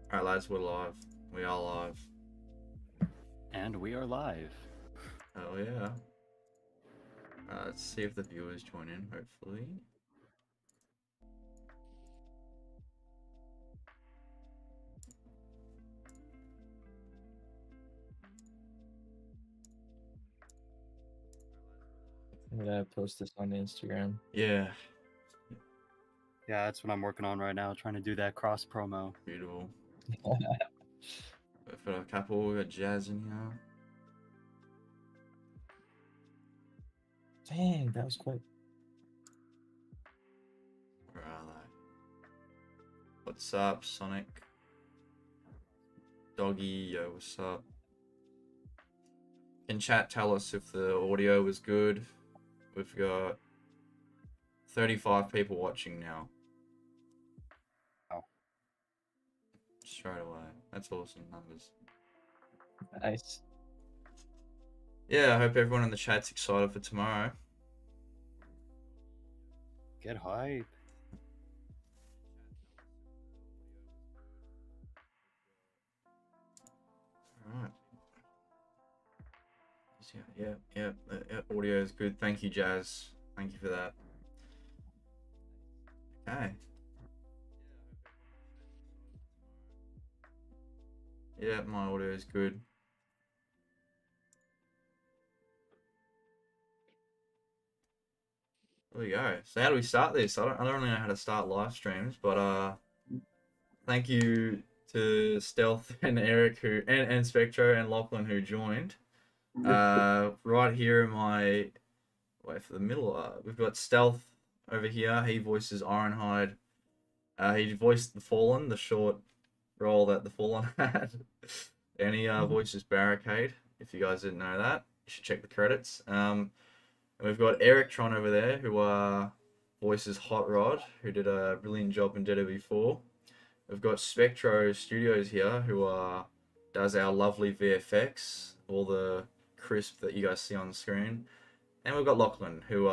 Alright, lads, we're live. We are live. And we are live. Oh, yeah. Let's see if the viewers join in, hopefully. I'm gonna post this on Instagram. Yeah, Yeah, that's what I'm working on right now, trying to do that cross promo. beautiful. We've got a couple, we got Jazz in here. Dang, that was quick. Where are they? What's up, Sonic? Doggy, yo, what's up? In chat, tell us if the audio was good. We've got 35 people watching now. Wow. Straight away. That's awesome numbers. Nice. Yeah, I hope everyone in the chat's excited for tomorrow. Get hype. Alright. Yeah, audio is good. Thank you, Jazz. Thank you for that. Okay. Yeah, my audio is good. There we go. So how do we start this? I don't really know how to start live streams, but thank you to Stealth and Eric and Spectro and Lachlan who joined. Right here in my wait for the middle. We've got Stealth over here. He voices Ironhide. He voiced the Fallen, the short role that the Fallen had, and he voices Barricade. If you guys didn't know that, you should check the credits. And we've got Eric Tron over there who voices Hot Rod, who did a brilliant job in DW4. We've got Spectro Studios here who does our lovely VFX, all the crisp that you guys see on the screen. And we've got Lachlan, who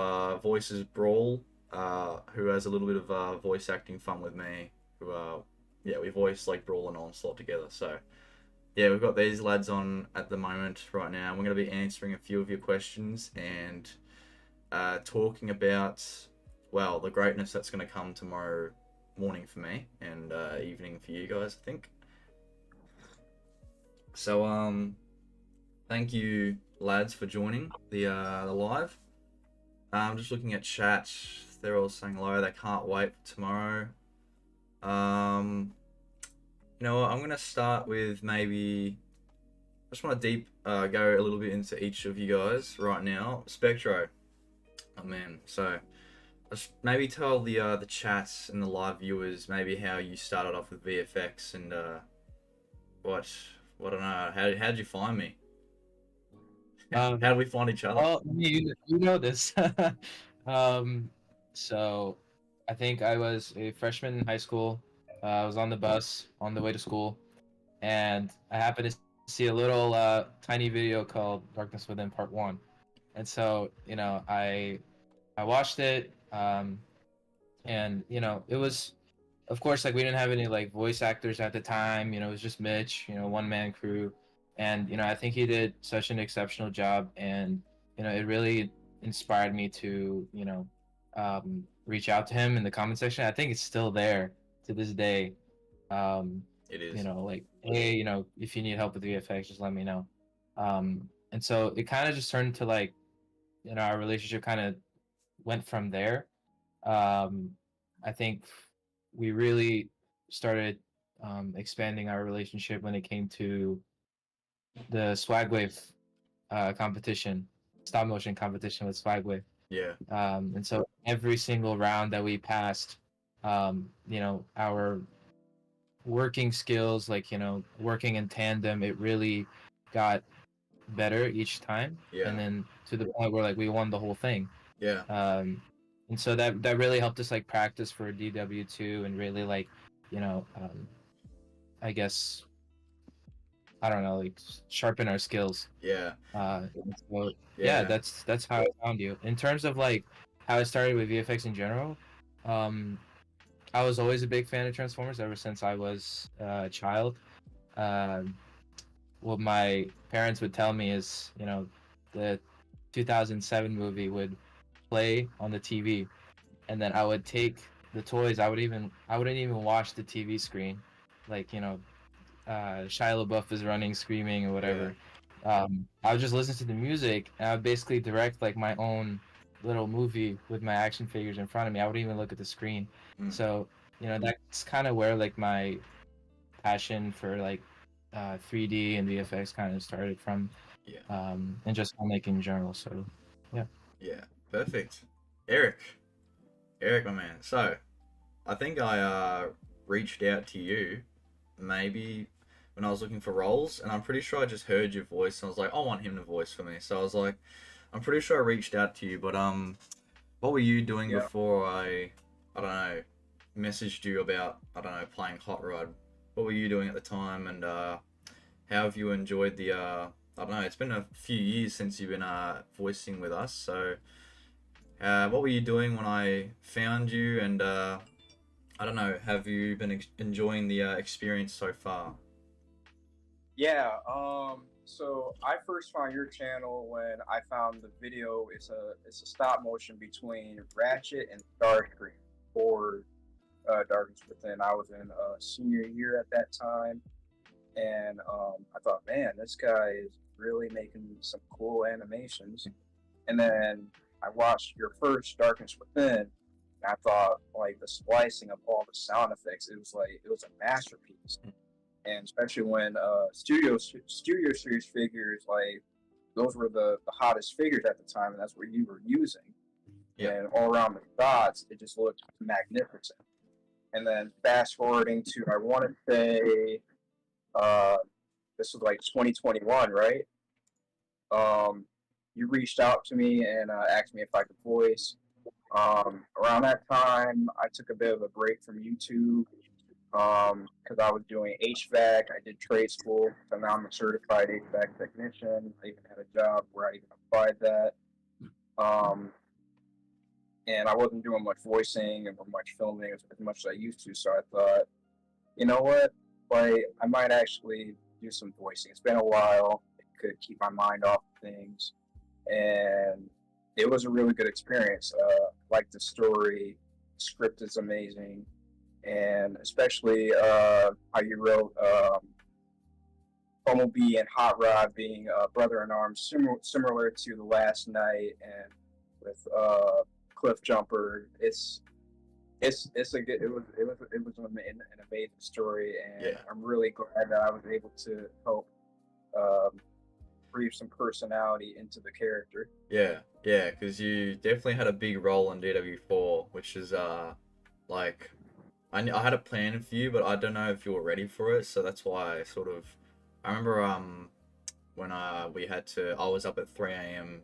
voices Brawl, who has a little bit of voice acting fun with me. Who, yeah, we voice like Brawl and Onslaught together. So, yeah, we've got these lads on at the moment right now. We're going to be answering a few of your questions and talking about, well, the greatness that's going to come tomorrow morning for me and evening for you guys, I think. So, thank you, lads, for joining the live. I'm just looking at chat. They're all saying hello. They can't wait for tomorrow. You know what? I'm gonna start with maybe. I just want to go a little bit into each of you guys right now. Spectro. Oh man. So, let's maybe tell the chats and the live viewers maybe how you started off with VFX and what I don't know. How'd you find me? How did we find each other? Well, you know this. So I think I was a freshman in high school. I was on the bus on the way to school, and I happened to see a little tiny video called Darkness Within Part 1. And so, I watched it, and, it was, of course, like we didn't have any like voice actors at the time, it was just Mitch, one-man crew. And, I think he did such an exceptional job, and, it really inspired me to, reach out to him in the comment section. I think it's still there to this day. It is. Like, hey, if you need help with VFX, just let me know. And so it kind of just turned to like, our relationship kind of went from there. I think we really started expanding our relationship when it came to the Swagwave competition, stop motion competition with Swagwave. Yeah. And so every single round that we passed, our working skills, like, working in tandem, it really got better each time. Yeah. And then to the point where like we won the whole thing. Yeah. And so that really helped us like practice for DW2 and really like, I guess, I don't know, like sharpen our skills. Yeah. So that's how I found you. In terms of like how I started with VFX in general, I was always a big fan of Transformers ever since I was a child. Um, what my parents would tell me is, the 2007 movie would play on the TV, and then I would take the toys. I wouldn't even watch the TV screen, like Shia LaBeouf is running, screaming or Yeah. whatever. I would just listen to the music, and I would basically direct like my own little movie with my action figures in front of me. I wouldn't even look at the screen. Mm. So that's kind of where like my passion for like 3D and VFX kind of started from, Yeah. and just filmmaking in general. So yeah. Yeah. Perfect. Eric. Eric, my man. So, I think I reached out to you maybe when I was looking for roles, and I'm pretty sure I just heard your voice, and I was like, I want him to voice for me. So I was like, I'm pretty sure I reached out to you, but what were you doing Yeah. before I don't know, messaged you about, I don't know, playing Hot Rod? What were you doing at the time, and how have you enjoyed the I don't know, it's been a few years since you've been voicing with us, so what were you doing when I found you, and I don't know, have you been enjoying the experience so far? Yeah. So I first found your channel when I found the video. It's a stop motion between Ratchet and Starscream for Darkness Within. I was in senior year at that time, and I thought, man, this guy is really making some cool animations. And then I watched your first Darkness Within, and I thought, like, the splicing of all the sound effects, it was a masterpiece. And especially when studio series figures, like, those were the hottest figures at the time, and that's what you were using. Yeah. And all around the dots, it just looked magnificent. And then fast forwarding to, I want to say, uh, this was like 2021, right? You reached out to me and asked me if I could voice. Around that time, I took a bit of a break from YouTube because I was doing HVAC. I did trade school, so now I'm a certified HVAC technician. I even had a job where I even applied that. And I wasn't doing much voicing or much filming as much as I used to. So I thought, you know what? Like, I might actually do some voicing. It's been a while. It could keep my mind off of things. And it was a really good experience. Like the story, script is amazing. And especially how you wrote Bumblebee and Hot Rod being brother in arms, similar to The Last Night and with Cliff Jumper. It's a good. It was an amazing story, and Yeah. I'm really glad that I was able to help breathe some personality into the character. Yeah, yeah, because you definitely had a big role in DW4, which is like I had a plan for you, but I don't know if you were ready for it, so that's why I remember when I was up at 3 a.m.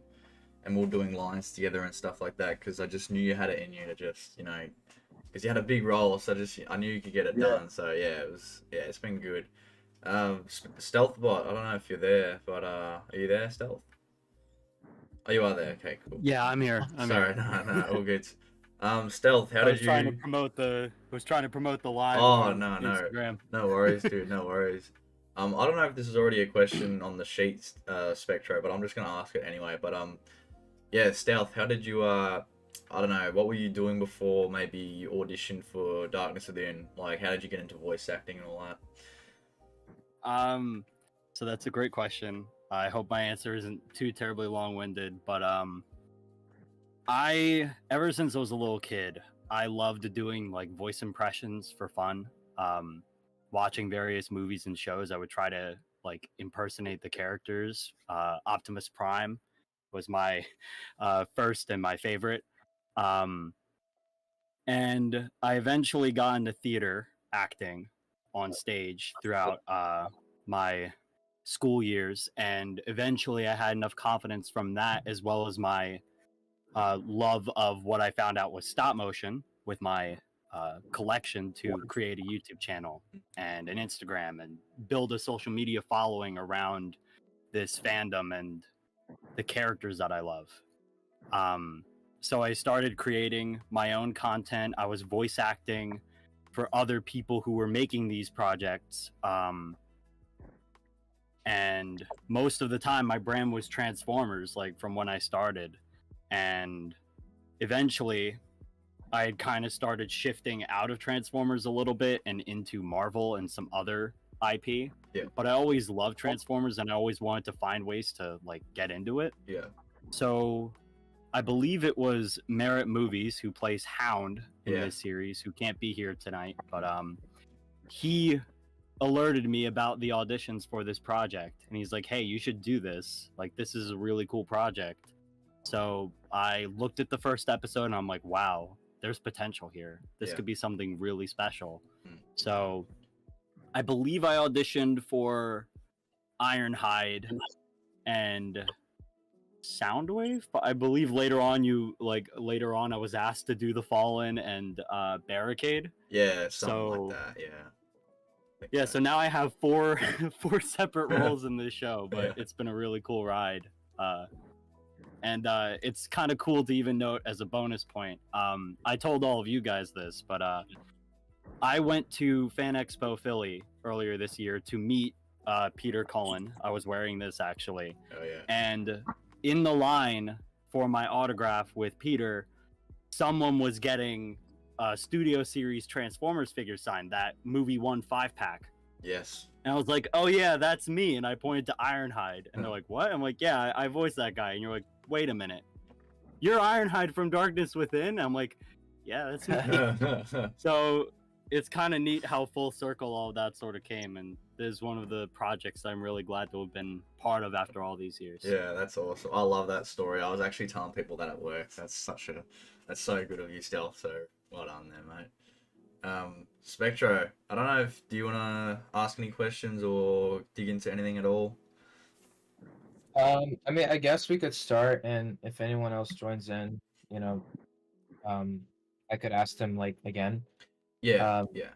and we were doing lines together and stuff like that, because I just knew you had it in you to just, because you had a big role, so I knew you could get it Yeah. done. So yeah, it's been good. Stealthbot, I don't know if you're there, but are you there, Stealth? Oh, you are there. Okay, cool. Yeah, I'm here. Sorry, no, all good. Stealth, how I did was trying to you? promote the live Oh, on no. Instagram. No worries, dude. No worries. I don't know if this is already a question on the sheet, Spectro, but I'm just gonna ask it anyway. But yeah, Stealth, how did you I don't know, what were you doing before maybe you auditioned for Darkness Within? Like, how did you get into voice acting and all that? So that's a great question. I hope my answer isn't too terribly long-winded, but I ever since I was a little kid, I loved doing like voice impressions for fun. Watching various movies and shows, I would try to like impersonate the characters. Optimus Prime was my first and my favorite. And I eventually got into theater acting on stage throughout my school years, and eventually I had enough confidence from that, as well as my love of what I found out was stop motion with my collection, to create a YouTube channel and an Instagram and build a social media following around this fandom and the characters that I love. So I started creating my own content. I was voice acting for other people who were making these projects. And most of the time my brand was Transformers, like from when I started. And eventually I had kind of started shifting out of Transformers a little bit and into Marvel and some other IP. Yeah. But I always loved Transformers and I always wanted to find ways to like get into it. Yeah. So I believe it was Merritt Movies who plays Hound in Yeah. this series, who can't be here tonight, but he alerted me about the auditions for this project, and he's like, hey, you should do this, like this is a really cool project. So I looked at the first episode and I'm like, wow, there's potential here, this Yeah. could be something really special. Mm. So I believe I auditioned for Ironhide and Soundwave, but I believe later on I was asked to do the Fallen and Barricade. Yeah, something So- like that. Yeah. Yeah, so now I have four separate roles in this show, but Yeah. it's been a really cool ride. And it's kind of cool to even note as a bonus point. I told all of you guys this, but I went to Fan Expo Philly earlier this year to meet Peter Cullen. I was wearing this actually. Oh yeah. And in the line for my autograph with Peter, someone was getting a Studio Series Transformers figure signed, that movie 1 5-pack. Yes. And I was like, oh yeah, that's me. And I pointed to Ironhide. And they're like, what? I'm like, yeah, I voiced that guy. And you're like, wait a minute. You're Ironhide from Darkness Within? I'm like, yeah, that's me. So it's kind of neat how full circle all of that sort of came. And this is one of the projects I'm really glad to have been part of after all these years. Yeah, that's awesome. I love that story. I was actually telling people that at work. That's so good of you, Stealth. So well done there, mate. Spectro, I don't know do you want to ask any questions or dig into anything at all? I mean, I guess we could start, and if anyone else joins in, you know, I could ask them like again. Yeah. Um, Yeah.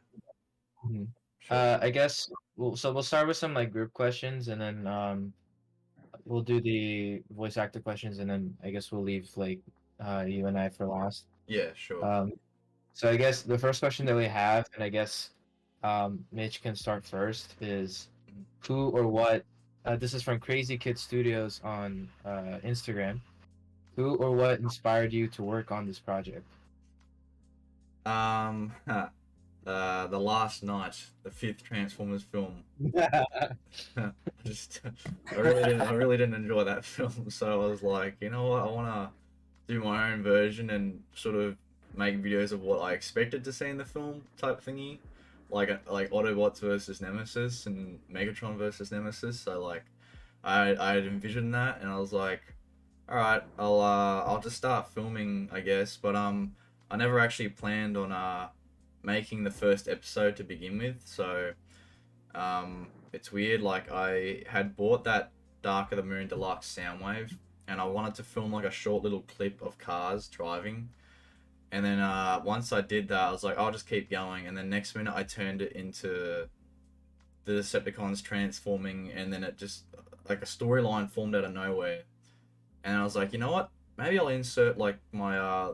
Mhm. Sure. I guess we'll start with some like group questions, and then we'll do the voice actor questions, and then I guess we'll leave like you and I for last. Yeah, sure. So I guess the first question that we have, and I guess Mitch can start first, is who or what? This is from Crazy Kid Studios on Instagram. Who or what inspired you to work on this project? The Last Night, the 5th Transformers film. I really didn't enjoy that film, so I was like, you know what, I want to do my own version and sort of make videos of what I expected to see in the film type thingy, like Autobots versus Nemesis and Megatron versus Nemesis. So like, I had envisioned that, and I was like, all right, I'll just start filming, I guess. But I never actually planned on making the first episode to begin with. So it's weird. Like I had bought that Dark of the Moon Deluxe Soundwave, and I wanted to film like a short little clip of cars driving. And then once I did that, I was like, I'll just keep going. And then next minute, I turned it into the Decepticons transforming, and then it just like a storyline formed out of nowhere. And I was like, you know what? Maybe I'll insert like my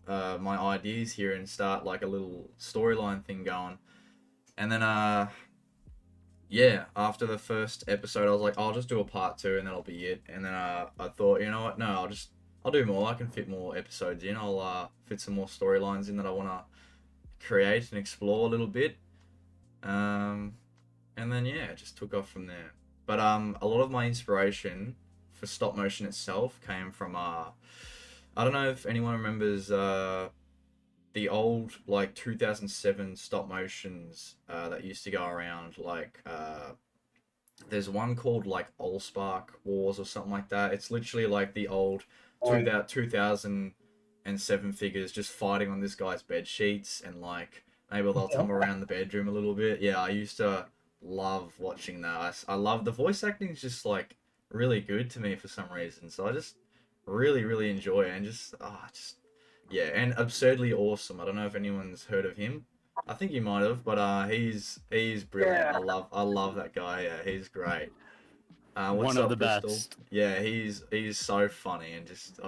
my ideas here and start like a little storyline thing going. And then yeah, after the first episode, I was like, I'll just do a part 2, and that'll be it. And then I thought, you know what? No, I'll do more. I can fit more episodes in. I'll fit some more storylines in that I want to create and explore a little bit. And then yeah, it just took off from there. But a lot of my inspiration for stop motion itself came from I don't know if anyone remembers the old like 2007 stop motions that used to go around, like there's one called like Allspark Wars or something like that. It's literally like the old 2007 figures just fighting on this guy's bed sheets, and like maybe they'll tumble around the bedroom a little bit. Yeah, I used to love watching that. I love the voice acting is just like really good to me for some reason. So I just really enjoy it, and just yeah, and Absurdly Awesome. I don't know if anyone's heard of him. I think you might have, but he's brilliant. Yeah. I love that guy. Yeah, he's great. One of the best. Yeah, he's so funny and just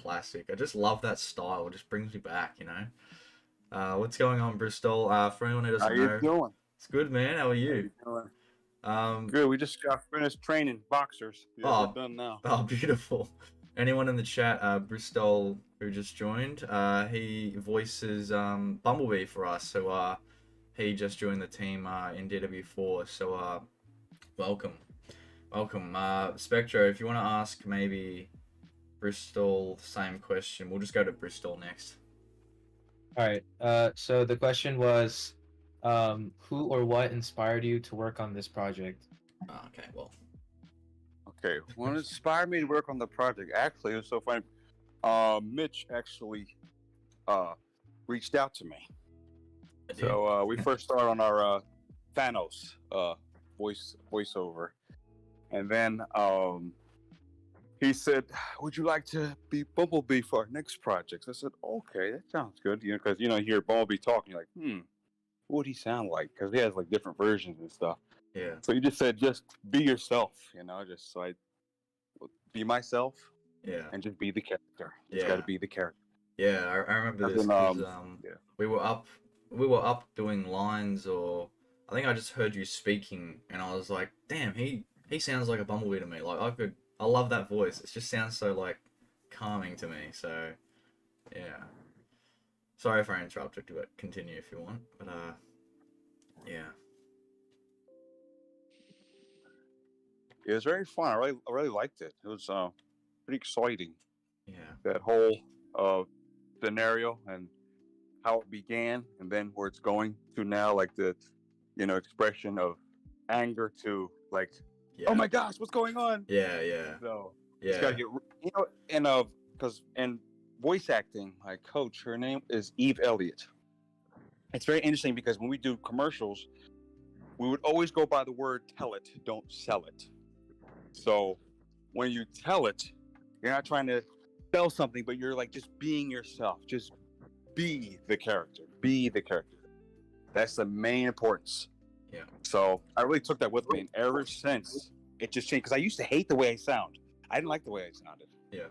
classic. I just love that style. It just brings me back, you know. What's going on, Bristol? For anyone who How doesn't you know, doing? it's good, man. How are How you? you doing? Um, Good. We just got finished training boxers. Yeah, we're oh, done now. oh, beautiful. Anyone in the chat, Bristol, who just joined, he voices Bumblebee for us. So he just joined the team in DW4. So welcome, welcome. Spectro, if you want to ask maybe Bristol same question, we'll just go to Bristol next. All right. So the question was, who or what inspired you to work on this project? Okay, well, Okay. What inspired me to work on the project? Actually, it was so funny. Mitch actually reached out to me. I did. So we first started on our Thanos voiceover, and then he said, "Would you like to be Bumblebee for our next project?" I said, "Okay, that sounds good." You know, because you hear Bumblebee talking, you're like, what would he sound like? Because he has like different versions and stuff. Yeah. So you just said, just be yourself, just so I be myself Yeah. and just be the character. Just Yeah. got to be the character. Yeah, I remember And this then, because yeah. we were up doing lines, or I think I just heard you speaking, and I was like, damn, he sounds like a Bumblebee to me. Like I love that voice. It just sounds so like calming to me. So yeah. Sorry if I interrupted, but continue if you want. But yeah. It was very fun. I really liked it. It was pretty exciting. Yeah. That whole scenario and how it began, and then where it's going to now, like the expression of anger to like, Yeah. oh my gosh, what's going on? Yeah, yeah. So Yeah. it's gotta get and because in voice acting, my coach, her name is Eve Elliott. It's very interesting because when we do commercials, we would always go by the word "tell it, don't sell it." So when you tell it, you're not trying to sell something, but you're like just being yourself. Just be the character. Be the character. That's the main importance. Yeah. So I really took that with me, and ever since it just changed. Because I used to hate the way I sound. I didn't like the way I sounded. Yeah.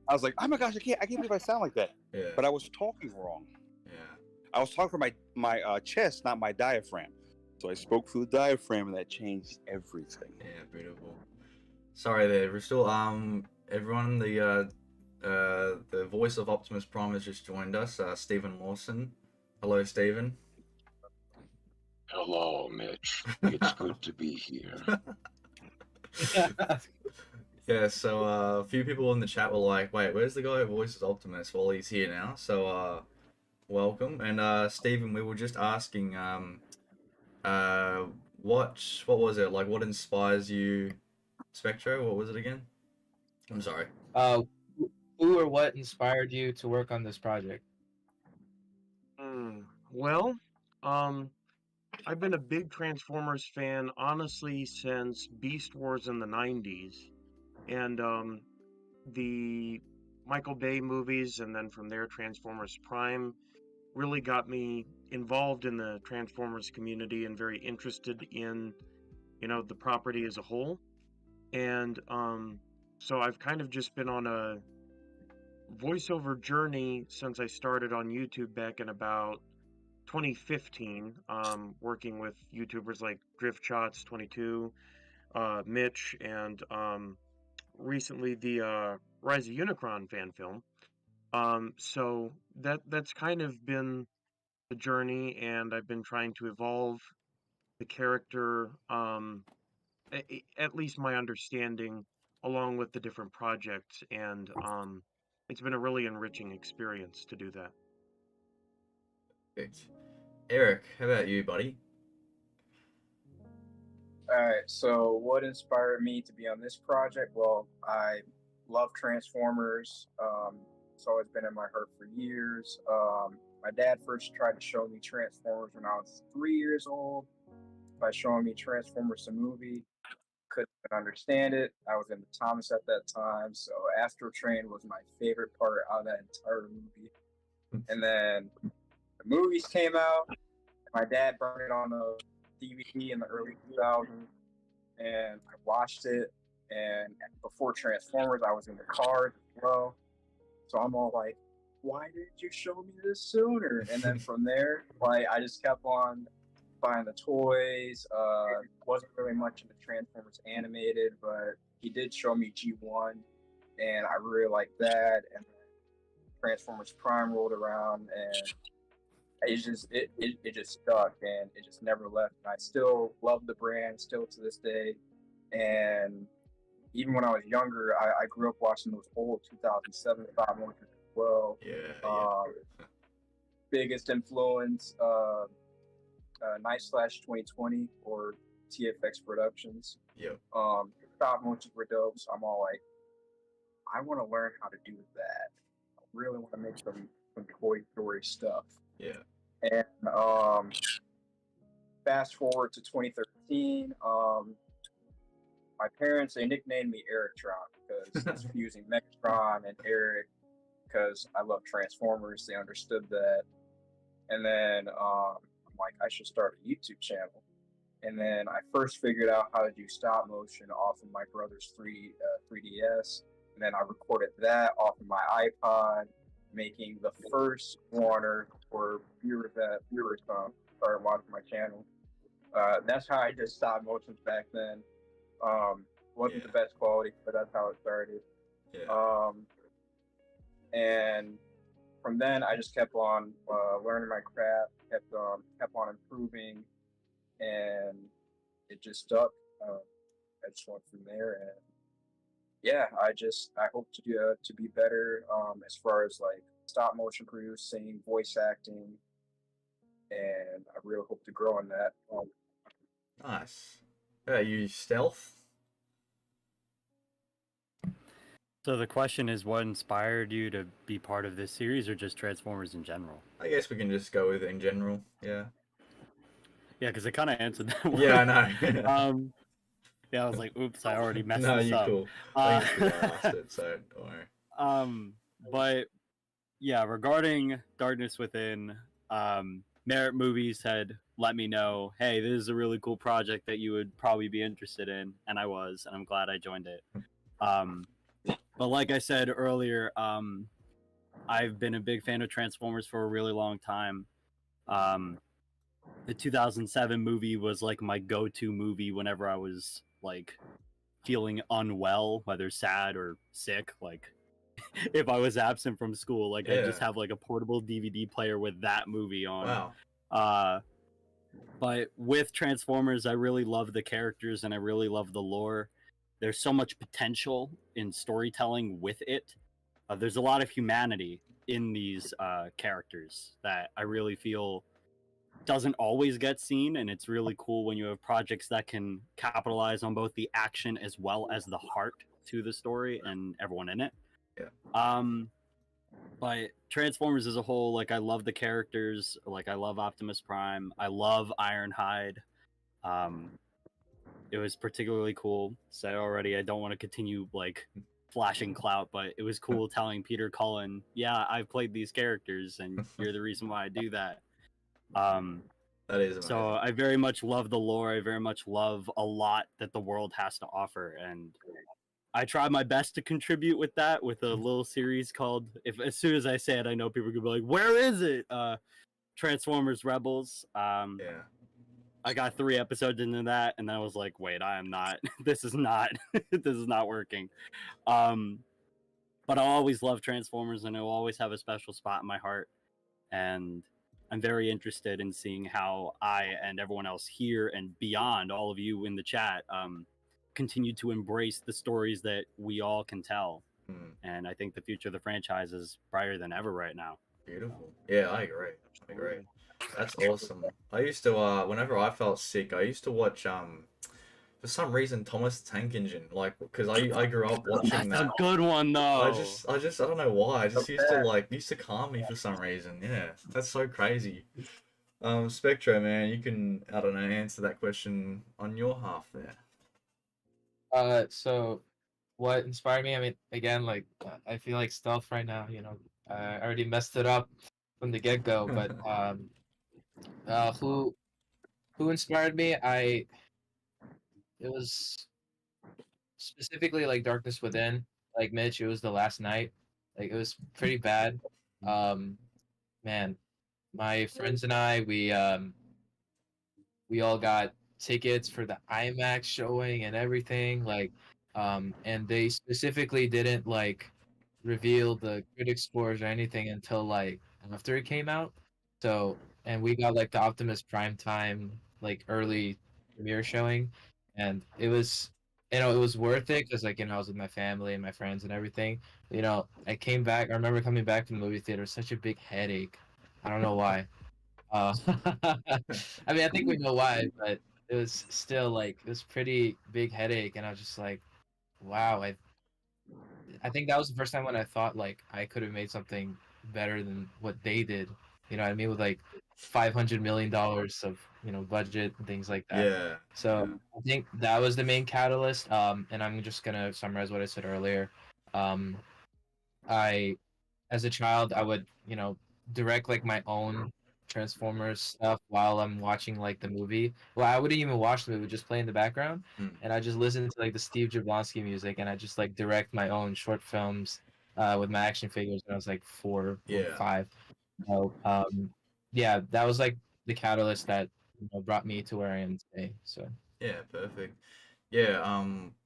I was like, oh my gosh, I can't believe I sound like that. Yeah. But I was talking wrong. Yeah. I was talking from my chest, not my diaphragm. So I spoke through the diaphragm, and that changed everything. Yeah, beautiful. Sorry there, Bristol. Everyone, the voice of Optimus Prime has just joined us, Stephen Lawson. Hello, Stephen. Hello, Mitch. It's good to be here. Yeah, so a few people in the chat were like, wait, where's the guy who voices Optimus? Well, he's here now, so welcome. And Stephen, we were just asking, what was it? Like, what inspires you, Spectro? What was it again? I'm sorry. Who or what inspired you to work on this project? Well, I've been a big Transformers fan, honestly, since Beast Wars in the 90s. And the Michael Bay movies, and then from there, Transformers Prime, really got me involved in the Transformers community and very interested in, the property as a whole. And so I've kind of just been on a voiceover journey since I started on YouTube back in about 2015, working with YouTubers like DriftShots22, Mitch, and recently the Rise of Unicron fan film. So that's kind of been the journey, and I've been trying to evolve the character, at least my understanding, along with the different projects, and it's been a really enriching experience to do that. Perfect. Eric, how about you, buddy? Alright, so what inspired me to be on this project? Well, I love Transformers. It's always been in my heart for years. My dad first tried to show me Transformers when I was 3 years old by showing me Transformers the movie. Couldn't understand it. I was into Thomas at that time, so Astro Train was my favorite part out of that entire movie. And then the movies came out. My dad burned it on the DVD in the early 2000s, and I watched it. And before Transformers, I was into cars as well. So I'm all like, why didn't you show me this sooner? And then from there, like I just kept on buying the toys. Wasn't really much into Transformers animated, but he did show me G1, and I really liked that. And Transformers Prime rolled around, and it just stuck, and it just never left. And I still love the brand, still to this day. And even when I was younger, I grew up watching those old 2007 stop motions as well. Yeah, Um, Biggest influence, Night Slash 2020 or TFX Productions. Yep. Stop motions were dope, so I'm all like, I want to learn how to do that. I really want to make some Toy Story stuff. Yeah. And fast forward to 2013, my parents, they nicknamed me Erictron because it's fusing Megatron and Eric because I love Transformers. They understood that. And then I'm like, I should start a YouTube channel. And then I first figured out how to do stop motion off of my brother's 3DS. And then I recorded that off of my iPod, making the first Warner for viewers started watching my channel. That's how I did stop motions back then. Wasn't the best quality, but that's how it started. Yeah. And from then I just kept on learning my craft, kept on improving, and it just stuck. I just went from there, and yeah, I hope to be better as far as like stop motion producing, voice acting, and I really hope to grow in that. Nice. You stealth? So the question is, what inspired you to be part of this series, or just Transformers in general? I guess we can just go with it in general. Yeah. Yeah, because it kind of answered that one. Yeah, I know. Yeah, I was like, oops, I already messed No, this you up. cool. I think it's the last it, so don't worry. But yeah, regarding Darkness Within, Merit Movies had let me know, hey, this is a really cool project that you would probably be interested in, and I was, and I'm glad I joined it. But like I said earlier, I've been a big fan of Transformers for a really long time. The 2007 movie was like my go-to movie whenever I was like feeling unwell, whether sad or sick. Like if I was absent from school, like I just have like a portable DVD player with that movie on. Wow. But with Transformers, I really love the characters and I really love the lore. There's so much potential in storytelling with it. There's a lot of humanity in these characters that I really feel doesn't always get seen, and it's really cool when you have projects that can capitalize on both the action as well as the heart to the story and everyone in it. Yeah. But Transformers as a whole, like I love the characters, like I love Optimus Prime, I love Ironhide. It was particularly cool. Said already, I don't want to continue like flashing clout, but it was cool telling Peter Cullen, yeah, I've played these characters and you're the reason why I do that. That is amazing. So I very much love the lore. I very much love a lot that the world has to offer, and I try my best to contribute with that with a little series called, if as soon as I say it, I know people are gonna be like, where is it? Transformers Rebels. Yeah. I got 3 episodes into that, and then I was like, wait, I am not. This is not. This is not working. But I'll always love Transformers, and it'll always have a special spot in my heart. And I'm very interested in seeing how I and everyone else here and beyond, all of you in the chat, continue to embrace the stories that we all can tell. And I think the future of the franchise is brighter than ever right now. Beautiful. Yeah, I agree. That's awesome. I used to, whenever I felt sick, I used to watch, for some reason, Thomas the Tank Engine, like, because I grew up watching That's that. a good one, though. I don't know why. I just used to calm me for some reason. Yeah, that's so crazy. Spectro, man, you can, I don't know, answer that question on your half there. So what inspired me? I mean, again, like I feel like stealth right now. You know, I already messed it up from the get go. But who inspired me? It was specifically like Darkness Within. Like Mitch, it was the last night. Like it was pretty bad. Man, my friends and I, we all got tickets for the IMAX showing and everything. Like, and they specifically didn't like reveal the critic scores or anything until like after it came out. So, and we got like the Optimus Prime time, like early premiere showing, and it was, it was worth it because like I was with my family and my friends and everything. I came back. I remember coming back from the movie theater, such a big headache. I don't know why. Uh, I mean, I think we know why, but it was still like it was pretty big headache, and I was just like, wow, I think that was the first time when I thought like I could have made something better than what they did. You know what I mean? With like $500 million of budget and things like that. Yeah. So I think that was the main catalyst. And I'm just gonna summarize what I said earlier. Um, I as a child, I would, direct like my own Transformers stuff while I'm watching like the movie. Well, I wouldn't even watch the movie, just play in the background, and I just listen to like the Steve Jablonsky music, and I just like direct my own short films with my action figures when I was like 4 or Yeah. 5. So, yeah, that was like the catalyst that brought me to where I am today. So Yeah, perfect. Yeah,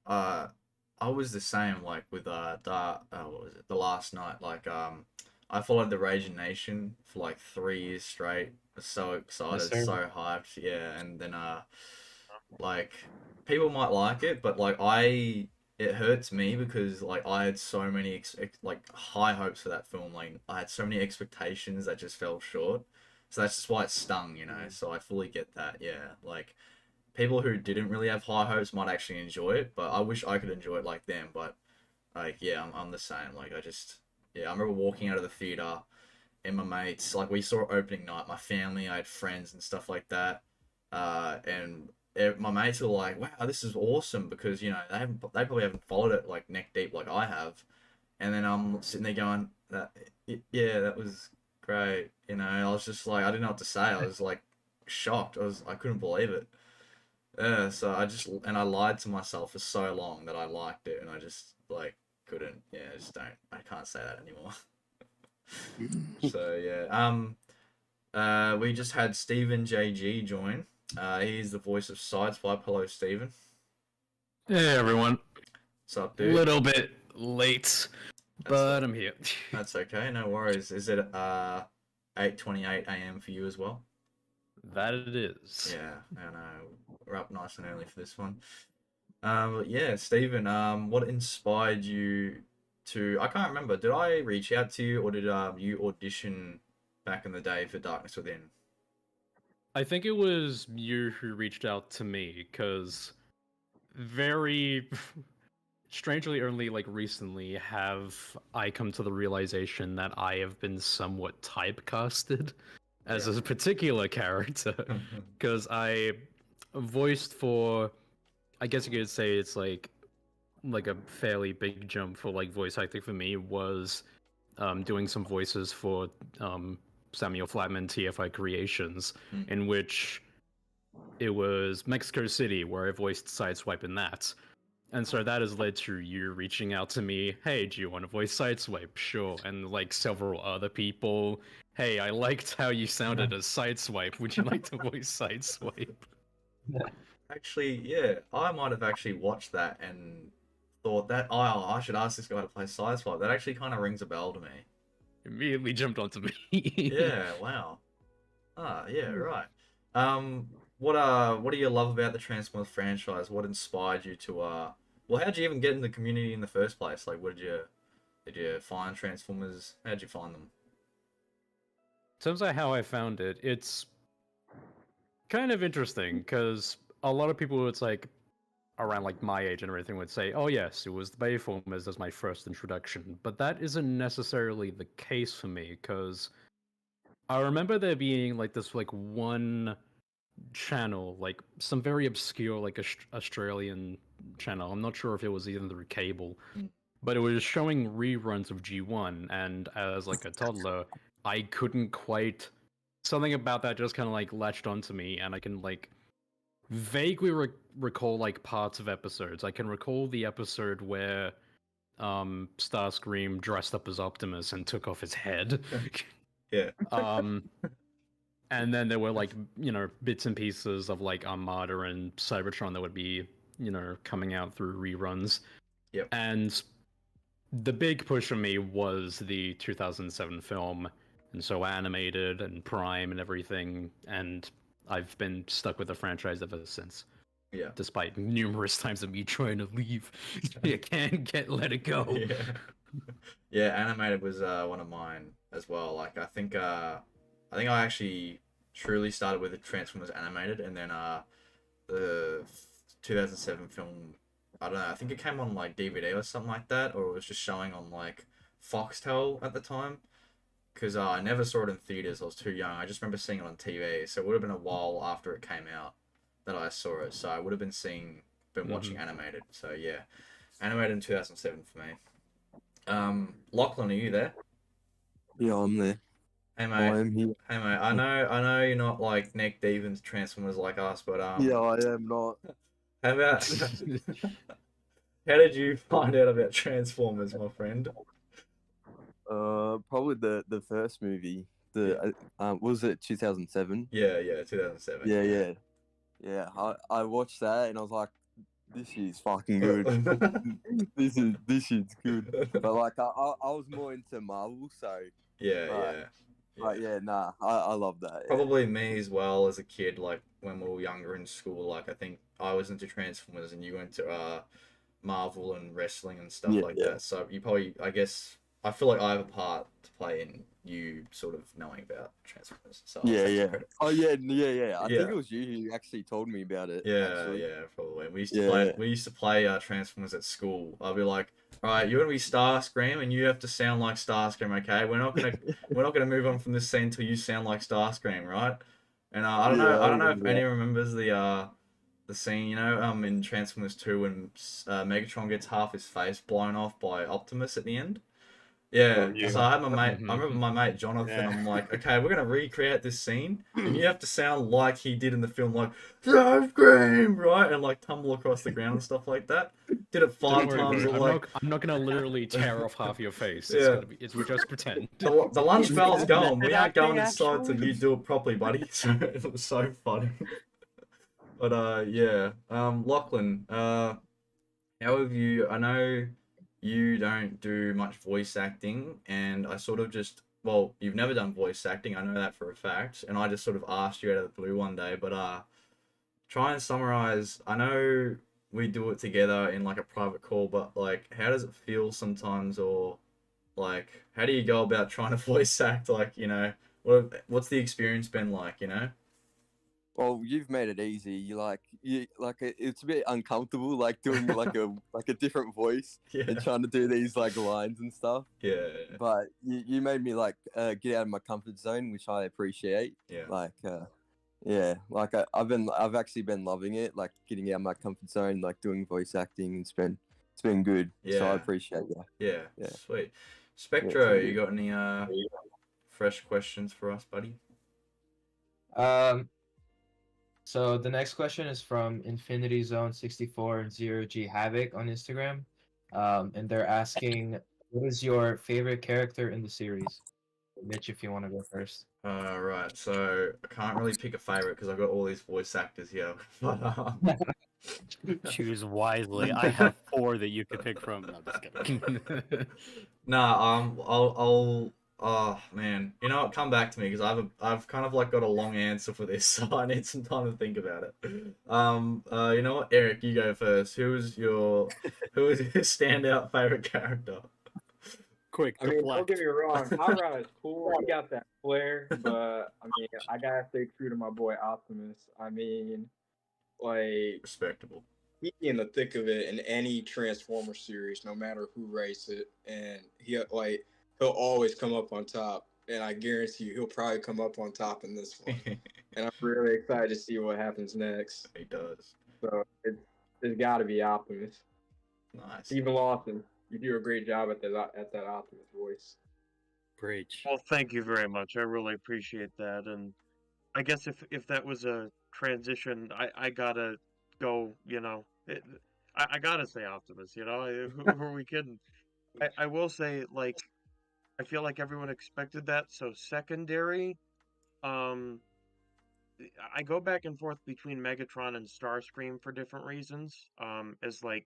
I was the same like with what was it? The Last Night. Like I followed the Raging Nation for like 3 years straight. Was so yes, excited, sir. so hyped. Yeah, and then like people might like it, but like it hurts me because like I had so many like high hopes for that film. Like I had so many expectations that just fell short. So that's just why it stung, you know. So I fully get that. Yeah, like people who didn't really have high hopes might actually enjoy it, but I wish I could enjoy it like them. But like, yeah, I'm the same. Like, yeah, I remember walking out of the theater and my mates, like, we saw opening night, my family, I had friends and stuff like that. My mates were like, wow, this is awesome because, they probably haven't followed it like neck deep like I have. And then I'm sitting there going, yeah, that was great. I was just like, I didn't know what to say. I was like shocked. I couldn't believe it. Yeah, so I lied to myself for so long that I liked it, and I just like couldn't. Yeah, I just don't. I can't say that anymore. So yeah, we just had Stephen JG join. He's the voice of Sideswipe. Hello, Stephen. Hey everyone. What's up, A dude? little bit late, That's but I'm here. That's okay. No worries. Is it 8:28 a.m. for you as well? That it is. Yeah, I know. We're up nice and early for this one. Yeah, Stephen, what inspired you to? I can't remember. Did I reach out to you, or did you audition back in the day for Darkness Within? I think it was you who reached out to me, because very strangely only like recently have I come to the realization that I have been somewhat typecasted as a particular character, because I voiced for, I guess you could say it's like a fairly big jump for like voice acting for me was doing some voices for Samuel Flatman TFI Creations, in which it was Mexico City where I voiced Sideswipe in that. And so that has led to you reaching out to me, hey, do you want to voice Sideswipe? Sure. And like several other people, hey, I liked how you sounded as Sideswipe. Would you like to voice Sideswipe? Actually, yeah, I might have actually watched that and thought that, oh, I should ask this guy to play Sideswipe. That actually kind of rings a bell to me. Immediately jumped onto me. Yeah, wow. Ah, yeah, right. What do you love about the Transformers franchise? What inspired you to well, how'd you even get in the community in the first place? Like, did you find Transformers? How'd you find them? In terms of how I found it, it's kind of interesting because a lot of people, it's like around like my age and everything, would say, "Oh yes, it was the Bayformers as my first introduction," but that isn't necessarily the case for me because I remember there being like this like one channel, like some very obscure like Australian channel. I'm not sure if it was even through cable, but it was showing reruns of G1, and as like a toddler, I couldn't quite. Something about that just kind of like latched onto me, and I can like vaguely recall like parts of episodes. I can recall the episode where Starscream dressed up as Optimus and took off his head. Yeah. And then there were like, bits and pieces of like Armada and Cybertron that would be, coming out through reruns. Yep. And the big push for me was the 2007 film, and so animated and Prime and everything, and I've been stuck with the franchise ever since. Yeah. Despite numerous times of me trying to leave, I can't let it go. Yeah. Yeah, animated was one of mine as well. Like I think I actually truly started with the Transformers animated, and then the 2007 film. I don't know. I think it came on like DVD or something like that, or it was just showing on like Foxtel at the time. Because I never saw it in theaters. I was too young. I just remember seeing it on TV. So it would have been a while after it came out that I saw it. So I would have been watching animated. So yeah, animated in 2007 for me. Lachlan, are you there? Yeah, I'm there. Hey I mate. am here. Hey mate. I know you're not like neck deep into Transformers like us, but Yeah, I am not. how about how did you find out about Transformers, my friend? Probably the first movie. Was it 2007? Yeah, 2007. Yeah. I watched that and I was like, this is fucking good. this is good. But like I was more into Marvel, so Yeah. I love that. Yeah. Probably me as well as a kid, like when we were younger in school. Like I think I was into Transformers and you went to Marvel and wrestling and stuff like that. So you probably, I guess, I feel like I have a part to play in you sort of knowing about Transformers. So I'll take Yeah. credit. Oh yeah. I Yeah. think it was you who actually told me about it. Yeah, actually. probably. We used to play Transformers at school. I'll be like, all right, you're gonna be Starscream, and you have to sound like Starscream. Okay, we're not gonna move on from this scene until you sound like Starscream, right? And I don't know if anyone remembers the scene, in Transformers 2 when Megatron gets half his face blown off by Optimus at the end. Yeah, so I had my mate. I remember my mate Jonathan. I'm like, okay, we're gonna recreate this scene, and you have to sound like he did in the film, like Starscream, right, and like tumble across the ground and stuff like that. Did it 5 times. I'm not gonna literally tear off half your face. We just pretend. The lunch bell's going. We aren't going inside till you do it properly, buddy. So it was so funny. But Lachlan, how have you? I know you don't do much voice acting, and I sort of you've never done voice acting, I know that for a fact, and I just sort of asked you out of the blue one day, but try and summarize. I know we do it together in like a private call, but like how does it feel sometimes, or like how do you go about trying to voice act, like, what's the experience been like, Well, you've made it easy. It's a bit uncomfortable, like doing like a different voice and trying to do these like lines and stuff. Yeah. But you made me like get out of my comfort zone, which I appreciate. Yeah. I've actually been loving it, like getting out of my comfort zone, like doing voice acting. It's been good. So I appreciate that. Yeah. Sweet. Spectro, you got any fresh questions for us, buddy? So the next question is from Infinity Zone 64 and 0G Havoc on Instagram, and they're asking, what is your favorite character in the series? Mitch, if you want to go first. Right. So I can't really pick a favorite because I've got all these voice actors here. But Choose wisely. I have 4 that you could pick from. No, just kidding. I'll. Oh man, you know what? Come back to me because I've kind of like got a long answer for this, so I need some time to think about it. You know what, Eric, you go first. Who is your standout favorite character? Quick, I mean, don't get me wrong, Hot is cool. He got that flair, but I mean, I gotta stay true to my boy Optimus. I mean, like, Respectable. he in the thick of it in any Transformer series, no matter who writes it, and he'll always come up on top, and I guarantee you he'll probably come up on top in this one. And I'm really excited to see what happens next. He does. So it's got to be Optimus. Nice. Stephen Lawson, you do a great job at that Optimus voice. Great. Well, thank you very much. I really appreciate that. And I guess if that was a transition, I gotta go. I gotta say Optimus. Who are we kidding? I will say, like, I feel like everyone expected that. So secondary, um, I go back and forth between Megatron and Starscream for different reasons. As like,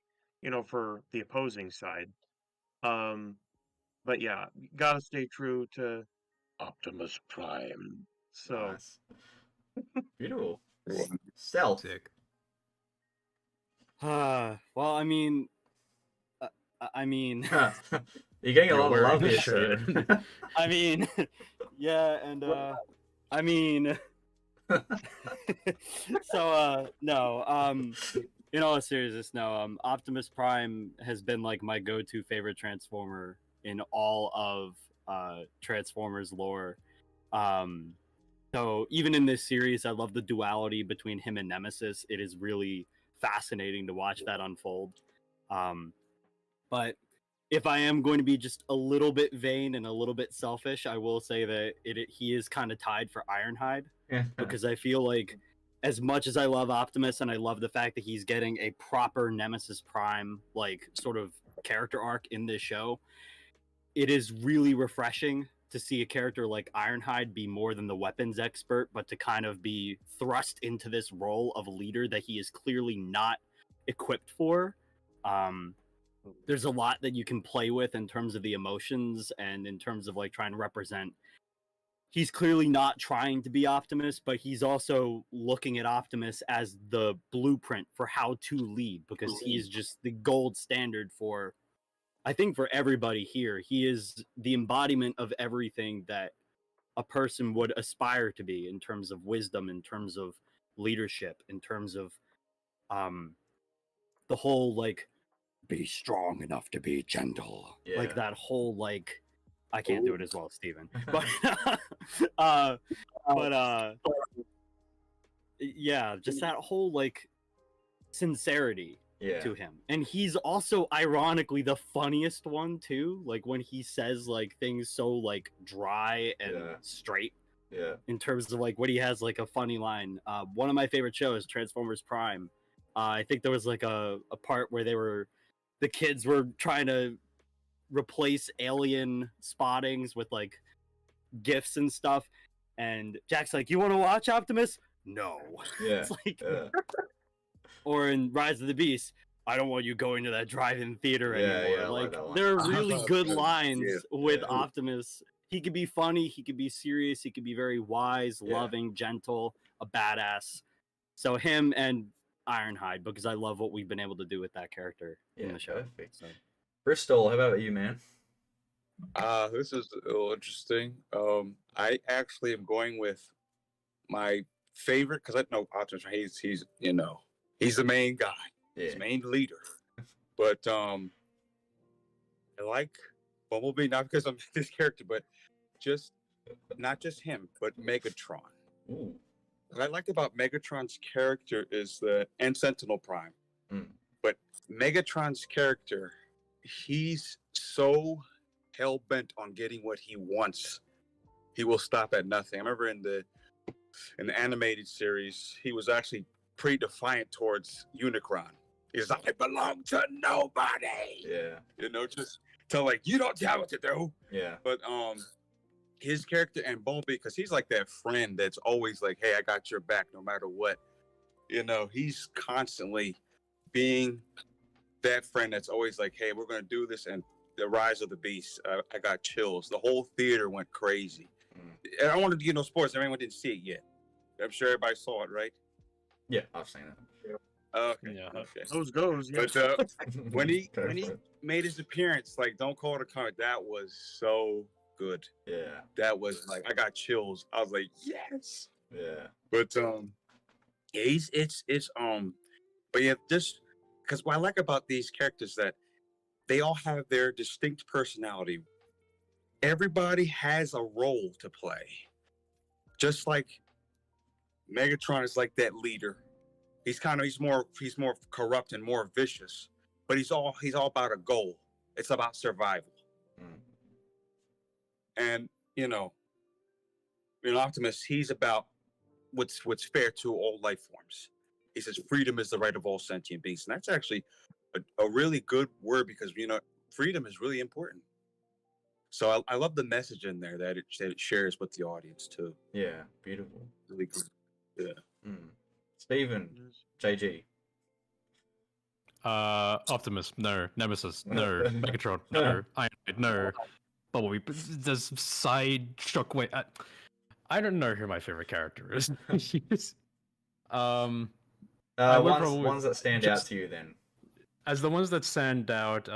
for the opposing side. Um, but yeah, gotta stay true to Optimus Prime. So Nice. Beautiful. Yeah. Stealth. Sick. Well, I mean, uh, I mean, You're getting a You're lot of wearing love the here, shirt. Steven. I mean, yeah, and I mean, so no, in all seriousness, no, Optimus Prime has been like my go-to favorite Transformer in all of Transformers lore. Um, so even in this series, I love the duality between him and Nemesis. It is really fascinating to watch that unfold. But if I am going to be just a little bit vain and a little bit selfish, I will say that he is kind of tied for Ironhide because I feel like as much as I love Optimus and I love the fact that he's getting a proper Nemesis Prime like sort of character arc in this show, it is really refreshing to see a character like Ironhide be more than the weapons expert, but to kind of be thrust into this role of a leader that he is clearly not equipped for. There's a lot that you can play with in terms of the emotions and in terms of like trying to represent. He's clearly not trying to be Optimus, but he's also looking at Optimus as the blueprint for how to lead because he's just the gold standard for, I think, for everybody here. He is the embodiment of everything that a person would aspire to be in terms of wisdom, in terms of leadership, in terms of the whole like be strong enough to be gentle. Yeah. Like that whole like I can't do it as well as Steven. But but yeah, just that whole like sincerity Yeah. to him. And he's also ironically the funniest one too. Like when he says like things so like dry and Yeah. straight Yeah. in terms of like what he has like a funny line. One of my favorite shows, Transformers Prime. I think there was like a part where the kids were trying to replace alien spottings with like gifs and stuff. And Jack's like, "You want to watch Optimus?" No. Yeah. It's like, Yeah. or in Rise of the Beast, "I don't want you going to that drive-in theater Yeah, anymore." yeah, I like Like, that one. there are really good Yeah. lines with Yeah. Optimus. He could be funny, he could be serious, he could be very wise, Yeah. loving, gentle, a badass. So him and Ironhide, because I love what we've been able to do with that character in Yeah, the show. perfect. So. Bristol, how about you, man? This is a little interesting. I actually am going with my favorite because I know Optimus. He's he's the main guy. He's Yeah. the main leader. But I like Bumblebee not because I'm this character, but just not just him, but Megatron. Ooh. What I like about Megatron's character is and Sentinel Prime. Mm. But Megatron's character, he's so hell bent on getting what he wants. He will stop at nothing. I remember in the animated series, he was actually pretty defiant towards Unicron. He's like, "I belong to nobody." Yeah. Just tell like you don't tell what to do. Yeah. But his character and Bumblebee, because he's like that friend that's always like, "Hey, I got your back no matter what." He's constantly being that friend that's always like, "Hey, we're gonna do this." And the Rise of the Beast, I got chills. The whole theater went crazy. And I wanted to get no sports. Everyone didn't see it yet. I'm sure everybody saw it, right? Yeah, I've seen it. Okay. Yeah. Okay. those goes. Yeah. But when he Perfect. made his appearance, like "Don't Call It a Comet," that was so good. Yeah. That was like I got chills. I was like, yes. Yeah. But yeah, but yeah, just because what I like about these characters that they all have their distinct personality. Everybody has a role to play. Just like Megatron is like that leader. He's more corrupt and more vicious, but he's all about a goal. It's about survival. Mm. And Optimus, he's about what's fair to all life forms. He says freedom is the right of all sentient beings, and that's actually a really good word because freedom is really important. So I love the message in there that it shares with the audience too. Yeah, beautiful. Really good. Yeah. Stephen, JG. Optimus, no. Nemesis, no. Megatron, no. Ironhide, no. Bumblebee, there's side Shockwave. I don't know who my favorite character is. I would probably Ones that stand out to you then. as the ones that stand out.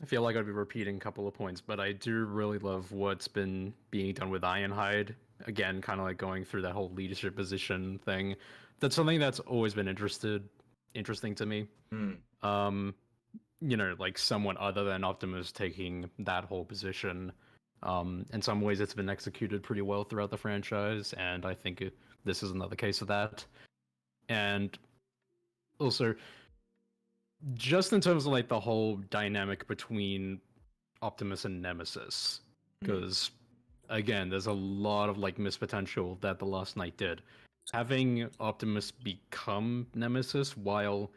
I feel like I'd be repeating a couple of points, but I do really love what's been being done with Ironhide. Again, kind of like going through that whole leadership position thing. That's something that's always been interesting to me. You know, like someone other than Optimus taking that whole position. In some ways, it's been executed pretty well throughout the franchise, and I think this is another case of that. And also, just in terms of like the whole dynamic between Optimus and Nemesis, because again, there's a lot of like missed potential that the Last Knight did. Having Optimus become Nemesis, while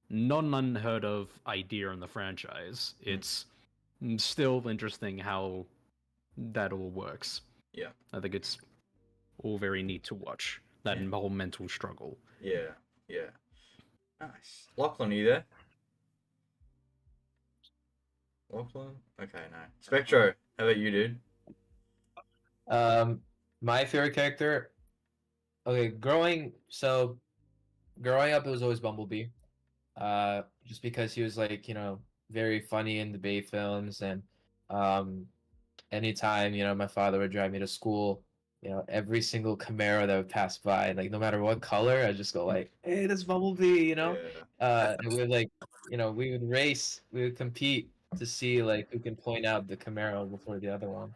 not an unheard of idea in the franchise, it's still interesting how that all works. Yeah, I think it's all very neat to watch that whole mental struggle. Yeah. Nice. Lachlan, are you there? Lachlan? Okay, no. Spectro, how about you, dude? My favorite character. Okay, growing up, it was always Bumblebee. Just because he was like, very funny in the Bay films, and anytime, my father would drive me to school, every single Camaro that would pass by, like no matter what color, I just go like, hey, that's Bumblebee, and we would like, we would race, we would compete to see like who can point out the Camaro before the other one.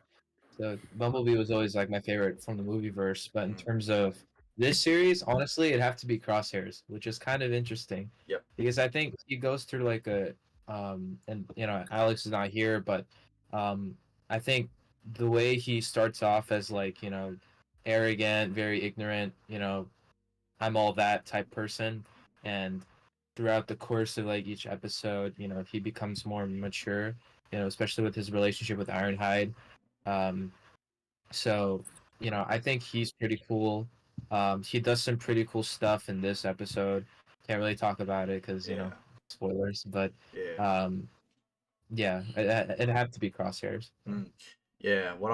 So Bumblebee was always like my favorite from the movie verse, but in terms of this series, honestly, it'd have to be Crosshairs, which is kind of interesting. Yep. Because I think he goes through like and Alex is not here, but I think the way he starts off as like, arrogant, very ignorant, I'm all that type person, and throughout the course of like each episode, he becomes more mature, especially with his relationship with Ironhide. So, I think he's pretty cool. He does some pretty cool stuff in this episode. Can't really talk about it because, spoilers, but yeah, it'd have to be Crosshairs. Yeah, what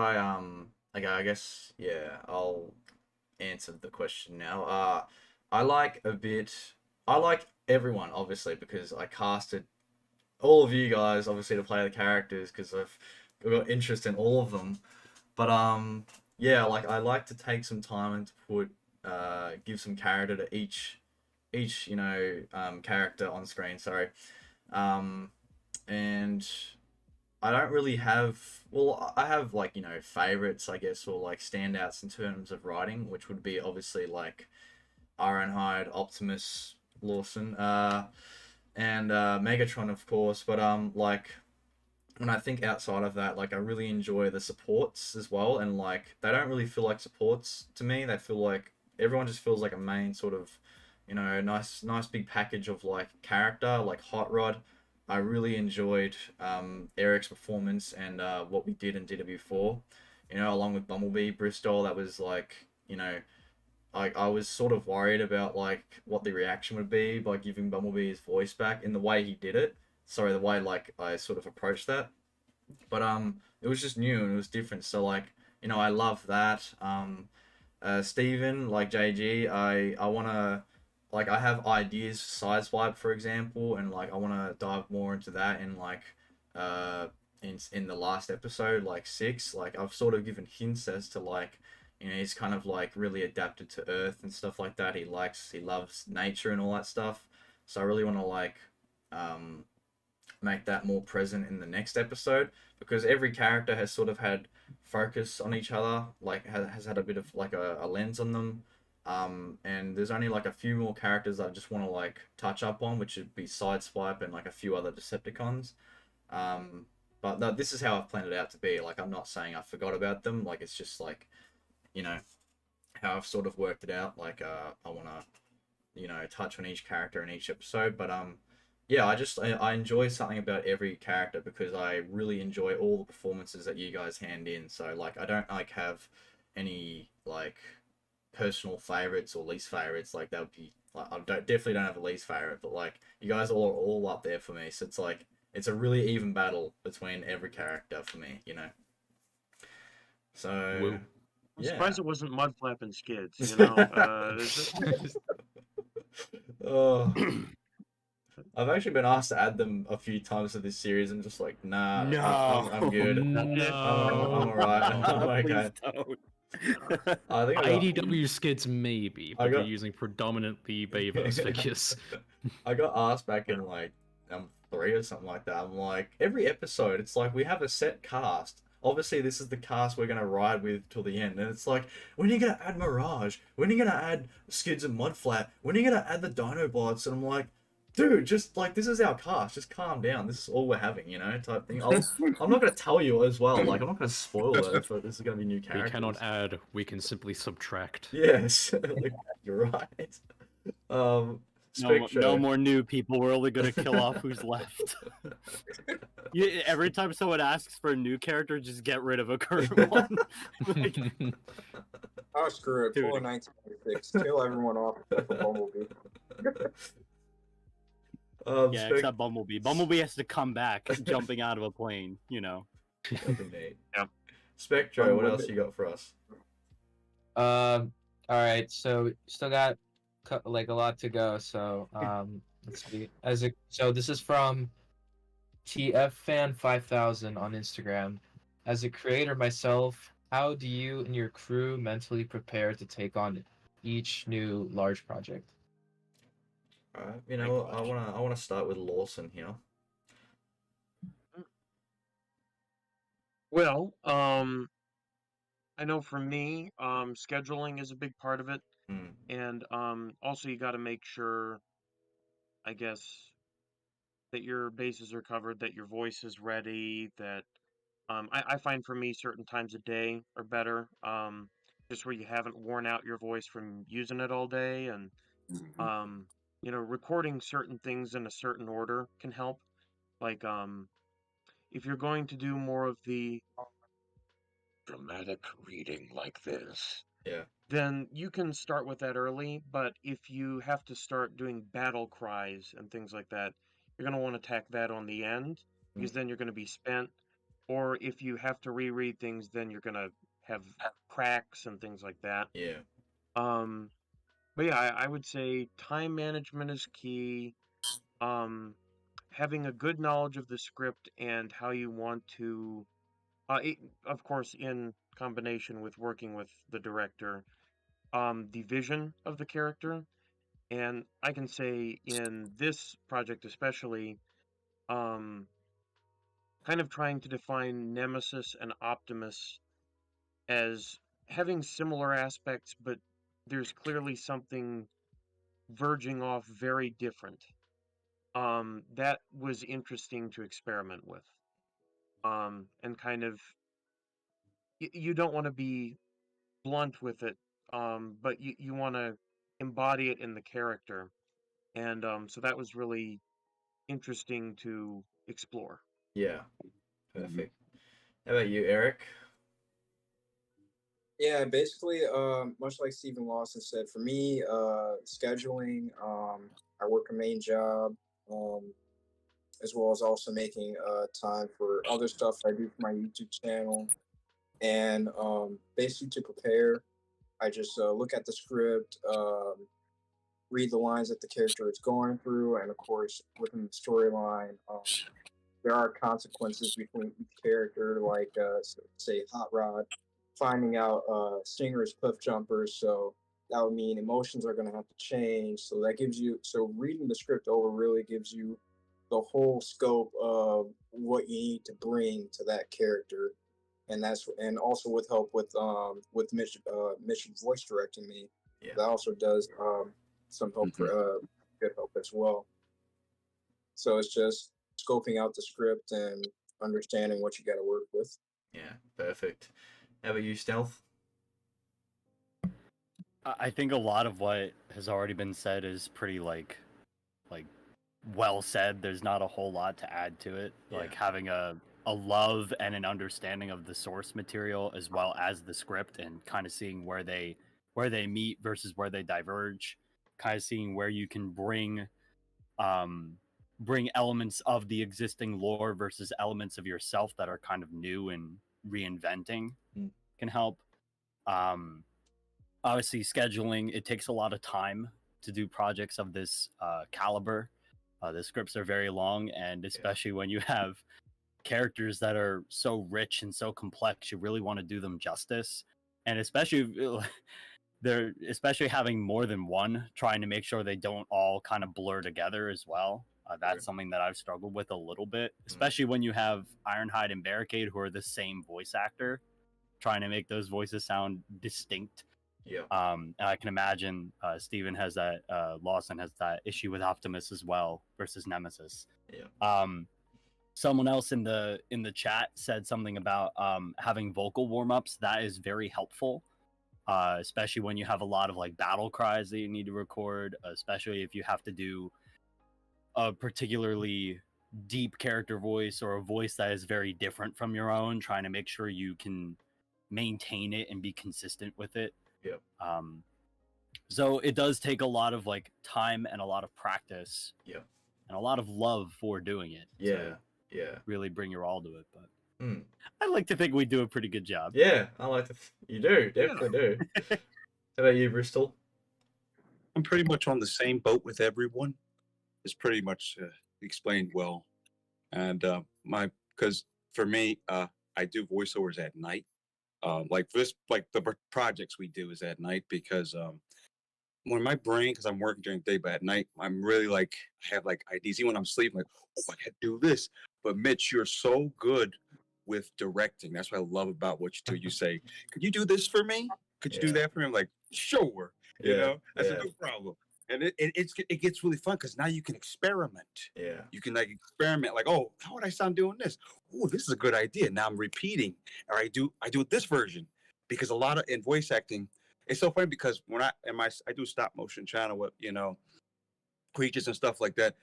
okay, I guess I'll answer the question now. I like everyone obviously because I casted all of you guys obviously to play the characters because I've got interest in all of them. But yeah, like I like to take some time and to put give some character to each character on screen. Sorry, and I don't really have. Well, I have like favorites, I guess, or like standouts in terms of writing, which would be obviously like Ironhide, Optimus, Lawson, and Megatron, of course. But like when I think outside of that, like I really enjoy the supports as well, and like they don't really feel like supports to me. They feel like everyone just feels like a main sort of, nice big package of like character, like Hot Rod. I really enjoyed Eric's performance and what we did in DW4, along with Bumblebee, Bristol. That was like, I was sort of worried about like what the reaction would be by giving Bumblebee his voice back in the way he did it. Sorry, the way like I sort of approached that, but it was just new and it was different. So like I love that. Steven, like JG, I wanna like I have ideas for Sideswipe for example, and like I wanna dive more into that in like in the last episode like 6. Like I've sort of given hints as to like he's kind of like really adapted to Earth and stuff like that. He loves nature and all that stuff. So I really want to like make that more present in the next episode because every character has sort of had focus on each other, like has had a bit of like a lens on them. And there's only like a few more characters I just want to like touch up on, which would be Sideswipe and like a few other Decepticons. But this is how I've planned it out to be. Like I'm not saying I forgot about them. Like it's just like, how I've sort of worked it out. Like I want to, touch on each character in each episode. But yeah, I enjoy something about every character because I really enjoy all the performances that you guys hand in. So like I don't like have any like personal favorites or least favorites. Like that would be like definitely don't have a least favorite, but like you guys all up there for me. So it's like it's a really even battle between every character for me, you know. So Woo. I'm yeah. surprised it wasn't mud flapping skids. You know, Oh, I've actually been asked to add them a few times to this series. I'm just like, nah, I'm No. good. I'm No. alright. I'm okay. Please don't. I think I got IDW skids maybe, I but they're got- using predominantly Bayverse figures. I got asked back in like 3 or something like that. I'm like, every episode, it's like we have a set cast. Obviously, this is the cast we're gonna ride with till the end, and it's like, when are you gonna add Mirage? When are you gonna add Skids and Mudflat? When are you gonna add the Dinobots? And I'm like, dude, just like this is our cast. Just calm down. This is all we're having, you know, type thing. I'm not gonna tell you as well. Like, I'm not gonna spoil it if this is gonna be new We characters. cannot add, we can simply subtract. Yes, like, you're right. No, Spectre. no more new people. We're only gonna kill off who's left. Every time someone asks for a new character, just get rid of a current one. Like, Oh, screw it. Pull a Dude. 1996. Kill everyone off except for Bumblebee. yeah, Spec- except Bumblebee. Bumblebee has to come back jumping out of a plane. You know. That'd be neat. Yeah. Spectro, what else you got for us? All right, so still got like a lot to go. So let's see. So this is from TFFan5000 on Instagram. As a creator myself, how do you and your crew mentally prepare to take on each new large project? Alright, you know, I wanna start with Lawson here. Well, I know for me, scheduling is a big part of it, Hmm. and also you got to make sure, I guess, that your bases are covered, that your voice is ready, that I find for me certain times a day are better, just where you haven't worn out your voice from using it all day, and um, recording certain things in a certain order can help. Like if you're going to do more of the dramatic reading like this, Yeah. then you can start with that early. But if you have to start doing battle cries and things like that, you're going to want to tack that on the end because then you're going to be spent. Or if you have to reread things, then you're going to have cracks and things like that. Yeah. Um, but yeah, I would say time management is key. Um, Having a good knowledge of the script and how you want to, of course, in combination with working with the director, the vision of the character. And I can say in this project especially, um, kind of trying to define Nemesis and Optimus as having similar aspects, but there's clearly something verging off very different. That was interesting to experiment with. And kind of, you don't want to be blunt with it, but you want to embody it in the character. And so that was really interesting to explore. Yeah. Perfect. How about you, Eric? Yeah, basically, much like Stephen Lawson said, for me, scheduling, I work a main job, um, as well as also making time for other stuff I do for my YouTube channel. And basically, to prepare, I just look at the script, read the lines that the character is going through, and of course, within the storyline, there are consequences between each character, like say Hot Rod finding out Stinger's cliff jumpers, so that would mean emotions are going to have to change. So that gives you, so reading the script over really gives you the whole scope of what you need to bring to that character, and also with help with Mission voice directing me, Yeah. that also does some help for good help as well. So it's just scoping out the script and understanding what you got to work with. Yeah. Perfect. How about you, Stealth? I think a lot of what has already been said is pretty like well said. There's not a whole lot to add to it. Like having a love and an understanding of the source material as well as the script, and kind of seeing where they meet versus where they diverge, kind of seeing where you can bring elements of the existing lore versus elements of yourself that are kind of new and reinventing can help. Obviously scheduling, it takes a lot of time to do projects of this caliber. The scripts are very long, and especially when you have characters that are so rich and so complex, you really want to do them justice. And especially having more than one, trying to make sure they don't all kind of blur together as well. That's something that I've struggled with a little bit, especially when you have Ironhide and Barricade who are the same voice actor, trying to make those voices sound distinct. Yeah. And I can imagine Steven has that, Lawson has that issue with Optimus as well versus Nemesis. Yeah. Someone else in the chat said something about having vocal warm-ups. That is very helpful, especially when you have a lot of like battle cries that you need to record, especially if you have to do a particularly deep character voice or a voice that is very different from your own, trying to make sure you can maintain it and be consistent with it. Yep. So it does take a lot of like time and a lot of practice. Yep. And a lot of love for doing it. Yeah. Yeah. Really bring your all to it, but Mm. I like to think we do a pretty good job. Yeah, I like to. You do, definitely do. How about you, Bristol? I'm pretty much on the same boat with everyone. It's pretty much explained well, and because for me, I do voiceovers at night. Like this, like the projects we do is at night because when my brain, because I'm working during the day, but at night I'm really like I have like ideas. Even when I'm sleeping, like I could do this. But Mitch, you're so good with directing. That's what I love about what you do. You say, "Could you do this for me? Could you do that for me?" I'm like, "Sure." You know, that's a no problem. And it gets really fun because now you can experiment. Yeah. You can like experiment, like, oh, how would I sound doing this? Oh, this is a good idea. Now I'm repeating, or I do it this version, because a lot of in voice acting, it's so funny because when I do a stop motion channel with creatures and stuff like that,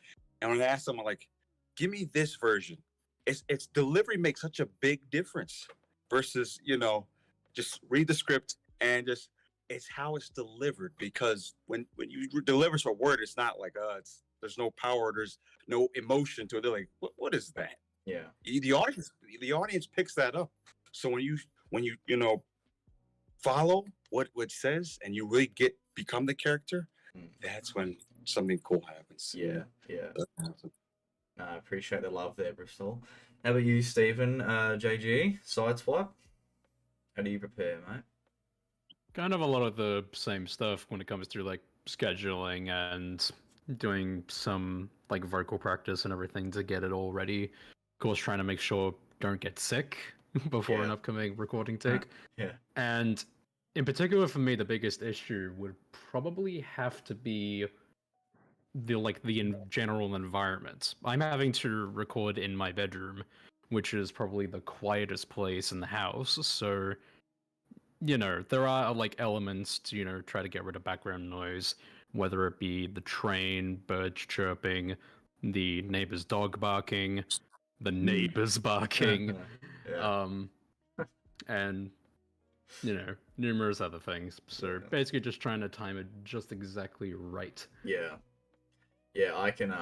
and when I ask someone like, give me this version, it's delivery makes such a big difference versus just read the script and just. It's how it's delivered, because when you deliver a word, it's not like there's no power, there's no emotion to it. They're like, what is that? Yeah. The audience picks that up. So when you follow what it says and you really become the character, that's when something cool happens. Yeah. No, I appreciate the love there, Bristol. How about you, Stephen? JG, Sideswipe? How do you prepare, mate? Kind of a lot of the same stuff when it comes to like scheduling and doing some like vocal practice and everything to get it all ready. Of course, trying to make sure don't get sick before an upcoming recording take. Yeah. And in particular for me, the biggest issue would probably have to be the general environment. I'm having to record in my bedroom, which is probably the quietest place in the house, so there are like elements to, try to get rid of background noise, whether it be the train, birds chirping, the neighbor's dog barking, the neighbors barking, and, numerous other things. So basically just trying to time it just exactly right. Yeah. Yeah, I can,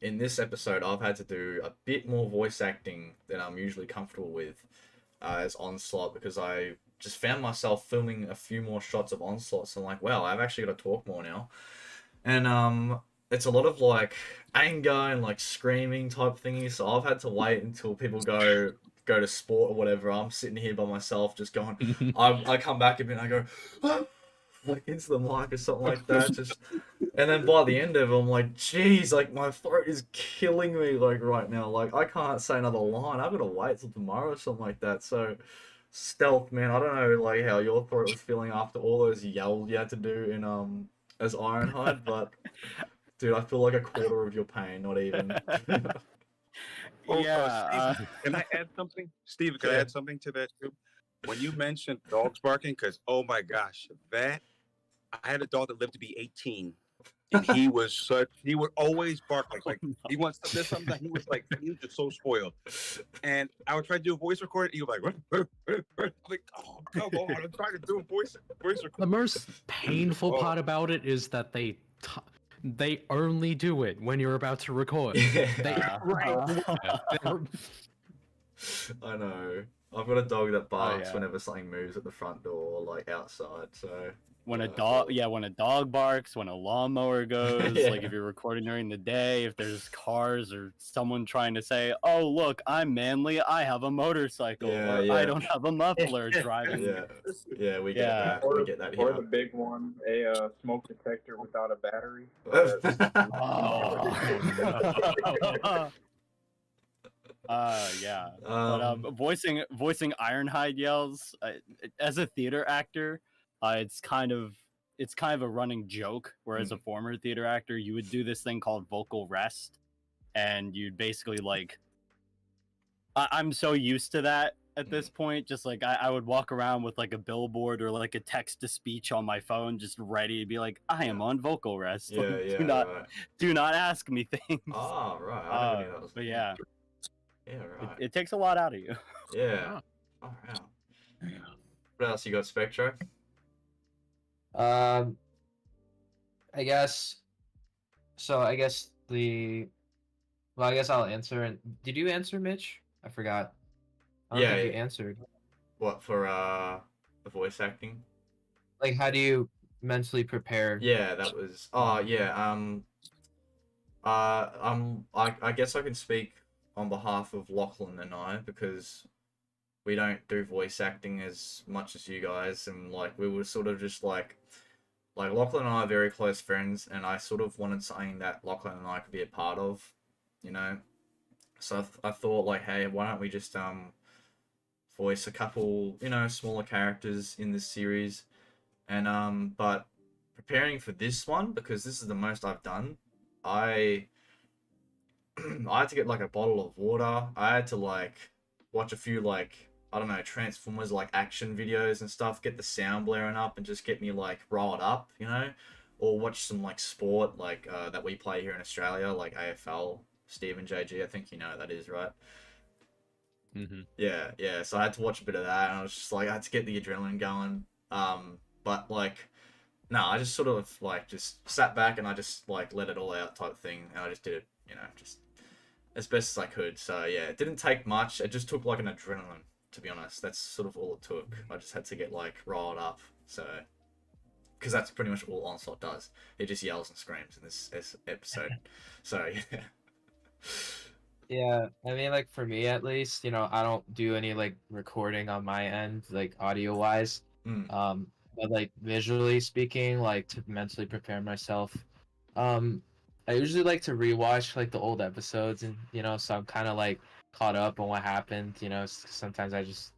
in this episode, I've had to do a bit more voice acting than I'm usually comfortable with. As Onslaught, because I just found myself filming a few more shots of Onslaught, so I'm like, wow, I've actually got to talk more now. And it's a lot of like anger and like screaming type thingy, so I've had to wait until people go to sport or whatever. I'm sitting here by myself just going, I come back a bit and I go like into the mic or something like that, just, and then by the end of it I'm like, geez, like my throat is killing me like right now, like I can't say another line, I've got to wait till tomorrow or something like that. So Stealth, man, I don't know like how your throat was feeling after all those yells you had to do in as Ironhide, but dude, I feel like a quarter of your pain, not even. Steve, can I add something? Steve, can I add something to that too? When you mentioned dogs barking, because oh my gosh, I had a dog that lived to be 18, and he would always bark like Oh, no. he wants to this something. He was just so spoiled. And I would try to do a voice recording. He was like, I'm like, oh come on, I'm trying to do a voice The recording. most painful Oh. part about it is that they only do it when you're about to record. They they're- I know. I've got a dog that barks yeah. whenever something moves at the front door or like outside. So When a Yeah, dog, cool. yeah, when a dog barks, when a lawnmower goes, like Yeah. if you're recording during the day, if there's cars or someone trying to say, "Oh, look, I'm manly. I have a motorcycle," Yeah, or yeah. "I don't have a muffler driving." yeah, we get Yeah. that. Or, We get that or here. the big one, a smoke detector without a battery. Oh. Yeah. But voicing Ironhide yells as a theater actor, it's kind of a running joke. Where as a former theater actor, you would do this thing called vocal rest, and you'd basically like. I'm so used to that at this point. Just like I would walk around with like a billboard or like a text to speech on my phone, just ready to be like, I am on vocal rest. Yeah, Like, yeah, do not ask me things. Ah, right. I never knew that was a But thing. yeah. Yeah, right. It takes a lot out of you. Yeah. Oh, wow. What else you got, Spectro? I guess. So I guess Well, I guess I'll answer. And did you answer, Mitch? I forgot. I don't think you answered. What for? The voice acting. Like, how do you mentally prepare? Yeah, that was. Oh, yeah. I guess I can speak on behalf of Lachlan and I because we don't do voice acting as much as you guys, and like we were sort of just like Lachlan and I are very close friends, and I sort of wanted something that Lachlan and I could be a part of, you know. So I thought like, hey, why don't we just voice a couple, you know, smaller characters in this series, and but preparing for this one because this is the most I've done, I I had to get like a bottle of water. I had to like watch a few like I don't know Transformers like action videos and stuff, get the sound blaring up and just get me like riled up, you know, or watch some like sport like that we play here in Australia, like AFL. Stephen JG, I think you know what that is, right? Mm-hmm. Yeah, yeah. So I had to watch a bit of that, and I was just like, I had to get the adrenaline going. But like, no, I just sort of like just sat back and I just like let it all out type thing, and I just did it, you know, just as best as I could. So yeah, it didn't take much. It just took like an adrenaline, to be honest. That's sort of all it took. I just had to get like riled up. So, because that's pretty much all Onslaught does. He just yells and screams in this episode. So yeah. Yeah, I mean, like for me at least, I don't do any like recording on my end, like audio wise. But like visually speaking, like to mentally prepare myself, I usually like to rewatch like the old episodes, and so I'm kind of like caught up on what happened. Sometimes I just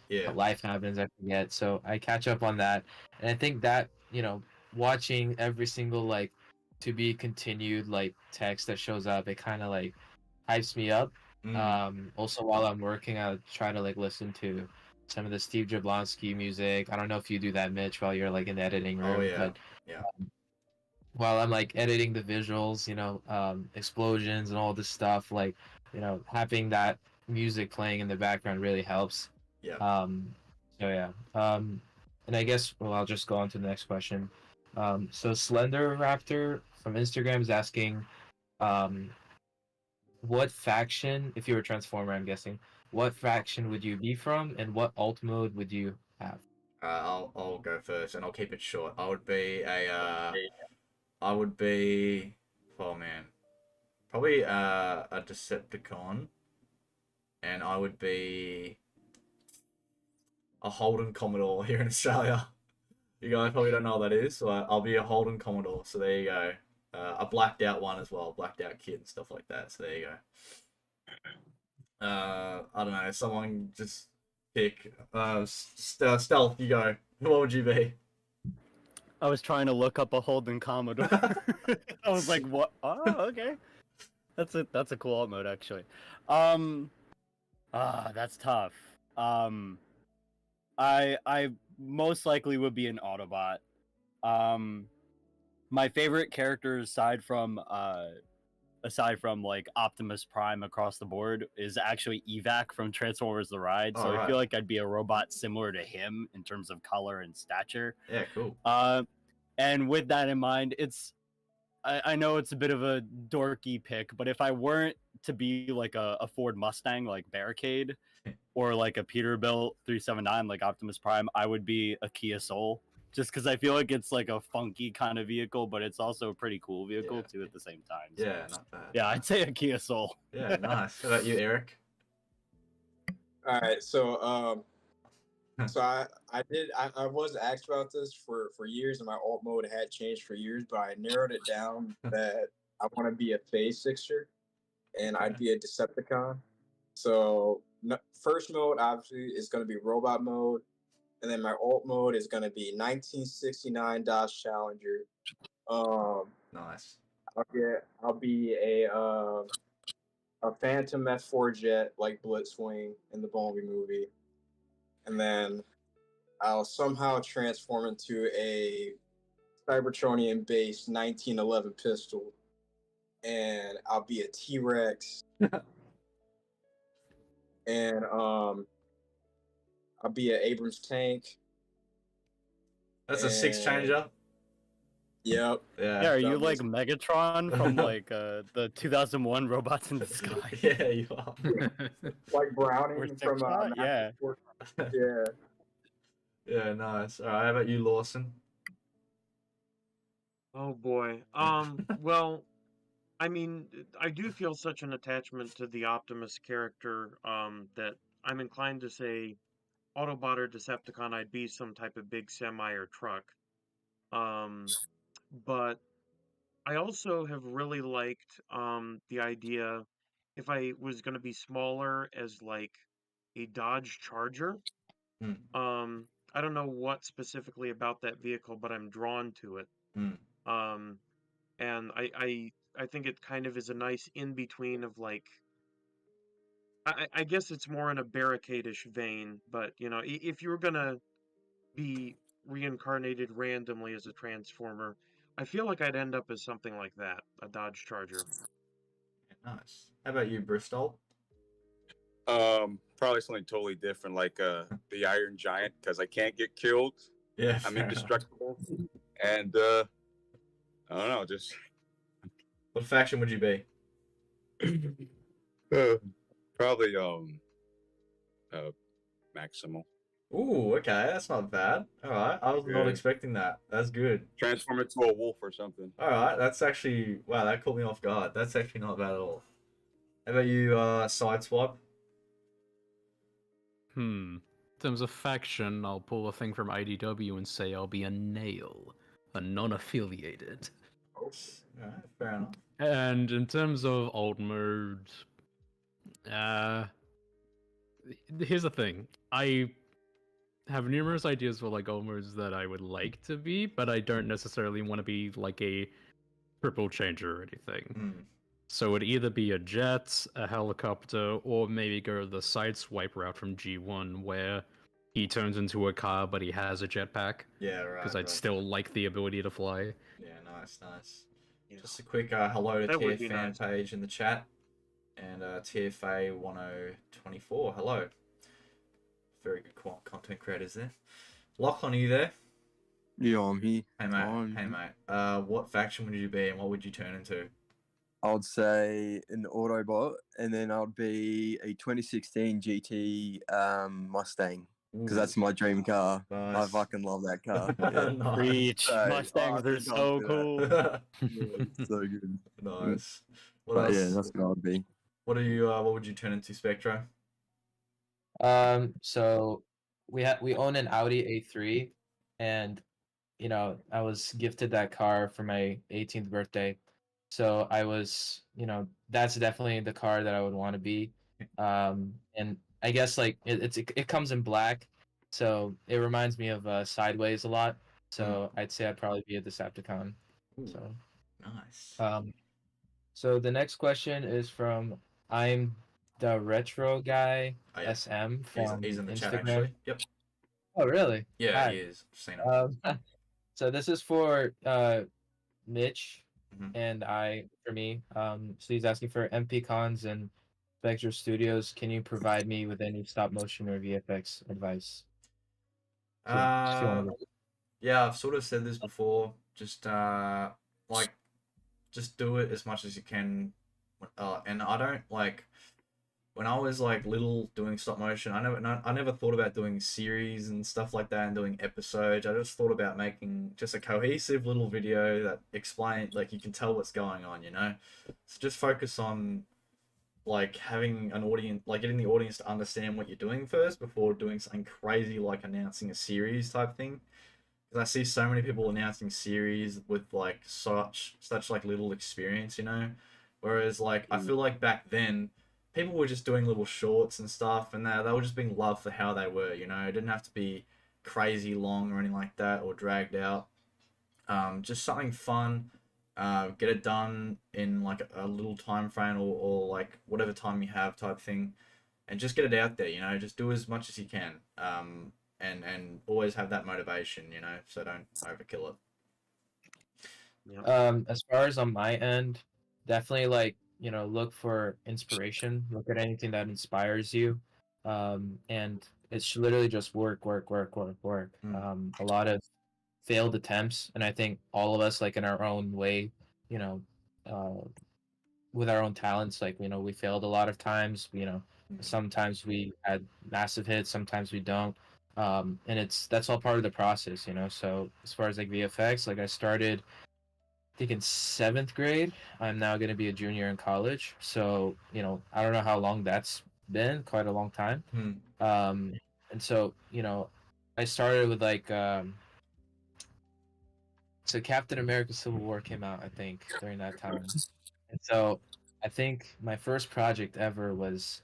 Yeah. life happens, I forget, so I catch up on that, and I think that watching every single like to be continued like text that shows up, it kind of like hypes me up. Also while I'm working, I try to like listen to some of the Steve Jablonsky music. I don't know if you do that, Mitch, while you're like in the editing room. Oh yeah. But Yeah. while I'm like editing the visuals, explosions and all this stuff, like having that music playing in the background really helps. Yeah. So yeah. And I guess I'll just go on to the next question. So Slender Raptor from Instagram is asking, what faction, if you were a Transformer, I'm guessing, what faction would you be from, and what alt mode would you have? I'll go first, and I'll keep it short. I would be oh man, probably a Decepticon, and I would be a Holden Commodore here in Australia. You guys probably don't know what that is, so I'll be a Holden Commodore. So there you go. A blacked out one as well, blacked out kid and stuff like that. So there you go. I don't know. Someone just pick. Stealth. You go. What would you be? I was trying to look up a Holden Commodore. I was like, what? Oh, okay. That's a cool alt mode actually. That's tough. I most likely would be an Autobot. my favorite characters aside from like Optimus Prime across the board is actually Evac from Transformers: The Ride. So I Alright. feel like I'd be a robot similar to him in terms of color and stature. Yeah, cool. And with that in mind, I know it's a bit of a dorky pick, but if I weren't to be like a Ford Mustang like Barricade or like a Peterbilt 379 like Optimus Prime, I would be a Kia Soul. Just because I feel like it's like a funky kind of vehicle, but it's also a pretty cool vehicle too at the same time. So, Yeah, not bad. yeah, I'd say a Kia Soul. Yeah, nice. How about you, Eric? All right, so I was asked about this for years, and my alt mode had changed for years, but I narrowed it down that I want to be a phase sixer, and I'd be a Decepticon. So first mode obviously is going to be robot mode, and then my alt mode is going to be 1969 Dodge Challenger. Nice. I'll be a Phantom F4 jet like Blitzwing in the Bumblebee movie, and then I'll somehow transform into a Cybertronian-based 1911 pistol, and I'll be a T-Rex, and I'll be an Abrams tank. That's a six changer. Yep. Yeah, are you like Megatron from like the 2001 Robots in the Sky? Yeah, you are. Like Browning from yeah. Yeah. Yeah, nice. All right, how about you, Lawson? Oh boy. Well, I mean, I do feel such an attachment to the Optimus character that I'm inclined to say Autobot or Decepticon, I'd be some type of big semi or truck. But I also have really liked the idea if I was going to be smaller as like a Dodge Charger. I don't know what specifically about that vehicle, but I'm drawn to it. And I think it kind of is a nice in between of like I guess it's more in a barricade-ish vein, but you know, if you were gonna be reincarnated randomly as a transformer, I feel like I'd end up as something like that, a Dodge Charger. Nice. How about you, Bristol? Probably something totally different, like the Iron Giant, because I can't get killed. Yeah, I'm fair indestructible, and I don't know, just what faction would you be? probably Maximal. Ooh, okay, that's not bad. All right, I was not Yeah. expecting that. That's good. Transform into a wolf or something. All right, that's actually wow. That caught me off guard. That's actually not bad at all. How about you, Sideswipe? In terms of faction, I'll pull a thing from IDW and say I'll be a nail, a non-affiliated. All right, fair enough. And in terms of alt mode, here's the thing. I have numerous ideas for like alt modes that I would like to be, but I don't necessarily want to be like a triple changer or anything. So it'd either be a jet, a helicopter, or maybe go the sideswipe route from G1, where he turns into a car, but he has a jetpack. Yeah, right. Because I'd still like the ability to fly. Yeah, nice. Just a quick hello to TF fan page in the chat, and TFA 1024. Hello. Very good content creators there. Lachlan, are you there? Yeah, I'm here. Hey mate. What faction would you be, and what would you turn into? I would say an Autobot, and then I'd be a 2016 GT Mustang, because that's my dream car. Nice. I fucking love that car. Yeah. Nice. Preach. So, Mustangs, they're so cool. Yeah, so good. Nice. What But else? yeah, that's what I'd be. What are you? What would you turn into, Spectro? So we own an Audi A3, and you know, I was gifted that car for my 18th birthday. So I was, you know, that's definitely the car that I would want to be. And I guess like it comes in black, so it reminds me of Sideways a lot. So I'd say I'd probably be a Decepticon. Ooh, So nice. So the next question is from I'm the retro guy SM from he's in the Instagram. chat actually. Yep. Oh really? Yeah, Hi. he is. I've seen him. So this is for Mitch Mhm. and I, for me, so he's asking for MP Cons and Spectre Studios. Can you provide me with any stop motion or VFX advice? If you want Uh, to. yeah, I've sort of said this before. Just like just do it as much as you can. And I don't like when I was like little doing stop motion. I never thought about doing series and stuff like that and doing episodes. I just thought about making just a cohesive little video that explain like you can tell what's going on. So just focus on like having an audience, like getting the audience to understand what you're doing first before doing something crazy like announcing a series type thing. Because I see so many people announcing series with like such like little experience, Whereas like I feel like back then people were just doing little shorts and stuff, and they were just being loved for how they were, It didn't have to be crazy long or anything like that or dragged out. Just something fun. Get it done in like a little time frame or like whatever time you have type thing, and just get it out there. Just do as much as you can. And always have that motivation. So don't overkill it. Yeah. As far as on my end, definitely like, look for inspiration. Look at anything that inspires you. And it's literally just work, work, work, work, work. Mm. A lot of failed attempts, and I think all of us, like in our own way, you know, uh, with our own talents, like we failed a lot of times. Sometimes we had massive hits, sometimes we don't. And that's all part of the process. So as far as like VFX, like I started I think in seventh grade. I'm now going to be a junior in college. So, I don't know how long that's been, quite a long time. Mm. And so, I started with like, so Captain America Civil War came out, I think, during that time. And so I think my first project ever was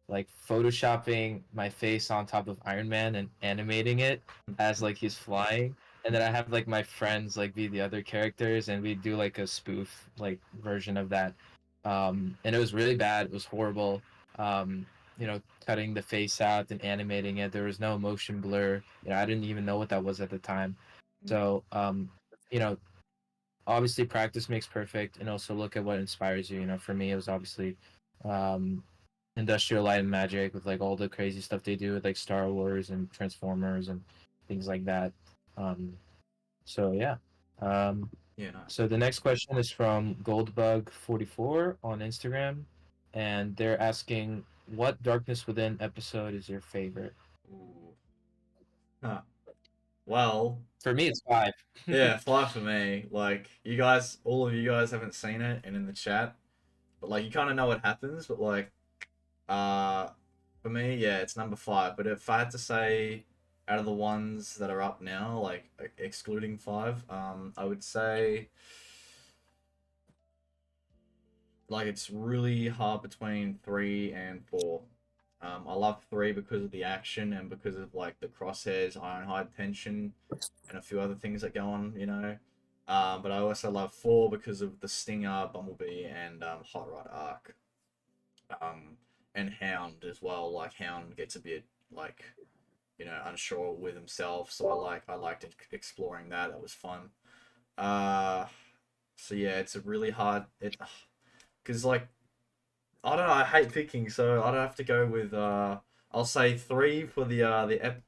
like photoshopping my face on top of Iron Man and animating it as like he's flying. And then I have like my friends like be the other characters and we do like a spoof like version of that. And it was really bad. It was horrible. Um, cutting the face out and animating it. There was no motion blur. I didn't even know what that was at the time. So, you know, obviously practice makes perfect, and also look at what inspires you. For me, it was obviously um, Industrial Light and Magic with like all the crazy stuff they do with like Star Wars and Transformers and things like that. Um, so yeah. Um, Yeah, nice. so the next question is from Goldbug44 on Instagram, and they're asking, "What Darkness Within episode is your favorite?" Ooh. Huh. Well, For me, it's 5. yeah, 5 for me. Like all of you guys haven't seen it, and in the chat, but like you kind of know what happens. But like, uh, for me, yeah, it's number 5. But if I had to say, out of the ones that are up now, like excluding 5, I would say, like it's really hard between 3 and 4. I love 3 because of the action and because of like the crosshairs, Ironhide tension, and a few other things that go on. But I also love 4 because of the Stinger, Bumblebee, and Hot Rod arc. And Hound as well. Like Hound gets a bit like unsure with himself, so I liked exploring that. That was fun. Uh, so yeah, it's a really hard because like I don't know. I hate picking, so I'd have to go with I'll say 3 for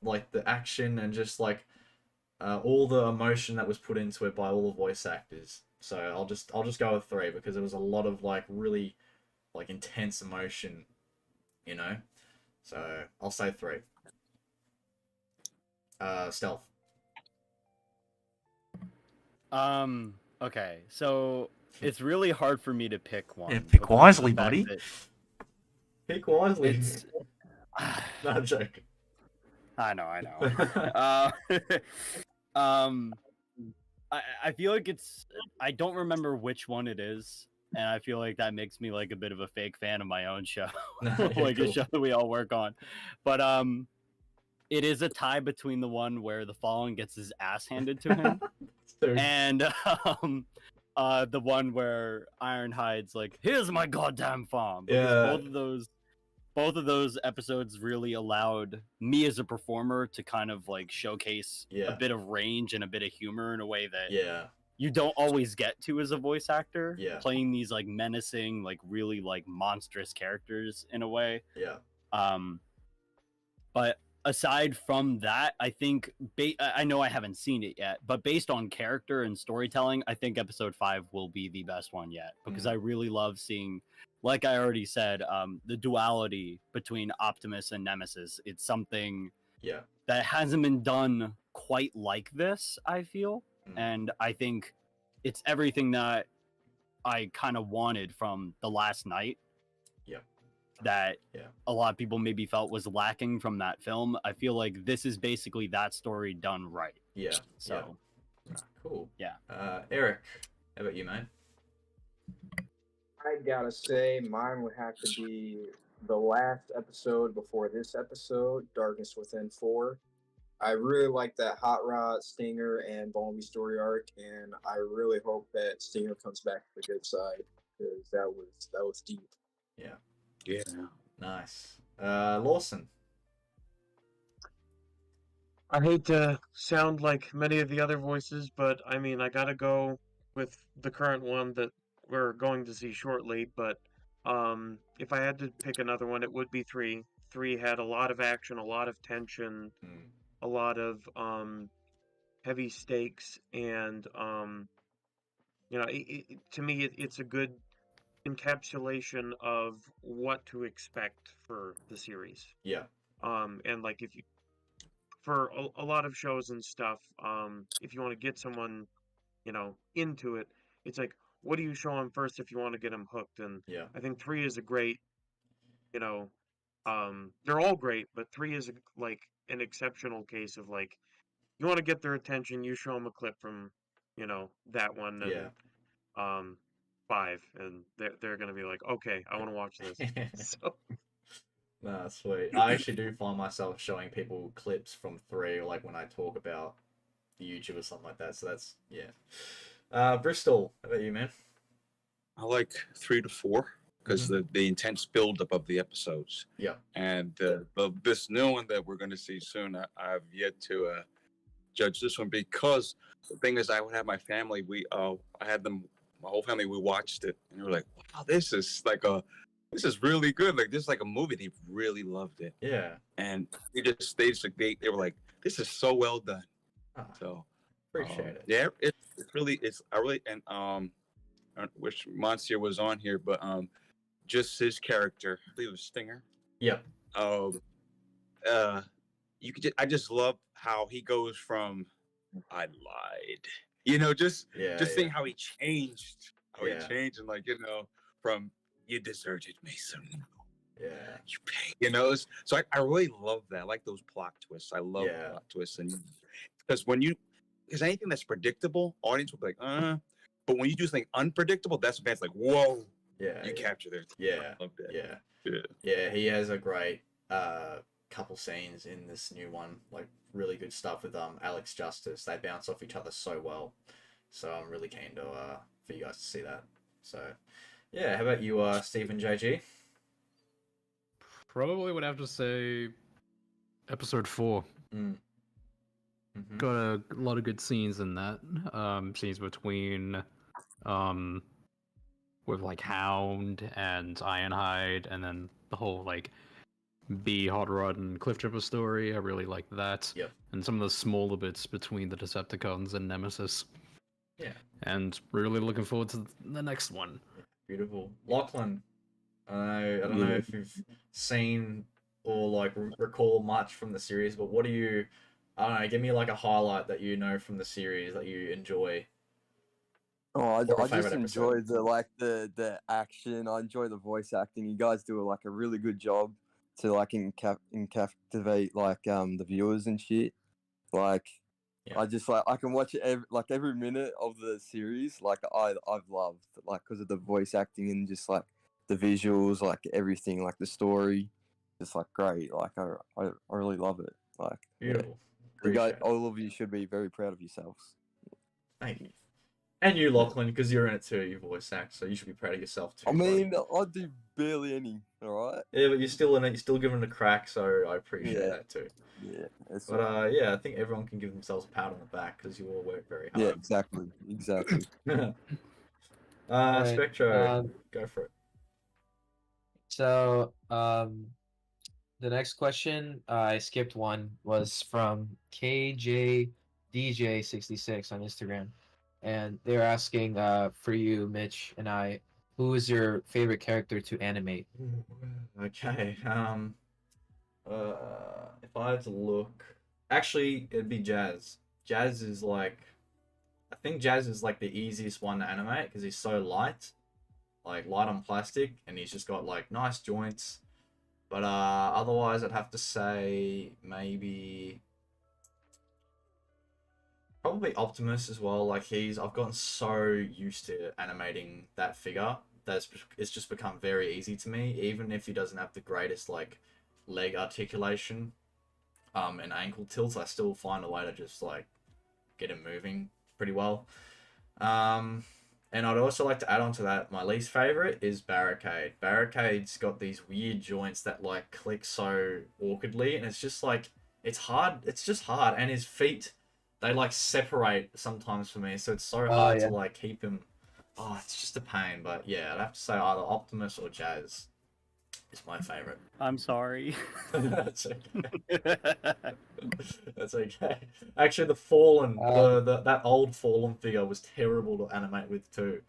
like the action and just like all the emotion that was put into it by all the voice actors. So I'll just go with 3 because there was a lot of like really like intense emotion, you know. So I'll say 3. Stealth. Okay, so it's really hard for me to pick one. Yeah, pick because of the wisely, fact buddy. that Pick wisely. It's No joke. I know. Um, I feel like I don't remember which one it is, and I feel like that makes me like a bit of a fake fan of my own show, like Cool. a show that we all work on. But it is a tie between the one where the Fallen gets his ass handed to him and the one where Ironhide's like, "Here's my goddamn farm." Because Yeah. both of those episodes really allowed me as a performer to kind of like showcase a Yeah. bit of range and a bit of humor in a way that Yeah. you don't always get to as a voice actor. Yeah. Playing these like menacing, like really like monstrous characters in a way. Yeah. But aside from that, I think I know I haven't seen it yet, but based on character and storytelling, I think episode 5 will be the best one yet, because I really love seeing, like I already said, the duality between Optimus and Nemesis. It's something that hasn't been done quite like this, I feel. And I think it's everything that I kind of wanted from The Last Night. That a lot of people maybe felt was lacking from that film. I feel like this is basically that story done right. Yeah. So cool. Yeah. Eric, how about you, mate? I gotta say, mine would have to be the last episode before this episode, Darkness Within 4. I really like that Hot Rod, Stinger, and Balmy story arc, and I really hope that Stinger comes back to the good side, because that was deep. Yeah. Yeah. Nice. Lawson. I hate to sound like many of the other voices, but I mean, I gotta go with the current one that we're going to see shortly. But if I had to pick another one, it would be 3. 3 had a lot of action, a lot of tension, a lot of heavy stakes, and you know, to me, it's a good encapsulation of what to expect for the series. Yeah. And like if you, for a lot of shows and stuff, if you want to get someone, you know, into it, it's like, what do you show them first if you want to get them hooked? And I think 3 is a great, you know, they're all great, but 3 is like an exceptional case of like, you want to get their attention, you show them a clip from, you know, that one, and 5, and they're gonna be like, okay, I want to watch this. So Nah, sweet. I actually do find myself showing people clips from 3, or like when I talk about the YouTube or something like that. So that's Bristol, how about you, man? I like 3 to 4 because the intense buildup of the episodes. Yeah. And this new one that we're going to see soon, I've yet to judge this one, because the thing is, I would have my family. I had them, my whole family. We watched it, and we were like, "Wow, this is really good. Like, this is like a movie." They really loved it. Yeah. And they were like, "This is so well done." So appreciate it. Yeah, I really, and I wish Monsieur was on here, but just his character, I believe it was Stinger. Yeah. I just love how he goes from I lied, you know, just seeing how he changed, and like, you know, from you deserted me, so you pay, you know. So I really love that. I like those plot twists. I love plot twists, and because anything that's predictable, audience will be like, but when you do something unpredictable, that's when fans like, whoa, you capture their attention. I love that. Yeah, he has a great couple scenes in this new one, like really good stuff with Alex Justice. They bounce off each other so well, so I'm really keen to for you guys to see that. So yeah, how about you, Stephen JG? Probably would have to say episode 4. Got a lot of good scenes in that. Scenes between with like Hound and Ironhide, and then the whole like Hot Rod and Cliff Tripper story. I really like that. Yep. And some of the smaller bits between the Decepticons and Nemesis. Yeah. And really looking forward to the next one. Beautiful. Lachlan, I don't know if you've seen or like recall much from the series, but what do you, I don't know, give me like a highlight that you know from the series that you enjoy. Oh, I just enjoy the action. I enjoy the voice acting. You guys do like a really good job to like captivate like the viewers and shit. Like I just like I can watch it every minute of the series. Like I've loved like because of the voice acting and just like the visuals, like everything, like the story, just like great. Like I really love it. Like beautiful. You guys, all of you should be very proud of yourselves. Thank you. And you, Lachlan, because you're in it too. You voice act, so you should be proud of yourself too. I buddy. mean, I do barely any. All right. Yeah, but you're still in it. You're still giving it a crack, so I appreciate Yeah. that too. Yeah. That's But yeah, I think everyone can give themselves a pat on the back because you all work very yeah. hard. Exactly. Exactly. Alright, Spectro, go for it. So, the next question, I skipped one, was from KJDJ66 on Instagram. And they're asking for you, Mitch, and I, who is your favorite character to animate? Okay. If I had to look, actually, it'd be Jazz. Jazz is like, I think Jazz is like the easiest one to animate because he's so light, like light on plastic, and he's just got like nice joints. But otherwise, I'd have to say maybe probably Optimus as well. Like I've gotten so used to animating that figure that it's just become very easy to me. Even if he doesn't have the greatest like leg articulation, and ankle tilts, I still find a way to just like get him moving pretty well. And I'd also like to add on to that, my least favorite is Barricade. Barricade's got these weird joints that like click so awkwardly, and it's just like it's hard. It's just hard, and his feet, they like separate sometimes for me, so it's so hard to like keep him. Oh, it's just a pain. But yeah, I'd have to say either Optimus or Jazz is my favorite. I'm sorry. That's okay. That's okay. Actually, the Fallen, that old Fallen figure was terrible to animate with too.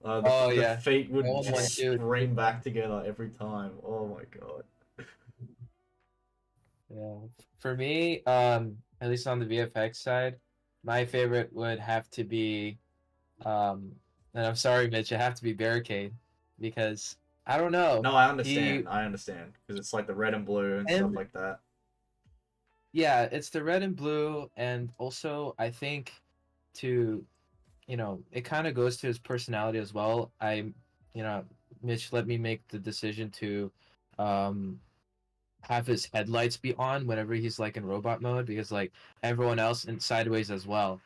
The feet would just scream back together every time. Oh my god. Yeah, for me, at least on the VFX side, my favorite would have to be, and I'm sorry, Mitch, it have to be Barricade, because I don't know. No, I understand. Because it's like the red and blue and stuff like that. Yeah, it's the red and blue, and also I think it kind of goes to his personality as well. Mitch let me make the decision to have his headlights be on whenever he's like in robot mode, because like everyone else in Sideways as well,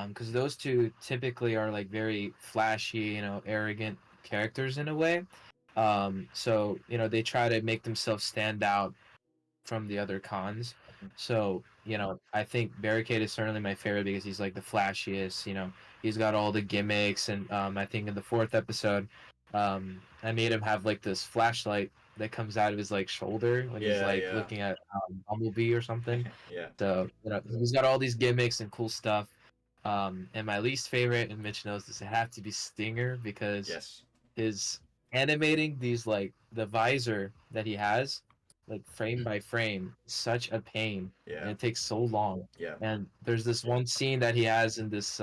because those two typically are like very flashy, arrogant characters in a way. So they try to make themselves stand out from the other cons. So I think Barricade is certainly my favorite because he's like the flashiest. He's got all the gimmicks, and I think in the 4th episode, I made him have like this flashlight that comes out of his like shoulder when he's like looking at Bumblebee or something. Yeah. So he's got all these gimmicks and cool stuff. And my least favorite, and Mitch knows this, it have to be Stinger, because his animating these like the visor that he has, like frame by frame, such a pain. Yeah. And it takes so long. Yeah. And there's this one scene that he has in this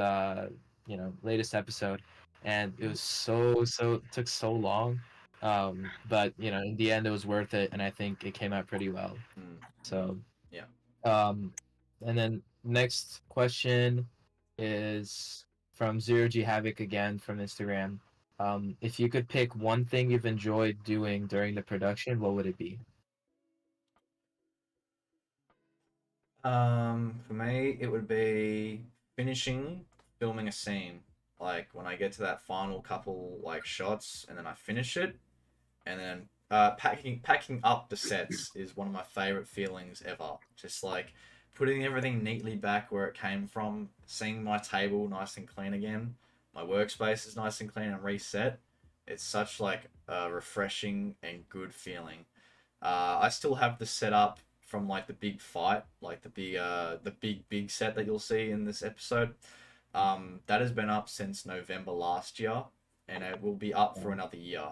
latest episode, and it was it took so long. But in the end it was worth it, and I think it came out pretty well. So yeah. And then next question is from Zero G Havoc again from Instagram. If you could pick one thing you've enjoyed doing during the production, what would it be? For me, it would be finishing filming a scene. Like when I get to that final couple like shots, and then I finish it, and then packing up the sets is one of my favorite feelings ever. Just like putting everything neatly back where it came from, seeing my table nice and clean again, my workspace is nice and clean and reset. It's such like a refreshing and good feeling. I still have the setup from like the big fight, like the big set that you'll see in this episode. That has been up since November last year, and it will be up for another year.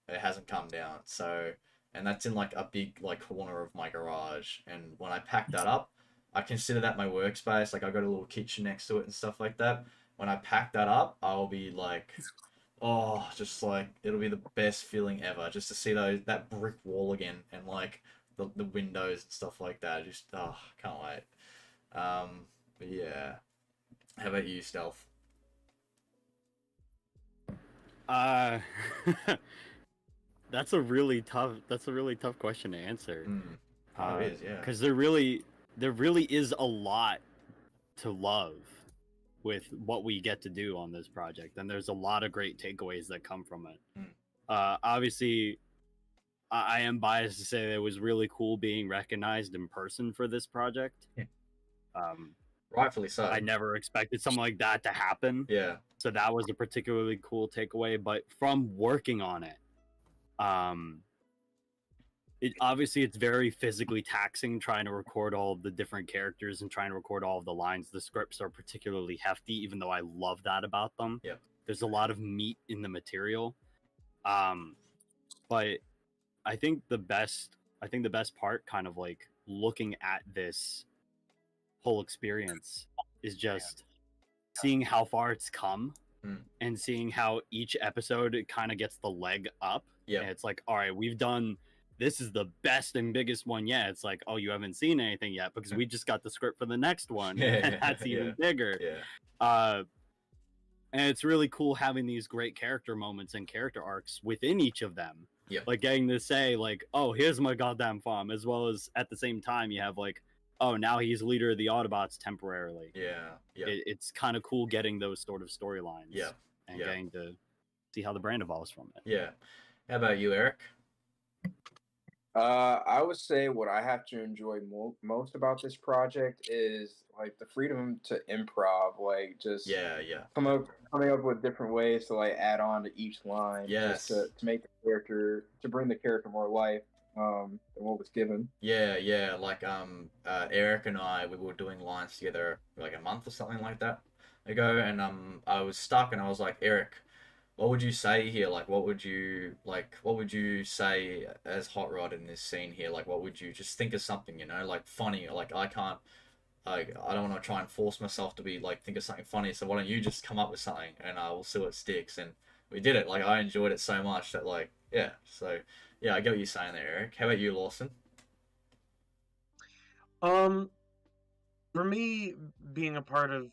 It hasn't come down. So, and that's in like a big like corner of my garage. And when I pack that up, I consider that my workspace. Like I got a little kitchen next to it and stuff like that. When I pack that up, I'll be like, oh, just like it'll be the best feeling ever. Just to see that brick wall again, and like the windows and stuff like that. Just can't wait. But yeah, how about you, Stealth? That's a really tough question to answer. It is, yeah. Because there really is a lot to love with what we get to do on this project, and there's a lot of great takeaways that come from it. Obviously, I am biased to say that it was really cool being recognized in person for this project. Rightfully so. I never expected something like that to happen. Yeah. So that was a particularly cool takeaway. But from working on it, obviously it's very physically taxing trying to record all of the different characters and trying to record all of the lines. The scripts are particularly hefty, even though I love that about them. Yeah. There's a lot of meat in the material. But I think the best part, kind of like looking at this whole experience, is just seeing how far it's come and seeing how each episode kind of gets the leg up. Yeah. And it's like, all right, this is the best and biggest one yet. It's like, oh, you haven't seen anything yet because we just got the script for the next one. And that's even bigger. Yeah. And it's really cool having these great character moments and character arcs within each of them. Yep. Like getting to say, like, oh, here's my goddamn farm, as well as at the same time you have like, oh, now he's leader of the Autobots temporarily. Yeah. It's kind of cool getting those sort of storylines. Yeah. And getting to see how the brand evolves from it. Yeah. How about you, Eric? I would say what I have to enjoy most about this project is like the freedom to improv, like just coming up with different ways to like add on to each line, just to make the character, to bring the character more life than what was given. Yeah. Like Eric and we were doing lines together like a month or something like that ago, and I was stuck, and I was like, Eric, what would you say here? Like, what would you say as Hot Rod in this scene here? Like, what would you just think of something, like funny? Like, I don't want to try and force myself to be like, think of something funny. So why don't you just come up with something and we'll see what sticks. And we did it. Like, I enjoyed it so much that like, yeah. So yeah, I get what you're saying there, Eric. How about you, Lawson? For me, being a part of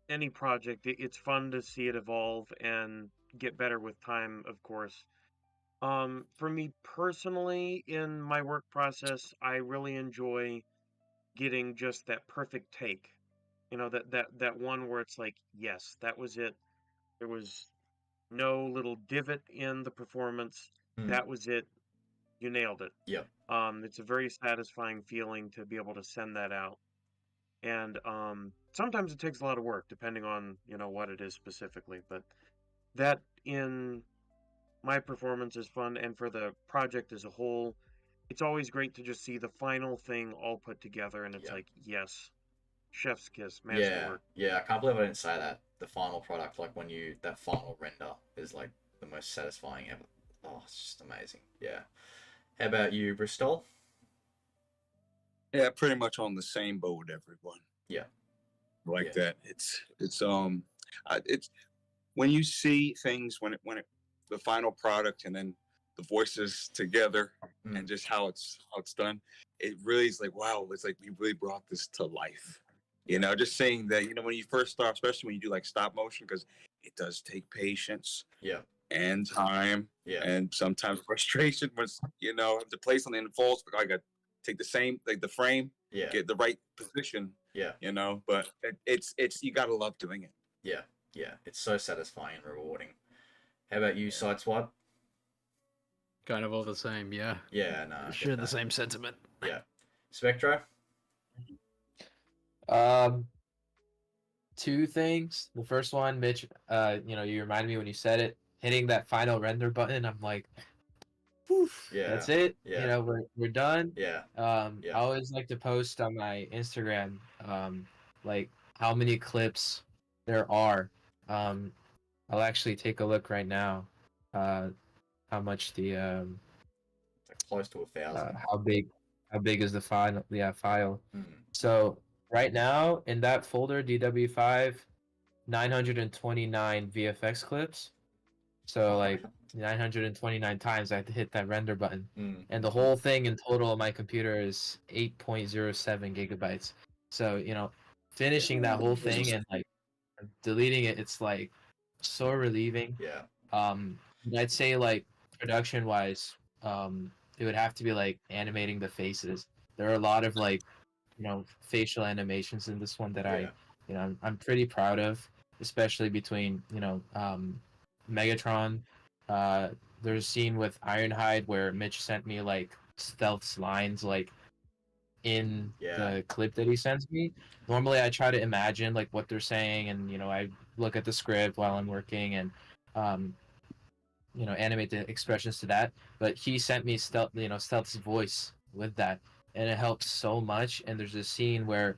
any project, it's fun to see it evolve and get better with time, of course. For me personally, in my work process, I really enjoy getting just that perfect take. That one where it's like, yes, that was it. There was no little divot in the performance. That was it. You nailed it. Yep. It's a very satisfying feeling to be able to send that out. And sometimes it takes a lot of work depending on what it is specifically, but that in my performance is fun, and for the project as a whole, it's always great to just see the final thing all put together, and it's like, yes, chef's kiss, masterwork. Yeah, I can't believe I didn't say that. The final product, like when that final render is like the most satisfying ever. Oh, it's just amazing. Yeah. How about you, Bristol? Yeah, pretty much on the same boat with everyone. Yeah. Like that. It's when you see things when the final product and then the voices together and just how it's done, it really is like, wow, it's like we really brought this to life. Just saying that, when you first start, especially when you do like stop motion, because it does take patience. Yeah. And time. Yeah. And sometimes frustration was, to play something and it falls, I got take the same, like the frame, get the right position. Yeah. But it's you gotta love doing it. Yeah. It's so satisfying and rewarding. How about you, Sideswap? Kind of all the same, yeah. Yeah, no. Share the same sentiment. Yeah. Spectro? Two things. The first one, Mitch, you reminded me when you said it, hitting that final render button, I'm like, poof, that's it. Yeah. We're done. Yeah. I always like to post on my Instagram, like how many clips there are. I'll actually take a look right now. How much the close to 1,000. How big is the file? Yeah, file. So right now in that folder, DW5, 929 VFX clips. So like 929 times I have to hit that render button. And the whole thing in total on my computer is 8.07 gigabytes. So, finishing that whole thing and like deleting it, it's like so relieving. Yeah. I'd say like production wise, it would have to be like animating the faces. There are a lot of like, facial animations in this one that I I'm pretty proud of, especially between Megatron. There's a scene with Ironhide where Mitch sent me like stealth lines like in the clip that he sends me. Normally I try to imagine like what they're saying, and I look at the script while I'm working and animate the expressions to that. But he sent me Stealth's voice with that, and it helps so much. And there's a scene where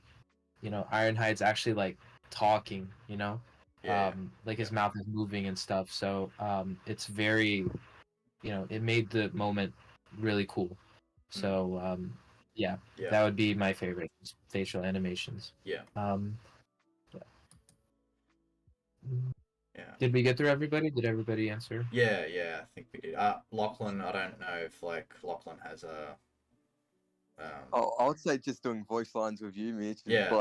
Ironhide's actually like talking, like his mouth is moving and stuff. So it's very, it made the moment really cool. So yeah, that would be my favorite facial animations. Yeah. Yeah. Did we get through everybody? Did everybody answer? Yeah, I think we did. Lachlan, I don't know if like Lachlan has a. I would say just doing voice lines with you, Mitch. Yeah. It's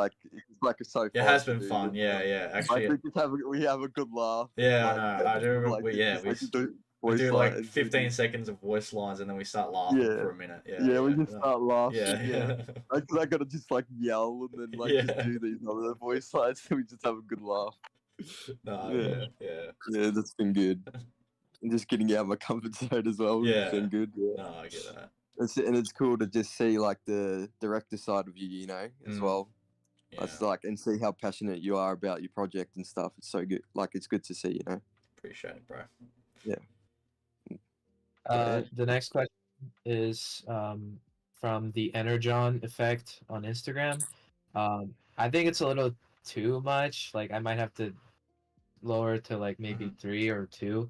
like so fun. It has been fun. Yeah. Actually, I think we have a good laugh. Yeah, I know. I do remember. We do like 15 lines. seconds of voice lines, and then we start laughing for a minute. Yeah, we just start laughing. Yeah. Because I gotta just like yell and then like just do these other voice lines, and we just have a good laugh. Yeah, that's been good. And just getting out of my comfort zone as well. It's been good. Yeah. No, I get that. It's cool to just see like the director side of you, as well. Yeah. It's like, and see how passionate you are about your project and stuff. It's so good. Like, it's good to see, Appreciate it, bro. Yeah. The next question is from the Energon Effect on Instagram. I think it's a little too much. Like, I might have to lower to like maybe 3 or 2.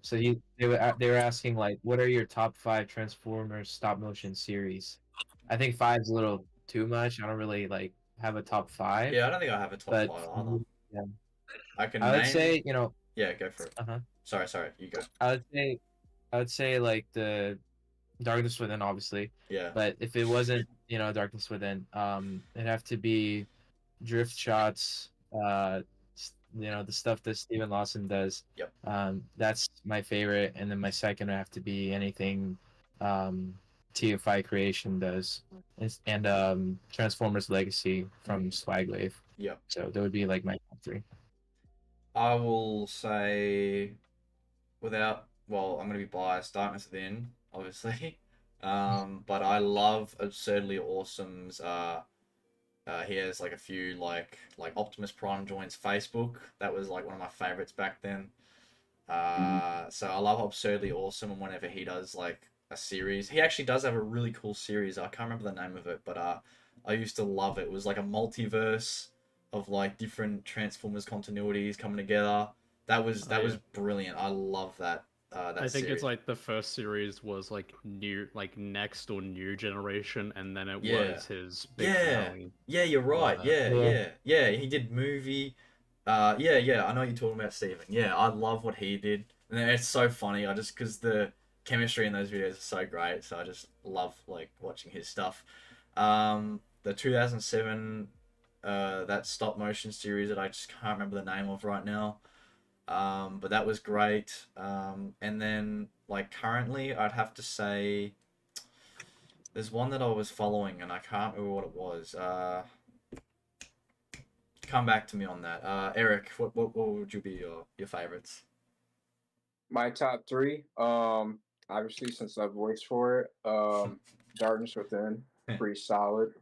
So they were asking like, what are your top 5 Transformers stop motion series? I think 5 is a little too much. I don't really like have a top 5. Yeah, I don't think I have a top 5 either. Yeah. I would say Yeah, go for it. Sorry, you go. I would say like the Darkness Within, obviously. Yeah. But if it wasn't, Darkness Within, it'd have to be drift shots, the stuff that Steven Lawson does. Yep. That's my favorite, and then my second would have to be anything TFI Creation does, and Transformers Legacy from Swagwave. Yep. So that would be like my top 3. I will say, I'm going to be biased, Darkness Within, obviously. But I love Absurdly Awesome's, he has like a few like Optimus Prime joins Facebook. That was like one of my favorites back then. So I love Absurdly Awesome, and whenever he does like a series, he actually does have a really cool series. I can't remember the name of it, but I used to love it. It was like a multiverse of like different Transformers continuities coming together. That was brilliant. I love that. I think series. It's like the first series was like next or new generation, and then it was his big finale. Yeah, you're right. Yeah. He did movie. I know what you're talking about, Steven. Yeah, I love what he did, and it's so funny. Because the chemistry in those videos is so great, so I just love like watching his stuff. The 2007 that stop motion series that I just can't remember the name of right now. But that was great. And then like currently I'd have to say there's one that I was following and I can't remember what it was. Come back to me on that. Eric, what would you be your favorites? My top 3, obviously since I voiced for it, Darkness Within, pretty solid.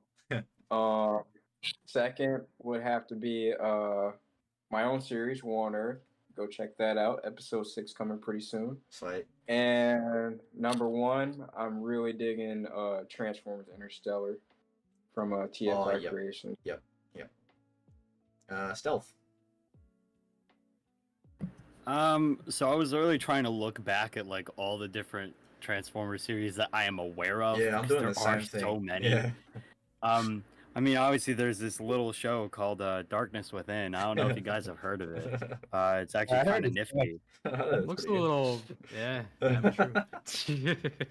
Second would have to be my own series, Warner. Go check that out. Episode 6 coming pretty soon. Sweet. And number 1, I'm really digging Transformers Interstellar from TFI Creation. Yep. Stealth. So I was really trying to look back at like all the different Transformers series that I am aware of. Yeah, I'm doing the same thing. So many. Yeah. I mean, obviously, there's this little show called Darkness Within. I don't know if you guys have heard of it. It's actually kind of nifty. Looks a little, amateur.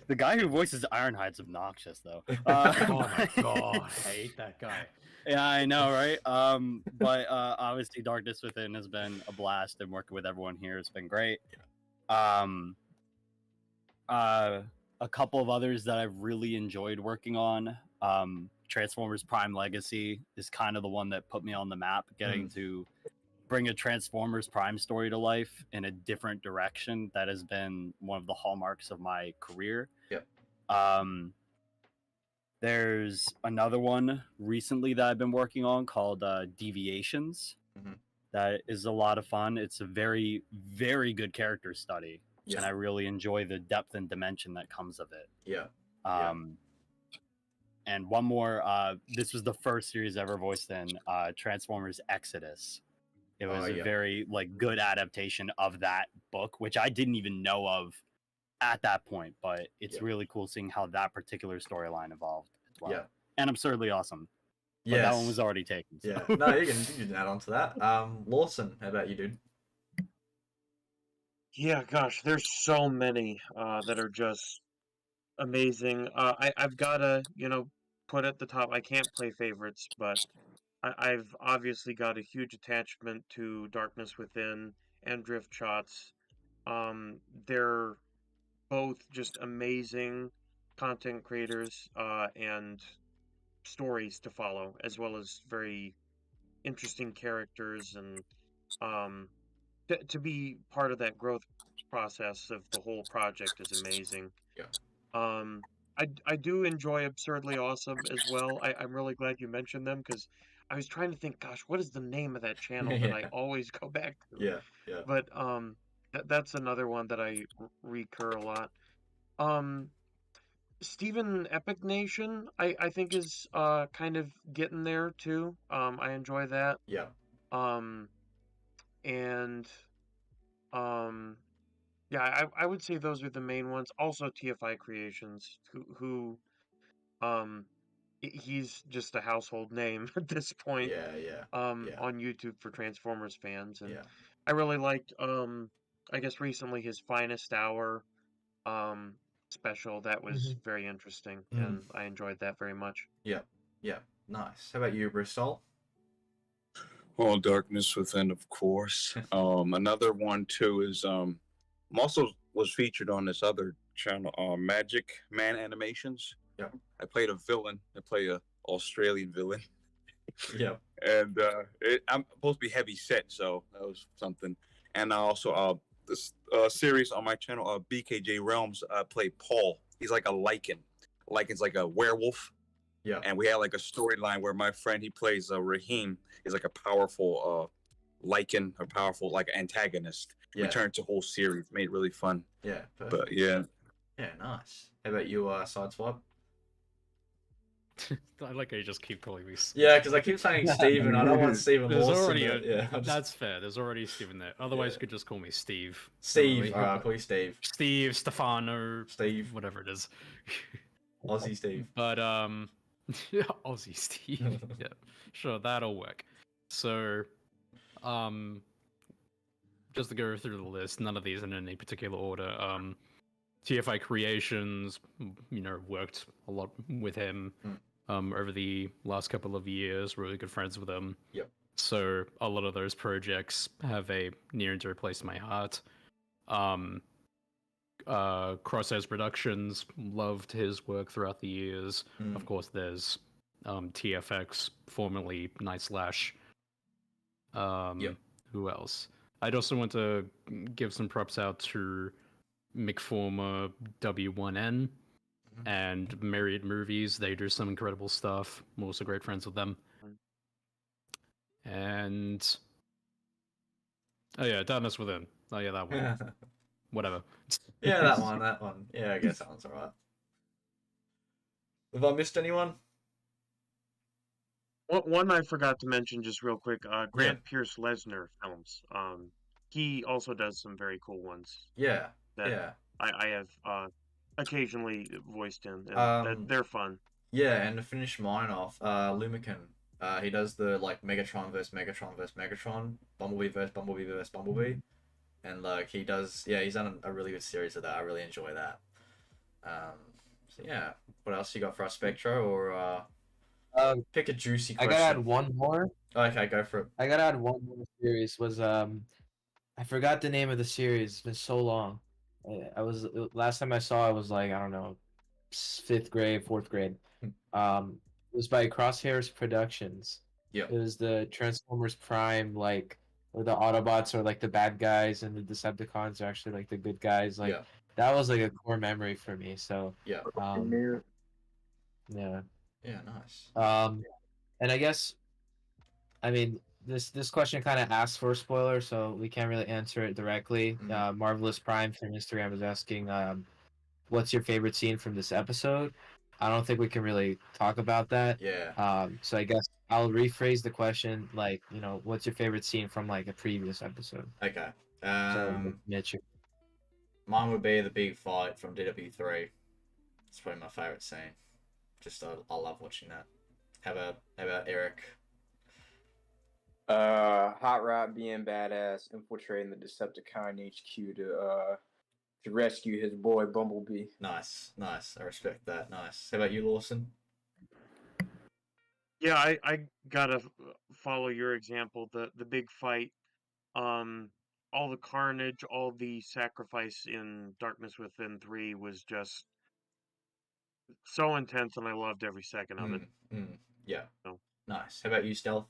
The guy who voices Ironhide's obnoxious, though. Oh my god, I hate that guy. Yeah, I know, right? But obviously, Darkness Within has been a blast, and working with everyone here has been great. A couple of others that I've really enjoyed working on. Transformers Prime Legacy is kind of the one that put me on the map, getting to bring a Transformers Prime story to life in a different direction. That has been one of the hallmarks of my career. Yep. There's another one recently that I've been working on called Deviations. That is a lot of fun. It's a very, very good character study, and I really enjoy the depth and dimension that comes of it. Yeah. And one more, this was the first series ever voiced in, Transformers Exodus. It was a very good adaptation of that book, which I didn't even know of at that point, but it's really cool seeing how that particular storyline evolved as well. Yeah. And Absurdly Awesome. But that one was already taken. So. Yeah. No, you can add on to that. Lawson, how about you, dude? Yeah, gosh, there's so many that are just amazing. I've got to, put at the top. I can't play favorites, but I've obviously got a huge attachment to Darkness Within and Drift Shots. They're both just amazing content creators and stories to follow, as well as very interesting characters, and to be part of that growth process of the whole project is amazing. I do enjoy Absurdly Awesome as well. I'm really glad you mentioned them, because I was trying to think, gosh, what is the name of that channel that I always go back to? Yeah. But that's another one that I recur a lot. Steven Epic Nation, I think is kind of getting there too. I enjoy that. Yeah. And yeah, I would say those are the main ones. Also TFI Creations, who he's just a household name at this point. On YouTube for Transformers fans, and I really liked I guess recently his Finest Hour special. That was very interesting, and I enjoyed that very much. Yeah. Nice. How about you, Bristol? Well, Darkness Within, of course. Another one too is I'm also was featured on this other channel, Magic Man Animations. Yeah. I played a villain. I play a Australian villain. Yeah. And I'm supposed to be heavy set, so that was something. And I also this series on my channel, BKJ Realms, I play Paul. He's like a Lycan. Lycan's like a werewolf. Yeah. And we had like a storyline where my friend, he plays Raheem, is like a powerful Lycan, a powerful like antagonist. We turned to a whole series, made it really fun. Yeah. Perfect. But yeah. Yeah, nice. How about you, Sideswipe? I like how you just keep calling me. Yeah, because I keep saying Steven. I don't want Steven Lawson. That's fair. There's already Steven there. Otherwise, you could just call me Steve. Steve. Alright, call you Steve. Steve, Stefano, Steve, whatever it is. Aussie Steve. But Aussie Steve. Yeah, sure, that'll work. So, just to go through the list, none of these in any particular order. TFI Creations, worked a lot with him over the last couple of years. Really good friends with him. Yep. So a lot of those projects have a near and dear place in my heart. Crosshairs Productions, loved his work throughout the years. Of course, there's TFX, formerly Night Slash. Who else? I'd also want to give some props out to McFormer W1N and Myriad Movies. They do some incredible stuff. I'm also great friends with them. And Darkness Within. Oh yeah, that one. Whatever. Yeah, that one. Yeah, I guess that one's alright. Have I missed anyone? One I forgot to mention just real quick, Grant Pierce Lesnar films. He also does some very cool ones. Yeah. I have occasionally voiced in, and they're fun. Yeah, and to finish mine off, Lumican. He does the Megatron versus Megatron versus Megatron, Bumblebee versus Bumblebee versus Bumblebee, and he does. Yeah, he's done a really good series of that. I really enjoy that. So yeah, what else you got for us, Spectro? Or pick a juicy question. I gotta add one more. Okay, go for it. I gotta add one more series. Was I forgot the name of the series. It's been so long. Last time I saw it was I don't know, 5th grade, 4th grade. It was by Crosshairs Productions. Yep. It was the Transformers Prime, like where the Autobots are like the bad guys and the Decepticons are actually like the good guys. Like Yeah. that was like a core memory for me. So Yeah. yeah. Yeah. Nice. And I guess I mean this question kind of asks for a spoiler, so we can't really answer it directly. Marvelous Prime from Instagram is asking, what's your favorite scene from this episode? I don't think we can really talk about that. Yeah. So I guess I'll rephrase the question, like, you know, what's your favorite scene from like a previous episode? Okay. So Mitch. Mine would be the big fight from DW3. It's probably my favorite scene. Just I love watching that. How about Eric? Hot Rod being badass, infiltrating the Decepticon HQ to rescue his boy Bumblebee. Nice. I respect that. Nice. How about you, Lawson? Yeah, I gotta follow your example. The big fight, all the carnage, all the sacrifice in Darkness Within 3 was just so intense, and I loved every second of it. Yeah. So. Nice. How about you, Stealth?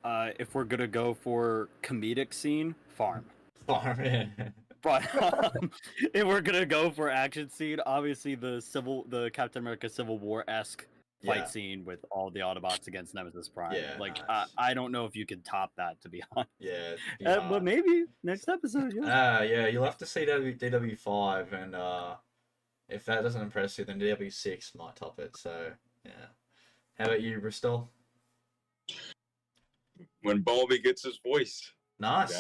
If we're gonna go for comedic scene, Farm. Yeah. But if we're gonna go for action scene, obviously the Captain America Civil War-esque fight scene with all the Autobots against Nemesis Prime. Yeah, like nice. I don't know if you can top that, to be honest. Yeah. But maybe next episode. Yeah. Yeah. You'll have to see DW5, and if that doesn't impress you, then DW6 might top it. So yeah. How about you, Bristol? When Bumblebee gets his voice. Nice.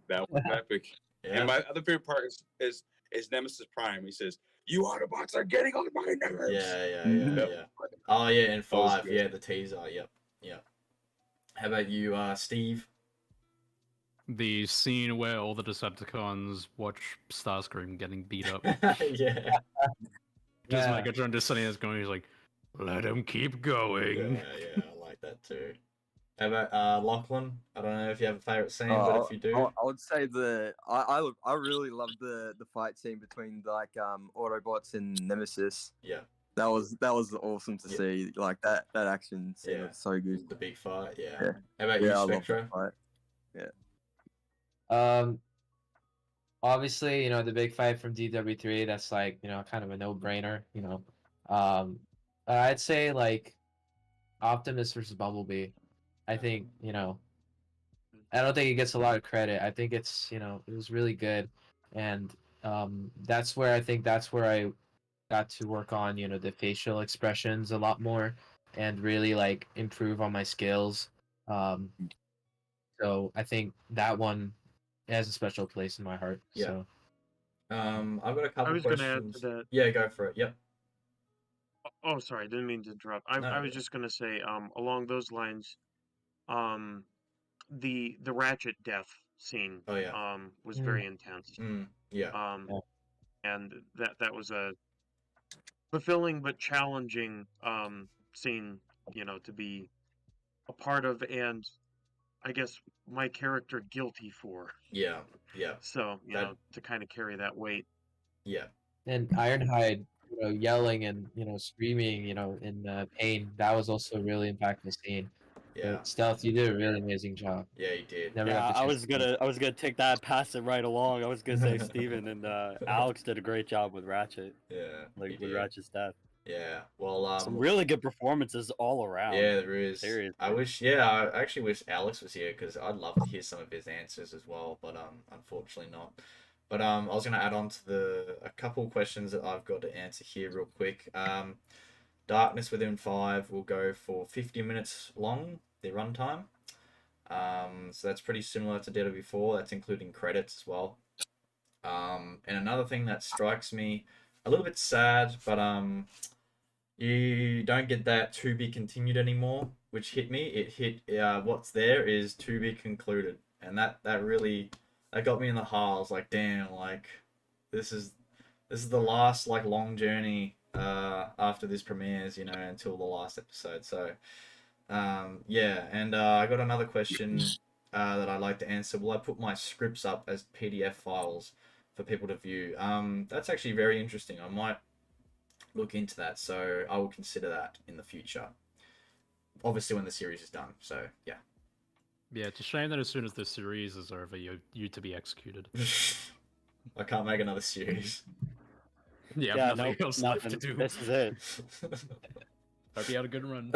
That was epic. Yeah. And my other favorite part is Nemesis Prime. He says, "You Autobots are getting on my nerves." Yeah. Oh yeah, and 5. Yeah, the teaser. Yep. How about you, Steve? The scene where all the Decepticons watch Starscream getting beat up. Yeah. Just Megatron just sitting there going, he's like, "Let him keep going." Yeah, I like that too. How about Lachlan? I don't know if you have a favorite scene, but if you do, I would say I really loved the fight scene between like Autobots and Nemesis. Yeah. That was awesome to see. Like that action scene was so good. The big fight. Yeah. How about you, Spectra? Yeah. Obviously, you know, the big fight from DW3, that's like, you know, kind of a no-brainer, you know. I'd say like Optimus versus Bumblebee. I think, you know, I don't think it gets a lot of credit. I think it's, you know, it was really good. And that's where I got to work on, you know, the facial expressions a lot more and really like improve on my skills. So I think that one has a special place in my heart. Yeah. So I've got a couple I was questions. gonna add to that. Yeah, go for it. Yep. Oh, sorry, didn't mean to interrupt. I was just gonna say, along those lines, the Ratchet death scene, was very intense. Yeah. And that was a fulfilling but challenging scene, you know, to be a part of, and I guess my character guilty for. Yeah. So you know, to kind of carry that weight. Yeah. And Ironhide, you know, yelling and, you know, screaming, you know, in pain. That was also a really impactful scene. Yeah. But Stealth, you did a really amazing job. Yeah, you did. I was gonna take that, pass it right along. I was gonna say Steven and Alex did a great job with Ratchet. Yeah. Like with Ratchet's death. Yeah. Well, some really good performances all around. Yeah, there is. Seriously. I actually wish Alex was here because I'd love to hear some of his answers as well, but unfortunately not. But I was gonna add on to a couple questions that I've got to answer here real quick. Darkness Within 5 will go for 50 minutes long, the runtime. So that's pretty similar to DW4. That's including credits as well. And another thing that strikes me a little bit sad, but you don't get that to be continued anymore, which hit me. It hit what's there is to be concluded, and that really got me in the heart. I was like, damn, like this is the last like long journey after this premieres, you know, until the last episode. So yeah, and I got another question that I'd like to answer. Will I put my scripts up as PDF files for people to view? That's actually very interesting. I might look into that. So I will consider that in the future. Obviously, when the series is done. So yeah. Yeah, it's a shame that as soon as the series is over, you to be executed. I can't make another series. Yeah, Yeah, nothing nope, else left to nothing. do. This is it. Hope you had a good run.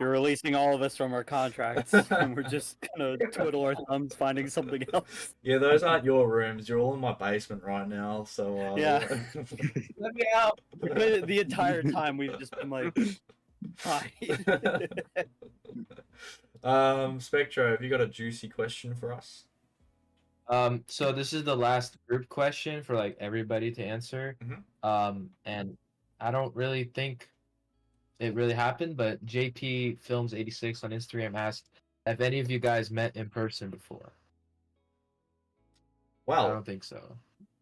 You're releasing all of us from our contracts, and we're just gonna twiddle our thumbs finding something else. Yeah, those aren't your rooms. You're all in my basement right now. So Yeah. Let me out. The entire time we've just been like, hi. Spectro, have you got a juicy question for us? So this is the last group question for like everybody to answer. And I don't really think it really happened, but JP Films 86 on Instagram asked, have any of you guys met in person before? Well, I don't think so.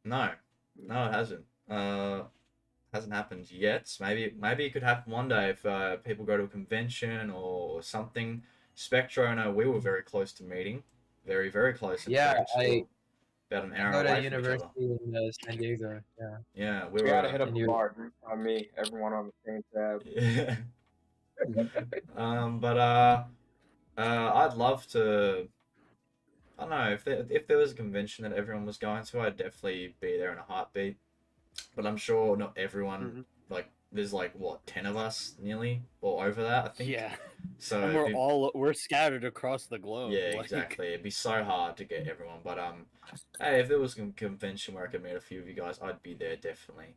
No, it hasn't. Hasn't happened yet. Maybe it could happen one day if people go to a convention or something. Spectro and I, we were very close to meeting, very close. In Yeah, fact, I about an hour go to away from each other. university in San Diego. Yeah. Yeah, we We were. gotta hit up and a you- bar group on me, everyone on the same tab. Yeah. I'd love to. I don't know if there was a convention that everyone was going to, I'd definitely be there in a heartbeat. But I'm sure not everyone. Like, there's like what 10 of us nearly or over that, I think. Yeah. So And we're scattered across the globe. yeah, like- exactly. It'd be so hard to get everyone. But hey, if there was a convention where I could meet a few of you guys, I'd be there definitely.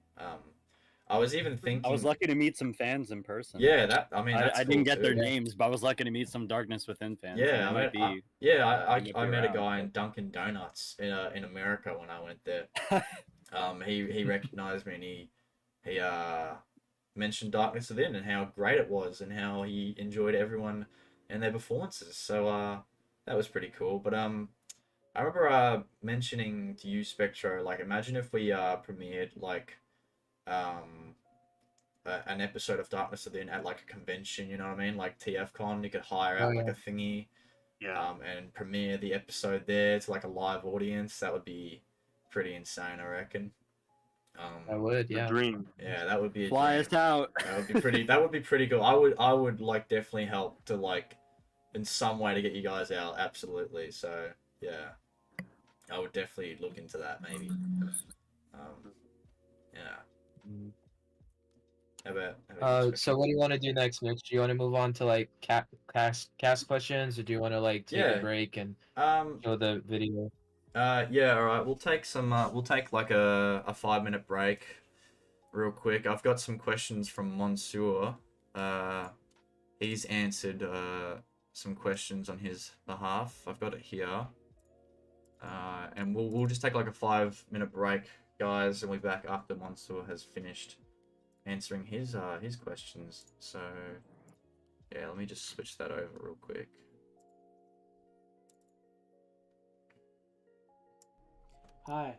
I was even thinking. I was lucky to meet some fans in person. Yeah, that's I didn't cool get their too. names, but I was lucky to meet some Darkness Within fans. Yeah, and they might I met a around, guy in Dunkin' Donuts in America when I went there. He recognized me and he mentioned Darkness Within and how great it was and how he enjoyed everyone and their performances. So that was pretty cool. But I remember mentioning to you, Spectro, like imagine if we premiered like an episode of Darkness Within at like a convention, you know what I mean? Like TFCon, you could hire out like a thingy, and premiere the episode there to like a live audience. That would be pretty insane, I reckon. I would, yeah. Dream. Yeah, that would be a Fly dream. us out. That would be pretty. That would be pretty cool. I would like definitely help to like in some way to get you guys out. Absolutely. So yeah, I would definitely look into that maybe. Yeah. How about you, So what do you want to do next, Mitch? Do you want to move on to like cast questions, or do you want to like take a break and show the video? Yeah, all right. We'll take some. We'll take like a 5-minute break, real quick. I've got some questions from Monsieur. He's answered some questions on his behalf. I've got it here. And we'll just take like a 5-minute break, guys, and we'll be back after Monsieur has finished answering his questions. So yeah, let me just switch that over real quick. Hi,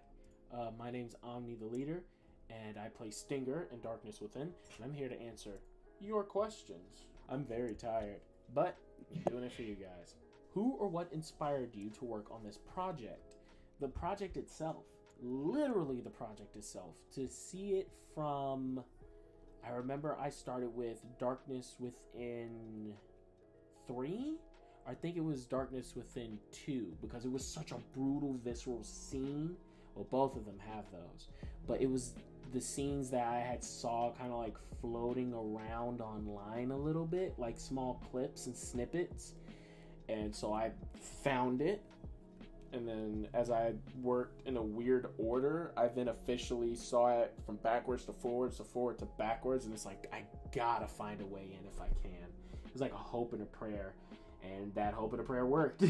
my name's Omni the Leader, and I play Stinger in Darkness Within, and I'm here to answer your questions. I'm very tired, but I'm doing it for you guys. Who or what inspired you to work on this project? The project itself, literally the project itself, to see it from... I remember I started with Darkness Within 3? I think it was Darkness Within 2, because it was such a brutal, visceral scene. Well, both of them have those. But it was the scenes that I had saw kind of like floating around online a little bit, like small clips and snippets. And so I found it. And then as I worked in a weird order, I then officially saw it from backwards to forwards to forward to backwards. And it's like, I gotta find a way in if I can. It was like a hope and a prayer. And that hope and a prayer worked.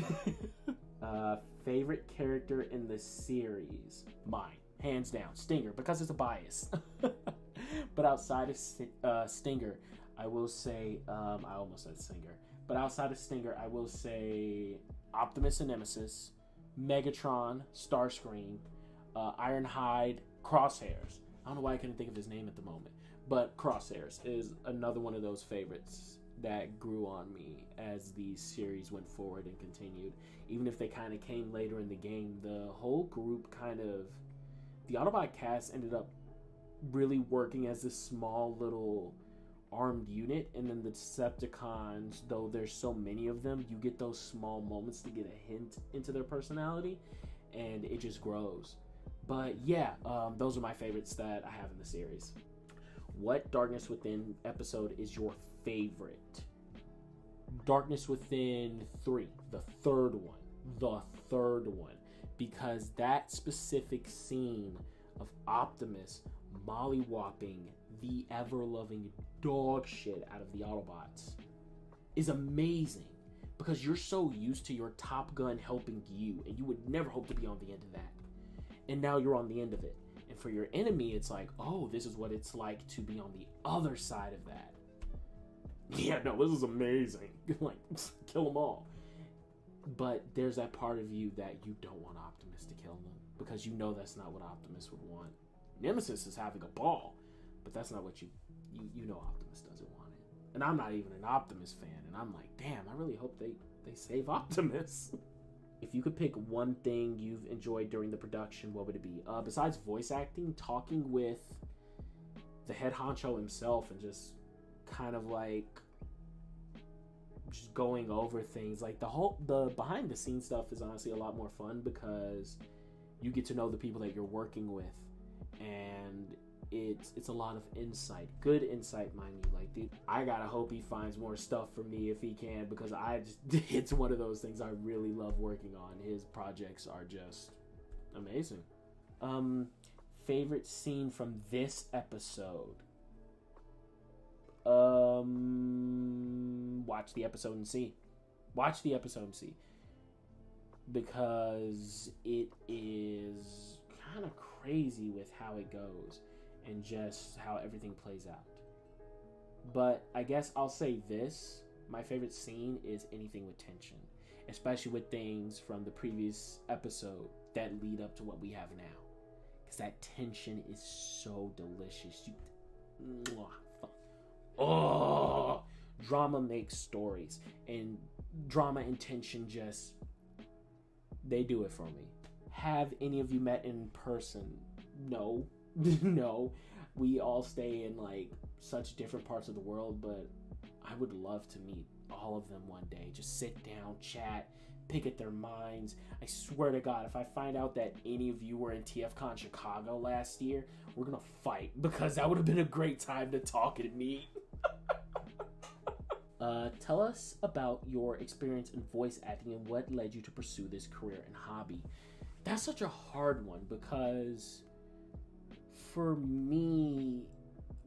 Favorite character in the series? Mine. Hands down. Stinger, because it's a bias. But outside of Stinger, I will say... I almost said Stinger. But outside of Stinger, I will say Optimus and Nemesis, Megatron, Starscream, Ironhide, Crosshairs. I don't know why I couldn't think of his name at the moment. But Crosshairs is another one of those favorites that grew on me as the series went forward and continued. Even if they kind of came later in the game, the whole group kind of... The Autobot cast ended up really working as this small little armed unit, and then the Decepticons, though there's so many of them, you get those small moments to get a hint into their personality, and it just grows. But yeah, those are my favorites that I have in the series. What Darkness Within episode is your favorite? Darkness Within 3, the third one, because that specific scene of Optimus mollywhopping the ever-loving dog shit out of the Autobots is amazing, because you're so used to your Top Gun helping you, and you would never hope to be on the end of that, and now you're on the end of it. And for your enemy, it's like, oh, this is what it's like to be on the other side of that. Yeah, no, this is amazing. Like, kill them all. But there's that part of you that you don't want Optimus to kill them, because you know that's not what Optimus would want. Nemesis is having a ball, but that's not what you know Optimus doesn't want it. And I'm not even an Optimus fan, and I'm like, damn, I really hope they save Optimus. If you could pick one thing you've enjoyed during the production, what would it be? Besides voice acting, talking with the head honcho himself and just kind of like just going over things. Like the behind the scenes stuff is honestly a lot more fun, because you get to know the people that you're working with, and it's a lot of insight, good insight, mind you. Like, I gotta hope he finds more stuff for me if he can, because it's one of those things I really love working on. His projects are just amazing. Favorite scene from this episode? Watch the episode and see. Because it is kind of crazy with how it goes and just how everything plays out. But I guess I'll say this. My favorite scene is anything with tension, especially with things from the previous episode that lead up to what we have now. Because that tension is so delicious. Drama makes stories, and drama and tension just, they do it for me. Have any of you met in person? No. No. We all stay in like such different parts of the world, but I would love to meet all of them one day. Just sit down, chat, pick at their minds. I swear to God, if I find out that any of you were in TFCon Chicago last year, we're gonna fight, because that would have been a great time to talk and meet. Tell us about your experience in voice acting and what led you to pursue this career and hobby. That's such a hard one, because for me,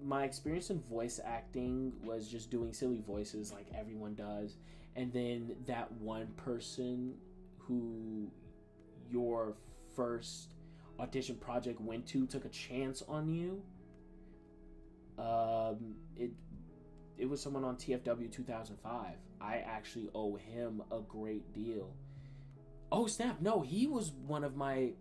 my experience in voice acting was just doing silly voices like everyone does, and then that one person who your first audition project went to took a chance on you. It was someone on TFW 2005. I actually owe him a great deal. Oh snap, no, he was one of my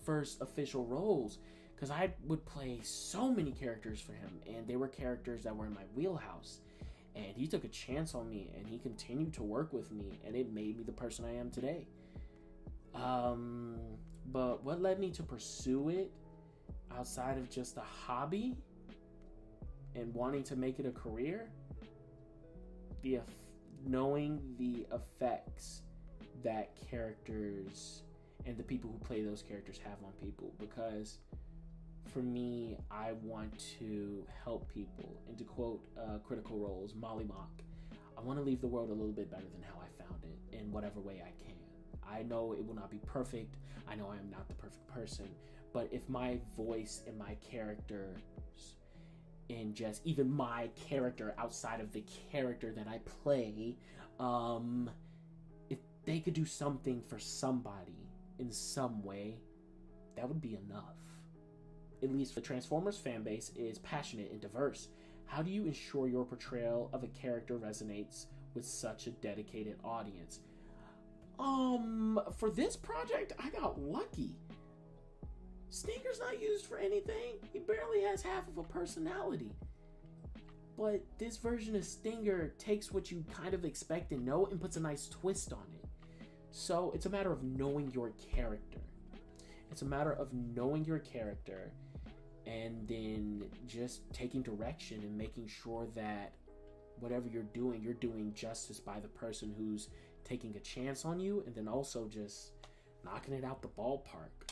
first official roles, because I would play so many characters for him, and they were characters that were in my wheelhouse, and he took a chance on me, and he continued to work with me, and it made me the person I am today. But what led me to pursue it outside of just a hobby and wanting to make it a career? Knowing the effects that characters and the people who play those characters have on people. Because for me, I want to help people, and to quote Critical Role's Molly Mock, I want to leave the world a little bit better than how I found it, in whatever way I can. I know it will not be perfect. I know I am not the perfect person, but if my voice and my characters, and just even my character outside of the character that I play, if they could do something for somebody in some way, that would be enough. At least the Transformers fan base is passionate and diverse. How do you ensure your portrayal of a character resonates with such a dedicated audience? For this project, I got lucky. Stinger's not used for anything. He barely has half of a personality. But this version of Stinger takes what you kind of expect and know and puts a nice twist on it. So it's a matter of knowing your character. and then just taking direction and making sure that whatever you're doing justice by the person who's taking a chance on you, and then also just knocking it out the ballpark.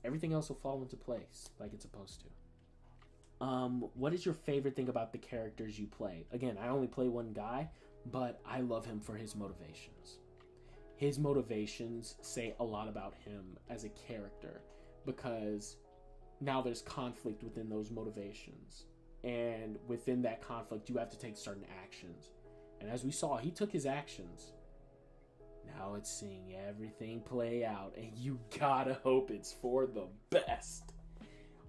Everything else will fall into place like it's supposed to. What is your favorite thing about the characters you play? Again, I only play one guy, but I love him for his motivations. His motivations say a lot about him as a character, because now there's conflict within those motivations. And within that conflict, you have to take certain actions. And as we saw, he took his actions. Now it's seeing everything play out, and you gotta hope it's for the best.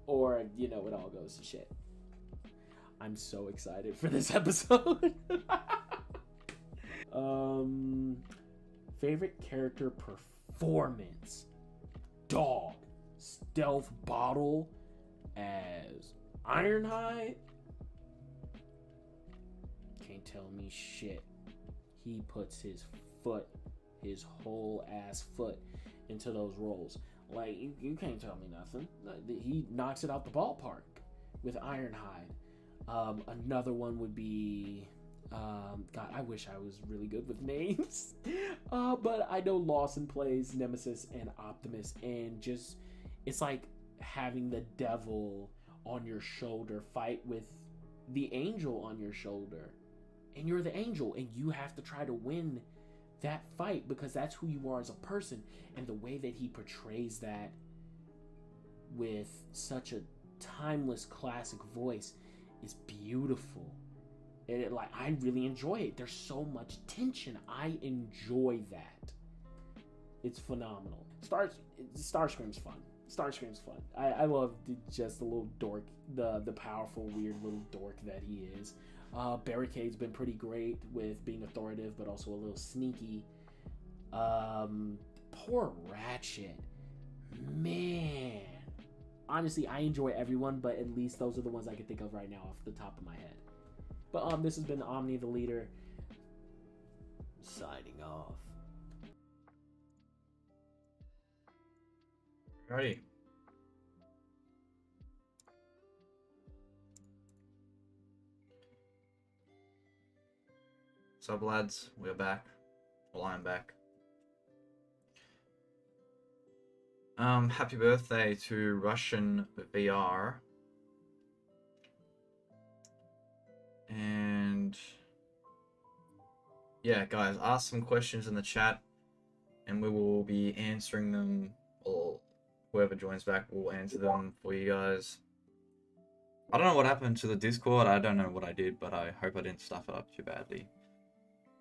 Or, you know, it all goes to shit. I'm so excited for this episode. Favorite character performance. Dog. Stealth Bottle as Ironhide. Can't tell me shit. He puts his whole ass foot into those roles. Like, you can't tell me nothing. He knocks it out the ballpark with Ironhide. Another one would be, God, I wish I was really good with names. But I know Lawson plays Nemesis and Optimus, and just, it's like having the devil on your shoulder fight with the angel on your shoulder. And you're the angel, and you have to try to win that fight because that's who you are as a person. And the way that he portrays that with such a timeless classic voice is beautiful. And I really enjoy it. There's so much tension. I enjoy that. It's phenomenal. Starscream's fun. Starscream's fun. I love just the little dork, the powerful, weird little dork that he is. Barricade's been pretty great with being authoritative, but also a little sneaky. Poor Ratchet. Man. Honestly, I enjoy everyone, but at least those are the ones I can think of right now off the top of my head. But this has been Omni the Leader, signing off. Alrighty. Sup, lads? We're back. Well, I'm back. Happy birthday to Russian VR. And yeah, guys, ask some questions in the chat, and we will be answering them, or whoever joins back will answer them for you guys. I don't know what happened to the Discord. I don't know what I did, but I hope I didn't stuff it up too badly.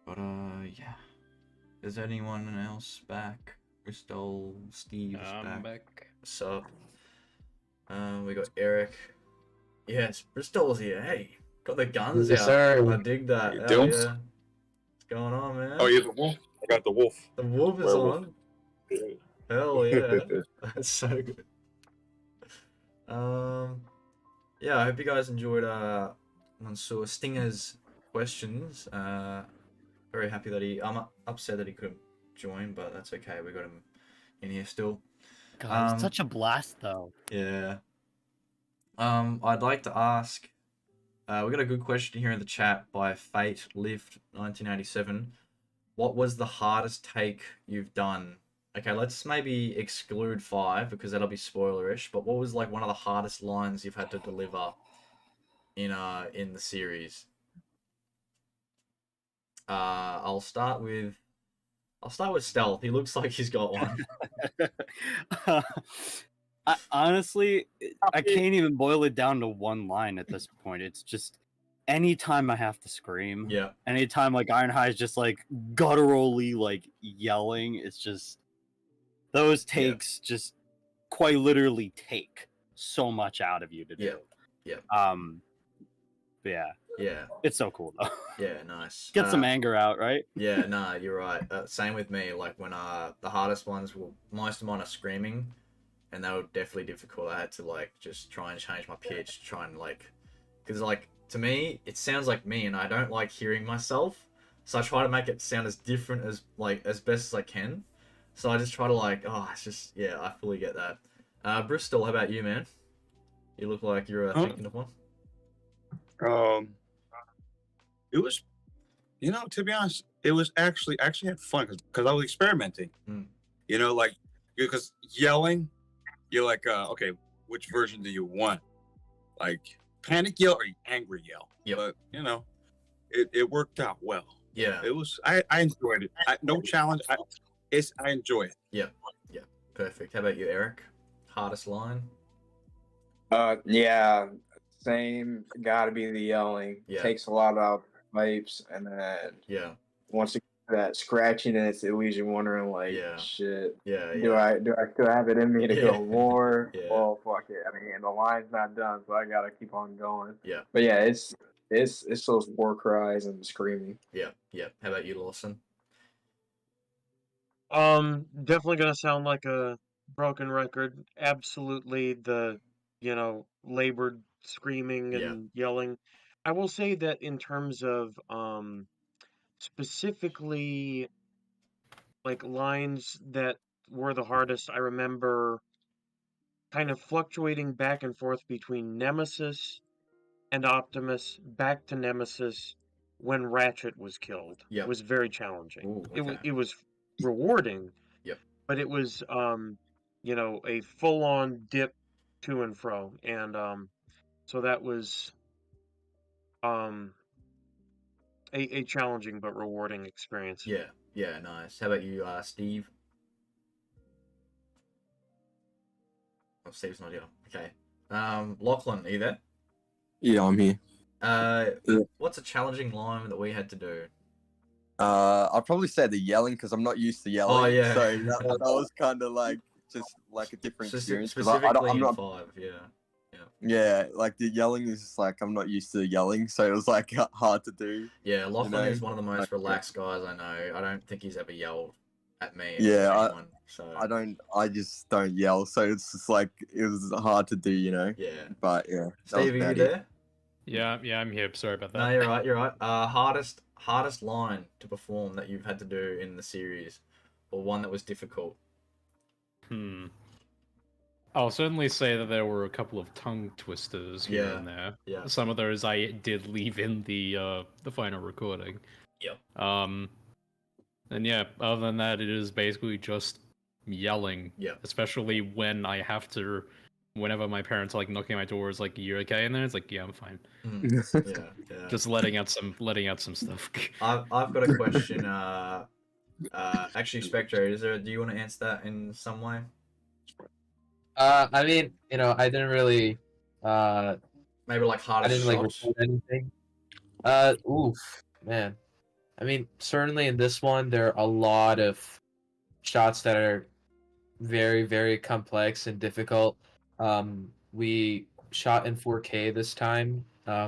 But yeah. Is anyone else back? Bristol, Steve's back. What's up? We got Eric. Yes, Bristol's here. Hey, got the guns Yes, out. sir. I dig that. You Hell doing? yeah. What's going on, man? Oh, you're the wolf. I got the wolf. The wolf is Werewolf. on. Hell yeah. That's so good. Yeah, I hope you guys enjoyed Mansoor Stinger's questions. Very happy that I'm upset that he couldn't join, but that's okay. We got him in here still. God, it was such a blast, though. Yeah. I'd like to ask. We got a good question here in the chat by Fate Lift 1987. What was the hardest take you've done? Okay, let's maybe exclude 5 because that'll be spoilerish. But what was like one of the hardest lines you've had to deliver in the series? I'll start with Stealth. He looks like he's got one. Honestly, I can't even boil it down to one line at this point. It's just anytime I have to scream. Yeah. Anytime like Ironhide is just like gutturally like yelling, it's just those takes just quite literally take so much out of you to do. Yeah. But yeah. Yeah. It's so cool though. Yeah, nice. Get some anger out, right? Yeah, nah, you're right. Same with me. Like when the hardest ones were, most of mine are screaming, and they were definitely difficult. I had to like just try and change my pitch, try and like, because like to me it sounds like me, and I don't like hearing myself, so I try to make it sound as different as best as I can. So I just try to like, it's just, yeah, I fully get that. Bristol, how about you, man? You look like you're thinking of one. It was, to be honest, it was actually had fun because I was experimenting. Like because yelling, you're like, okay, which version do you want? Like panic yell or angry yell? Yep. But it worked out well. Yeah. It was. I enjoyed it. No challenge. I enjoy it. Yeah. Yeah. Perfect. How about you, Eric? Hardest line? Yeah, same. Got to be the yelling. Yeah. Takes a lot out of pipes, and then once you get that scratchiness, it leaves you wondering like, shit. Do I still have it in me to go more? Well, fuck it. I mean, the line's not done, so I gotta keep on going. Yeah. But yeah, it's those war cries and screaming. Yeah. Yeah. How about you, Lawson? Definitely gonna sound like a broken record. Absolutely the, labored screaming and yelling. I will say that in terms of specifically like lines that were the hardest, I remember kind of fluctuating back and forth between Nemesis and Optimus, back to Nemesis when Ratchet was killed. Yep. It was very challenging. Ooh, It was rewarding. Yep. But it was a full-on dip to and fro, and so that was a challenging but rewarding experience. Yeah. Yeah. Nice. How about you, Steve? Oh, Steve's not here. Okay. Lachlan, are you there? Yeah, I'm here. What's a challenging line that we had to do? I'd probably say the yelling because I'm not used to yelling. Oh, yeah. So that was kind of like just like a different experience. 'Cause Specifically I'm not, in 5, yeah. Yeah, like the yelling is just like I'm not used to yelling, so it was like hard to do. Yeah, Lachlan is one of the most relaxed guys I know. I don't think he's ever yelled at me. Yeah, anyone, so. I just don't yell, so it's just like it was hard to do, Yeah. But yeah. Steve, are you there? Yeah, I'm here. Sorry about that. No, you're right. Hardest line to perform that you've had to do in the series, or one that was difficult. I'll certainly say that there were a couple of tongue twisters here and there. Yeah. Some of those I did leave in the final recording. Yep. And yeah, other than that, it is basically just yelling. Yeah. Especially when I have to, whenever my parents are like knocking on my door, is like, "You okay?" And then it's like, "Yeah, I'm fine." Yeah. Just letting out some stuff. I've got a question. Actually, Spectre, do you want to answer that in some way? I mean, I didn't really. Maybe like hardest I didn't like shots? record anything. Oof, man. I mean, certainly in this one, there are a lot of shots that are very, very complex and difficult. We shot in 4K this time.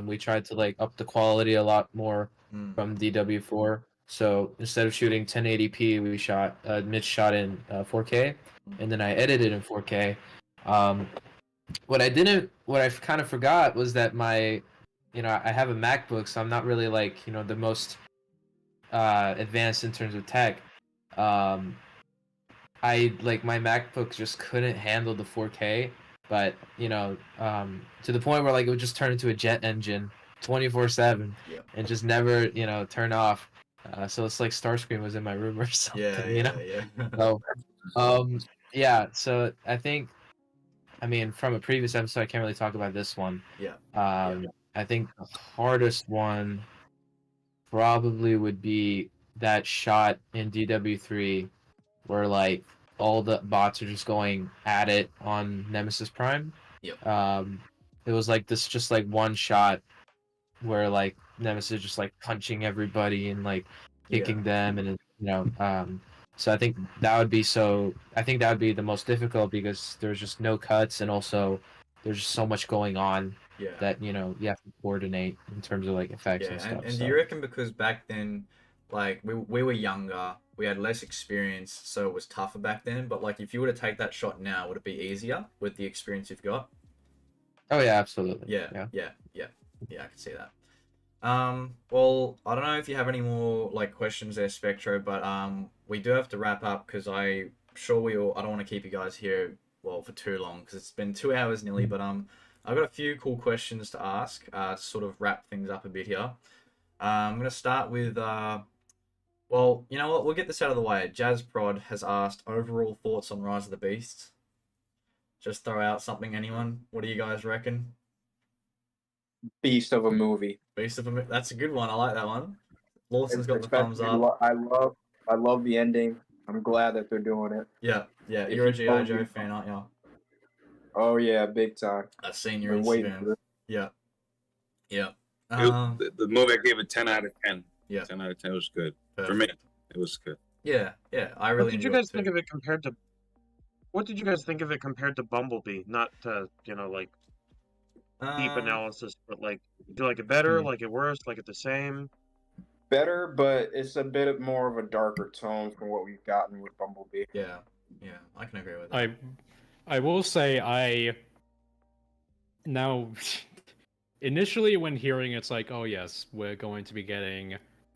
We tried to like up the quality a lot more from DW4. So instead of shooting 1080p, we shot Mitch shot in 4K, and then I edited in 4K. What I kind of forgot was that I have a MacBook, so I'm not really like the most advanced in terms of tech. I like my MacBook just couldn't handle the 4K, but to the point where like it would just turn into a jet engine 24/7 and just never turn off. So it's like Starscream was in my room or something. Yeah. So so I think, I mean, from a previous episode, I can't really talk about this one. I think the hardest one probably would be that shot in DW3 where like all the bots are just going at it on Nemesis Prime. It was like this just like one shot where like Nemesis just like punching everybody and like kicking them, and so I think that would be the most difficult because there's just no cuts, and also there's just so much going on that you have to coordinate in terms of like effects and stuff. And do you reckon because back then, like we were younger, we had less experience, so it was tougher back then, but like if you were to take that shot now, would it be easier with the experience you've got? Oh yeah, absolutely. Yeah, I can see that. Well, I don't know if you have any more like questions there, Spectro, but we do have to wrap up because I don't want to keep you guys here for too long because it's been 2 hours nearly, but I've got a few cool questions to ask to sort of wrap things up a bit here. I'm going to start with, well, you know what? We'll get this out of the way. Jazz Prod has asked overall thoughts on Rise of the Beasts. Just throw out something, anyone. What do you guys reckon? Beast of a movie. Beast of a That's a good one. I like that one. Lawson's got the thumbs up. I love the ending. I'm glad that they're doing it. Yeah. If You're a you G.I. told Joe me- fan, aren't you? Oh yeah, big time. I've seen your Been waiting Instagram. for it. Yeah. The movie I gave it 10 out of 10. Yeah. 10 out of 10 was good. Perfect. For me, it was good. Yeah. I really What did you enjoyed guys it think too. of it compared to? What did you guys think of it compared to Bumblebee? Not to like deep analysis, but like, do you like it better? Like it worse? Like it the same? Better, but it's a bit more of a darker tone from what we've gotten with Bumblebee. Yeah, I can agree with that. I will say now initially when hearing it's like, oh yes, we're going to be getting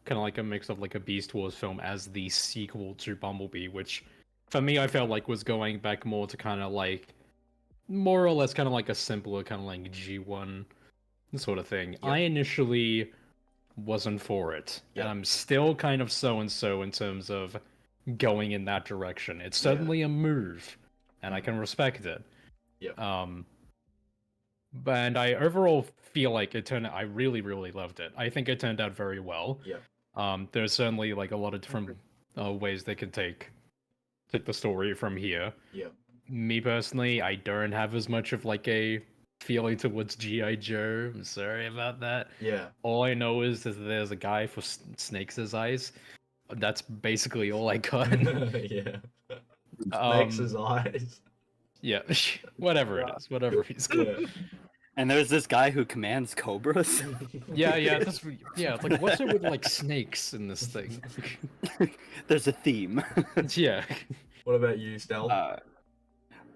kind of like a mix of like a Beast Wars film as the sequel to Bumblebee, which for me I felt like was going back more to kind of like more or less kind of like a simpler kind of like G1 sort of thing. Yep. I initially wasn't for it, Yep. and I'm still kind of so and so in terms of going in that direction. It's certainly a move, and I can respect it. Yeah. And I overall feel like I really, really loved it. I think it turned out very well. Yeah. There's certainly like a lot of different ways they can take the story from here. Yeah. Me personally, I don't have as much of like a feeling towards G.I. Joe. I'm sorry about that. Yeah. All I know is that there's a guy for Snakes' eyes. That's basically all I got. Yeah. Snakes' eyes. Yeah, whatever it is, whatever he's got. And there's this guy who commands cobras. Yeah, it's like what's it with like snakes in this thing? There's a theme. Yeah. What about you, Stealth?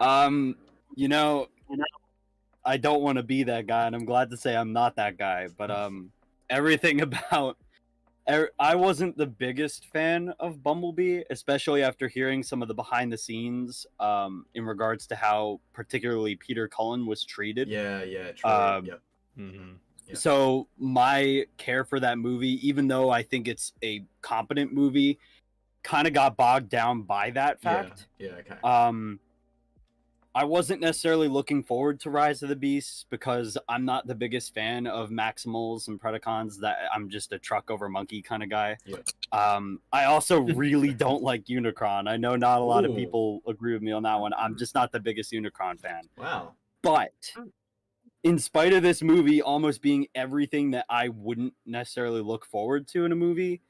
You know, I don't want to be that guy, and I'm glad to say I'm not that guy. But everything about I wasn't the biggest fan of Bumblebee, especially after hearing some of the behind the scenes in regards to how particularly Peter Cullen was treated. Yeah, true. Yep. Yeah. So my care for that movie, even though I think it's a competent movie, kind of got bogged down by that fact. Yeah, okay. I wasn't necessarily looking forward to Rise of the Beasts because I'm not the biggest fan of Maximals and Predacons. That I'm just a truck over monkey kind of guy. Yeah. I also really don't like Unicron. I know not a lot of people agree with me on that one. I'm just not the biggest Unicron fan. Wow. But in spite of this movie almost being everything that I wouldn't necessarily look forward to in a movie,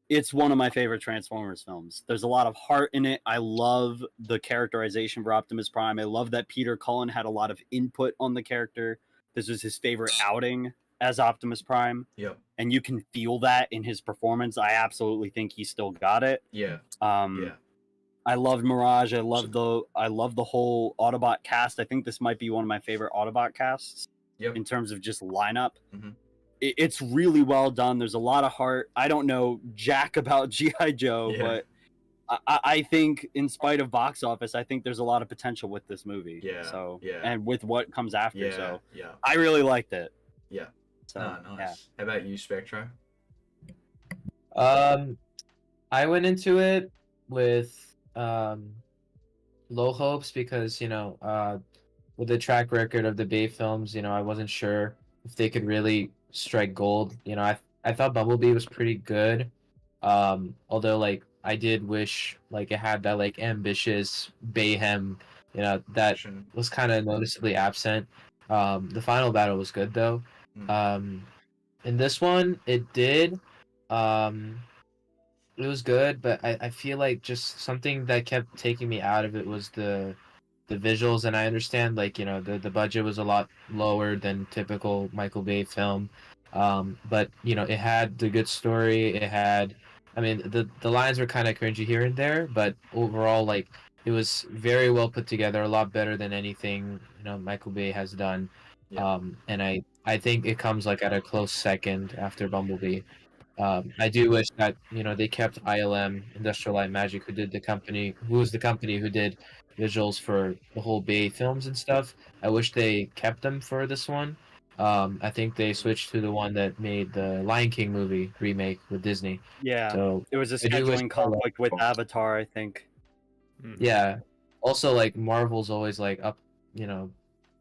it's one of my favorite Transformers films. There's a lot of heart in it. I love the characterization for Optimus Prime. I love that Peter Cullen had a lot of input on the character. This was his favorite outing as Optimus Prime. Yep. And you can feel that in his performance. I absolutely think he still got it. Yeah. I loved Mirage. I love the whole Autobot cast. I think this might be one of my favorite Autobot casts in terms of just lineup. Mm-hmm. It's really well done. There's a lot of heart. I don't know jack about G.I. Joe, but I think in spite of box office, I think there's a lot of potential with this movie. Yeah. So yeah. And with what comes after. Yeah. So yeah. I really liked it. Yeah. So nice. Yeah. How about you, Spectro? I went into it with low hopes because, with the track record of the Bay films, I wasn't sure if they could really strike gold. I thought Bumblebee was pretty good. Although like I did wish like it had that like ambitious Bayhem, that was kind of noticeably absent. The final battle was good though. In this one it did. It was good, but I feel like just something that kept taking me out of it was the visuals, and I understand like the budget was a lot lower than typical Michael Bay film, but it had the good story. It had, the lines were kind of cringy here and there, but overall like it was very well put together, a lot better than anything Michael Bay has done. And I think it comes like at a close second after Bumblebee. I do wish that they kept ILM, Industrial Light Magic, who was the company who did visuals for the whole Bay films and stuff. I wish they kept them for this one. I think they switched to the one that made the Lion King movie remake with Disney. Yeah, So it was a I do wish scheduling conflict with Avatar, I think. yeah. Also, like Marvel's always like up,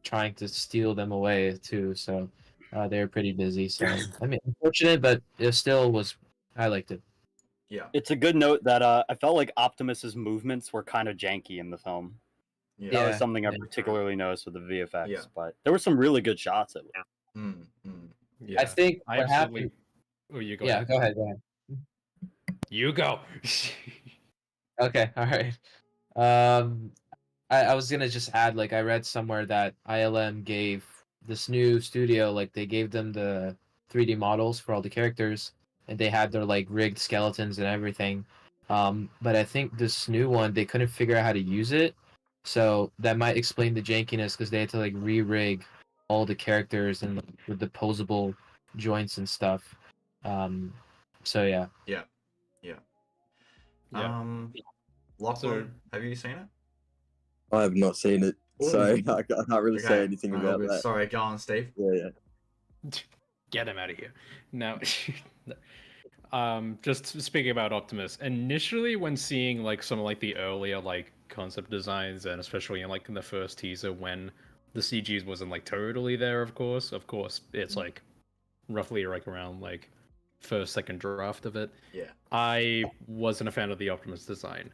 trying to steal them away too. So they were pretty busy. So I mean, unfortunate, but it still was. I liked it. Yeah. It's a good note that I felt like Optimus's movements were kind of janky in the film. Yeah. That was something I particularly noticed with the VFX. Yeah. But there were some really good shots at it. Yeah. I think I what absolutely. happened. Oh, you go. Yeah, ahead. go ahead. Go ahead. You go. Okay, all right. I was gonna just add, like, I read somewhere that ILM gave this new studio, like, they gave them the 3D models for all the characters, and they had their like rigged skeletons and everything. But I think this new one they couldn't figure out how to use it, so that might explain the jankiness because they had to like re-rig all the characters and with the posable joints and stuff. So yeah. Yeah. Lachlan, have you seen it? I have not seen it, so I can't really say anything all about good. that. Sorry, go on, Steve. Yeah. Get him out of here. Now, just speaking about Optimus, initially when seeing like some of like the earlier like concept designs, and especially in like in the first teaser when the CGs wasn't like totally there, of course it's like roughly like around like first second draft of it. Yeah. I wasn't a fan of the Optimus design.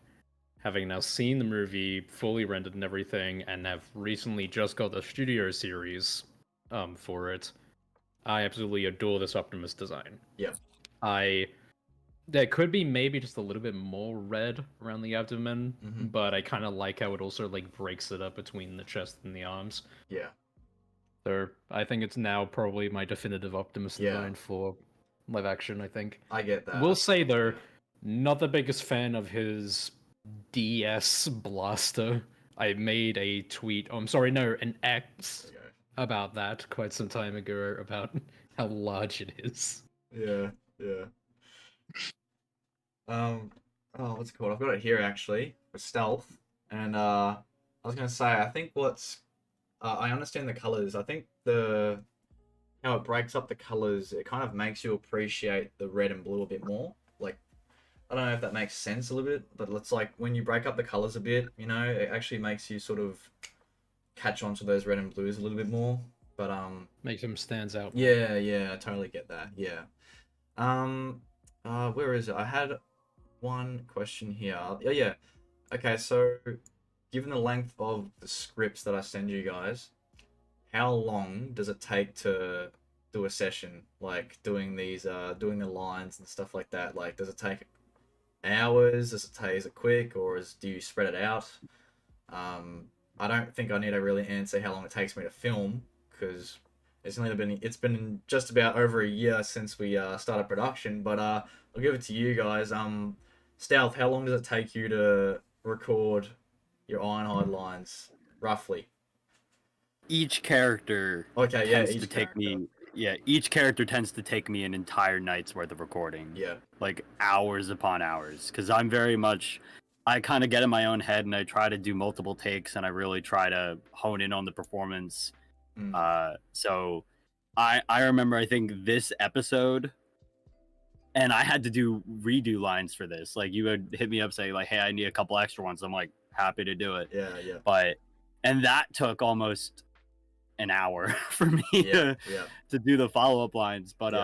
Having now seen the movie fully rendered and everything, and have recently just got the studio series for it, I absolutely adore this Optimus design. Yeah. There could be maybe just a little bit more red around the abdomen, but I kind of like how it also like breaks it up between the chest and the arms. Yeah. So I think it's now probably my definitive Optimus design for live action, I think. I get that. Will say though, not the biggest fan of his DS blaster. I made a tweet, an X about that quite some time ago about how large it is. Yeah. What's it called? I've got it here actually for stealth, and I was gonna say I think I understand the colors. I think how it breaks up the colors, it kind of makes you appreciate the red and blue a bit more. Like, I don't know if that makes sense a little bit, but it's like when you break up the colors a bit, it actually makes you sort of catch on to those red and blues a little bit more. But makes them stands out. Yeah, I totally get that. Yeah. Where is it? I had one question here. Oh yeah. Okay, so given the length of the scripts that I send you guys, how long does it take to do a session? Like doing doing the lines and stuff like that. Like, does it take hours? Is it quick, or do you spread it out? I don't think I need to really answer how long it takes me to film, because it's been just about over a year since we started production. But I'll give it to you guys. Stealth, how long does it take you to record your Ironhide lines, roughly? Each character each character tends to take me an entire night's worth of recording. Yeah. Like hours upon hours, because I'm very much, I kind of get in my own head and I try to do multiple takes and I really try to hone in on the performance. So I remember, I think this episode, and I had to redo lines for this. Like, you would hit me up saying like, hey, I need a couple extra ones. I'm like, happy to do it. Yeah. And that took almost an hour for me to do the follow-up lines. But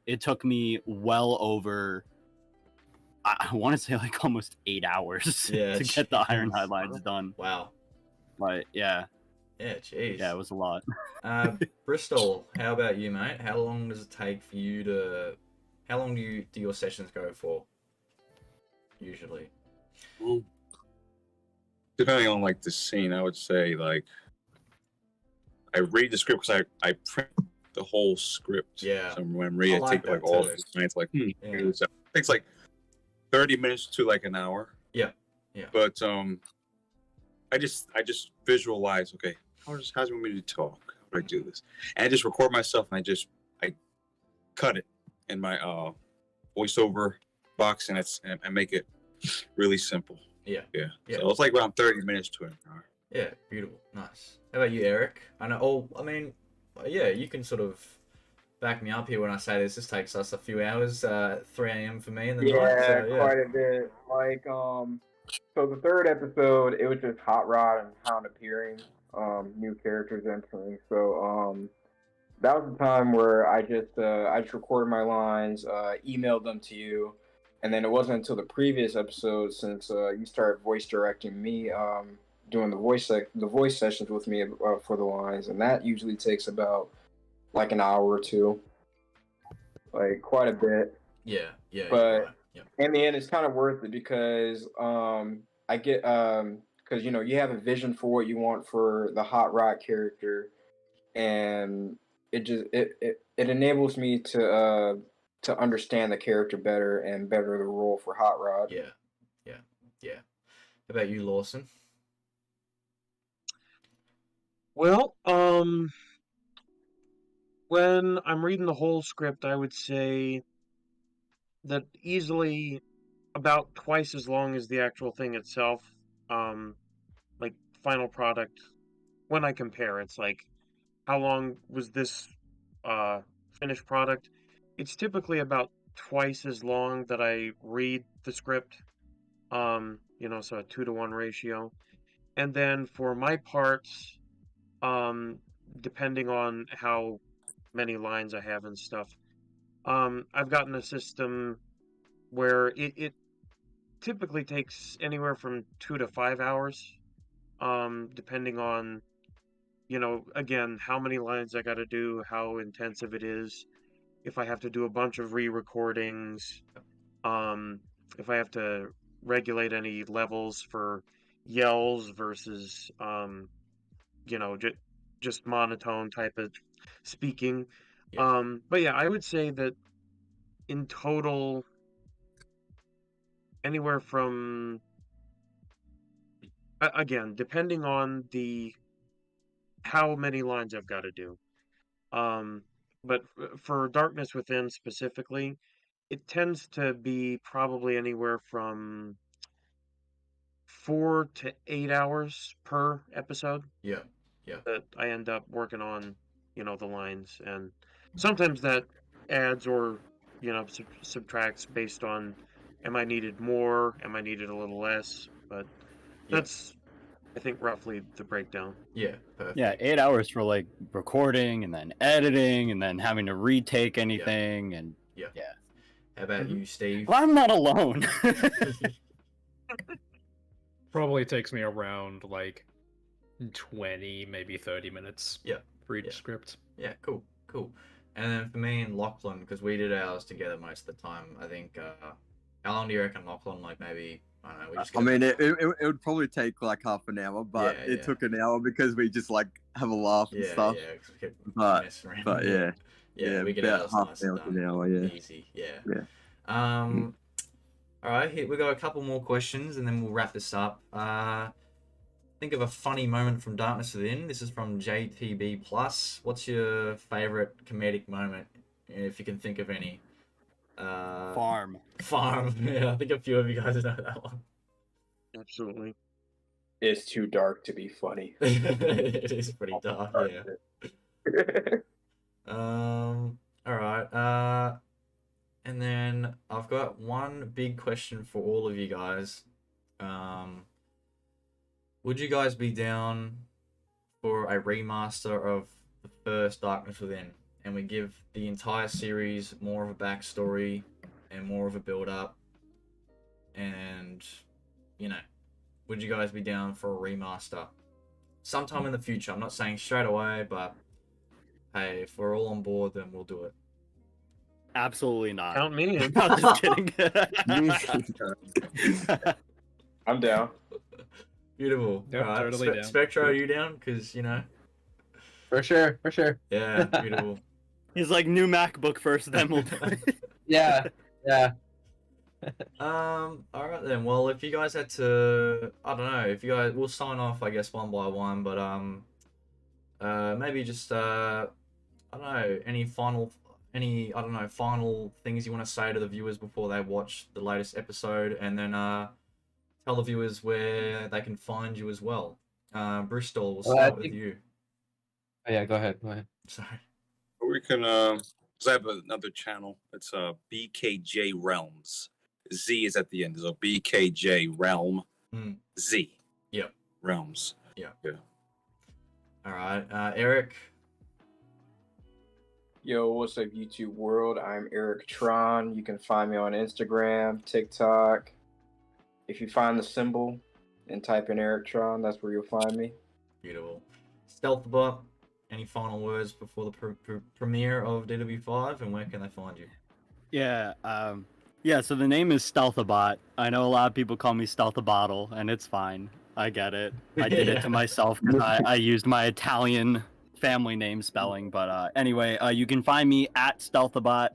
it took me well over, I want to say like almost 8 hours to get the Ironhide lines done. Wow. But yeah, jeez. Yeah, it was a lot. Bristol, how about you, mate? How long does it take for you to? How long do your sessions go for? Usually. Well, depending on like the scene, I would say like I read the script because I print the whole script. Yeah. So when I'm reading, I take like all the lines, like so it takes like 30 minutes to like an hour. Yeah. But I just visualize. Okay, how does he want me to talk? How do I do this? And I just record myself, and I cut it, in my voiceover box, and and make it really simple. Yeah. Yeah. Yeah. So it's like around 30 minutes to an hour. Yeah, beautiful, nice. How about you, Eric? I know. Oh, I mean, yeah, you can sort of back me up here when I say this. This takes us a few hours. 3 a.m. for me in the night. Yeah, So yeah. quite a bit. Like, so the third episode, it was just Hot Rod and Hound appearing, new characters entering. So, that was the time where I just recorded my lines, emailed them to you, and then it wasn't until the previous episode since you started voice directing me, doing the voice sessions with me for the lines, and that usually takes about like an hour or two, like quite a bit. Yeah, yeah. But You're right. Yeah. in the end, it's kind of worth it because I get because you know you have a vision for what you want for the Hot Rod character, and it enables me to understand the character better and better the role for Hot Rod. Yeah, yeah, yeah. How about you, Lawson? Well, when I'm reading the whole script, I would say that easily about twice as long as the actual thing itself. Like final product. When I compare, it's like how long was this finished product? It's typically about twice as long that I read the script. So a 2-to-1 ratio. And then for my parts, depending on how many lines I have and stuff, I've gotten a system where it typically takes anywhere from 2 to 5 hours, depending on, again, how many lines I got to do, how intensive it is, if I have to do a bunch of re-recordings, if I have to regulate any levels for yells versus, just monotone type of speaking. Yeah. But yeah, I would say that in total, anywhere from, again, depending on how many lines I've got to do. But for Darkness Within specifically, it tends to be probably anywhere from 4 to 8 hours per episode. Yeah, yeah. That I end up working on, the lines, and sometimes that adds or subtracts based on am I needed more, am I needed a little less, but that's I think roughly the breakdown. Yeah, perfect. Yeah, 8 hours for like recording and then editing and then having to retake anything and yeah. How about you, Steve? Well, I'm not alone. Probably takes me around like 20, maybe 30 minutes. Yeah. For each script. Yeah, cool. And then for me and Lachlan, because we did ours together most of the time, I think, how long do you reckon, Lachlan? Like maybe, I don't know, we just I mean, it would probably take like half an hour, but Yeah, it took an hour because we just like have a laugh and stuff. Yeah, 'cause we kept But messing around. but yeah, Yeah, we get about ours half nice an and hour to done. an hour. Yeah. Easy, yeah. All right, here we got a couple more questions, and then we'll wrap this up. Think of a funny moment from Darkness Within. This is from JTB Plus. What's your favorite comedic moment, if you can think of any? Farm. Yeah, I think a few of you guys know that one. Absolutely. It's too dark to be funny. It is pretty dark, yeah. All right. And then I've got one big question for all of you guys. Would you guys be down for a remaster of the first Darkness Within, and we give the entire series more of a backstory and more of a build-up, and would you guys be down for a remaster sometime in the future? I'm not saying straight away, but hey, if we're all on board, then we'll do it. Absolutely not. Count me in. I'm just kidding. I'm down. Beautiful. Yep, all right. totally down. Spectra, are you down? Because For sure. Yeah, beautiful. He's like, new MacBook first, then we'll do it. Yeah. All right then. Well, if you guys had to, I don't know, if you guys, we'll sign off, I guess, one by one. But maybe just I don't know, any final any, I don't know, final things you want to say to the viewers before they watch the latest episode, and then tell the viewers where they can find you as well. Bristol, we'll Well, I start with think. you. Oh, yeah, go ahead. Go ahead. Sorry. We can, cause I have another channel. It's BKJ Realms. Z is at the end. So BKJ Realm Z. Yep. Realms. Yeah. Yeah. All right, Eric. Yo, what's up, YouTube world? I'm Eric Tron. You can find me on Instagram, TikTok. If you find the symbol and type in Eric Tron, that's where you'll find me. Beautiful. Stealthbot, any final words before the premiere of DW5, and where can they find you? Yeah, yeah, so the name is Stealthabot. I know a lot of people call me Stealthabottle, and it's fine. I get it. I did it to myself because I used my Italian family name spelling. But anyway, you can find me at Stealthabot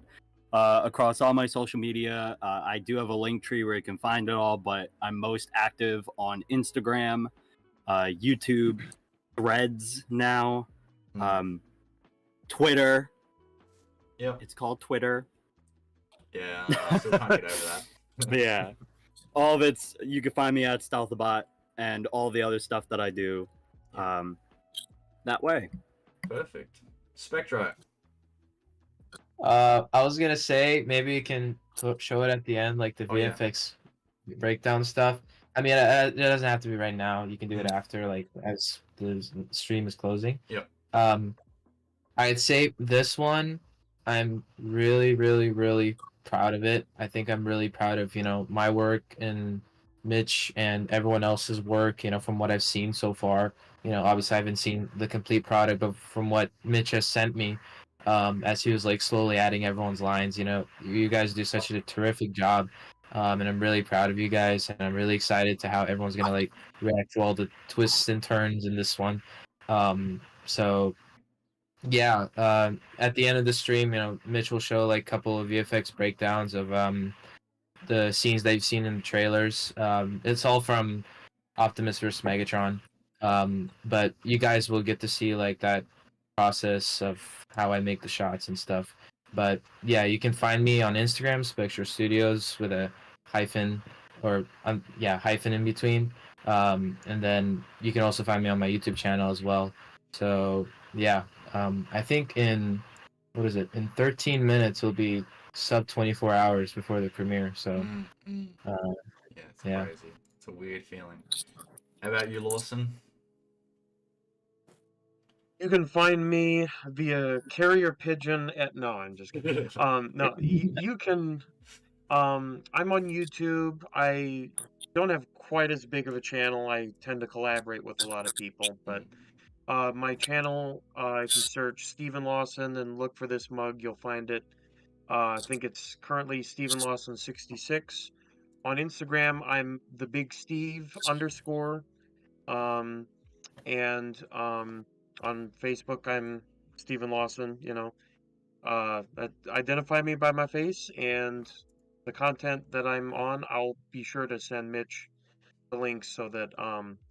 across all my social media. I do have a link tree where you can find it all, but I'm most active on Instagram, YouTube, Threads now, Twitter. Yep. It's called Twitter. Yeah, I still can't get over that. Yeah. All of it's, you can find me at Stealthabot and all the other stuff that I do that way. Perfect. Spectro. I was gonna say maybe you can show it at the end, like the VFX breakdown stuff. I mean, it doesn't have to be right now. You can do it after, like as the stream is closing. Yep. I'd say this one, I'm really, really, really proud of it. I think I'm really proud of my work and Mitch and everyone else's work. From what I've seen so far. Obviously I haven't seen the complete product, but from what Mitch has sent me, as he was like slowly adding everyone's lines, you guys do such a terrific job, and I'm really proud of you guys, and I'm really excited to how everyone's gonna like react to all the twists and turns in this one. So yeah, at the end of the stream, Mitch will show like a couple of VFX breakdowns of the scenes they've seen in the trailers. It's all from Optimus vs. Megatron. But you guys will get to see like that process of how I make the shots and stuff. But yeah, you can find me on Instagram, Spectre Studios, with a hyphen or hyphen in between. And then you can also find me on my YouTube channel as well. So yeah, I think in 13 minutes will be sub 24 hours before the premiere. So yeah, it's crazy. It's a weird feeling. How about you, Lawson? You can find me via carrier pigeon at no, I'm just kidding. No, you can. I'm on YouTube. I don't have quite as big of a channel. I tend to collaborate with a lot of people, but my channel, if you search Stephen Lawson and look for this mug, you'll find it. I think it's currently Stephen Lawson 66. On Instagram, I'm the Big Steve _ and on Facebook, I'm Stephen Lawson. Identify me by my face, and the content that I'm on, I'll be sure to send Mitch the links so that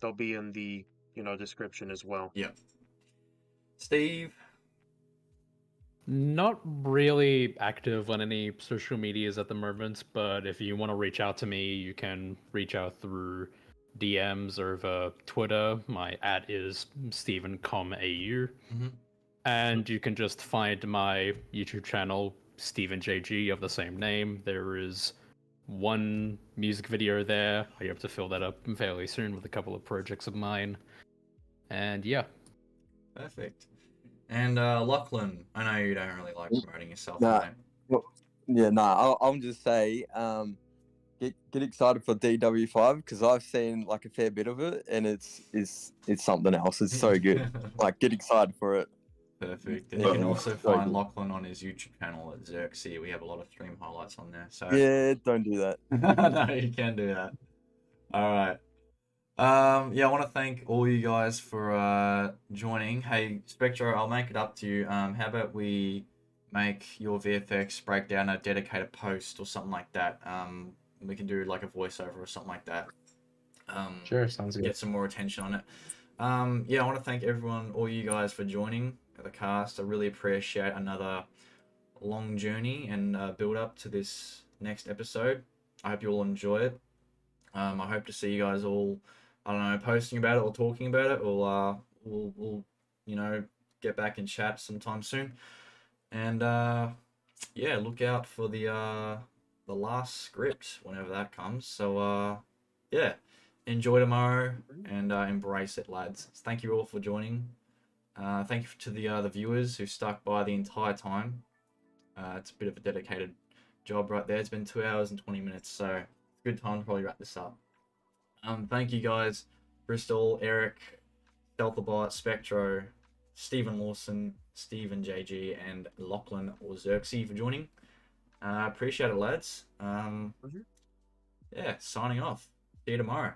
they'll be in the description as well. Yep. Steve. Not really active on any social medias at the moment, but if you want to reach out to me, you can reach out through DMs or Twitter. My @ is StephenComAU. And you can just find my YouTube channel, StephenJG, of the same name. There is one music video there. I hope to fill that up fairly soon with a couple of projects of mine. And yeah. Perfect. And Lachlan, I know you don't really like promoting yourself. I'll just say, get excited for DW5 because I've seen like a fair bit of it, and it's something else. It's so good. Like, get excited for it. Perfect. And you can also find Lachlan on his YouTube channel at Xerxes. We have a lot of stream highlights on there. So yeah, don't do that. No, you can do that. All right. I want to thank all you guys for joining. Hey, Spectro, I'll make it up to you. How about we make your VFX breakdown a dedicated post or something like that? We can do like a voiceover or something like that. Sure, sounds good. Get some more attention on it. I want to thank everyone, all you guys, for joining the cast. I really appreciate another long journey and build up to this next episode. I hope you all enjoy it. I hope to see you guys all, I don't know, posting about it or talking about it. We'll you know, get back and chat sometime soon. And yeah, look out for the last script whenever that comes. So yeah, enjoy tomorrow and embrace it, lads. Thank you all for joining. Thank you to the viewers who stuck by the entire time. It's a bit of a dedicated job right there. It's been 2 hours and 20 minutes, so it's a good time to probably wrap this up. Thank you guys, Bristol, Eric, Delthabot, Spectro, Stephen Lawson, Stephen JG, and Lachlan or Xerxes for joining. Appreciate it, lads. Yeah, signing off. See you tomorrow.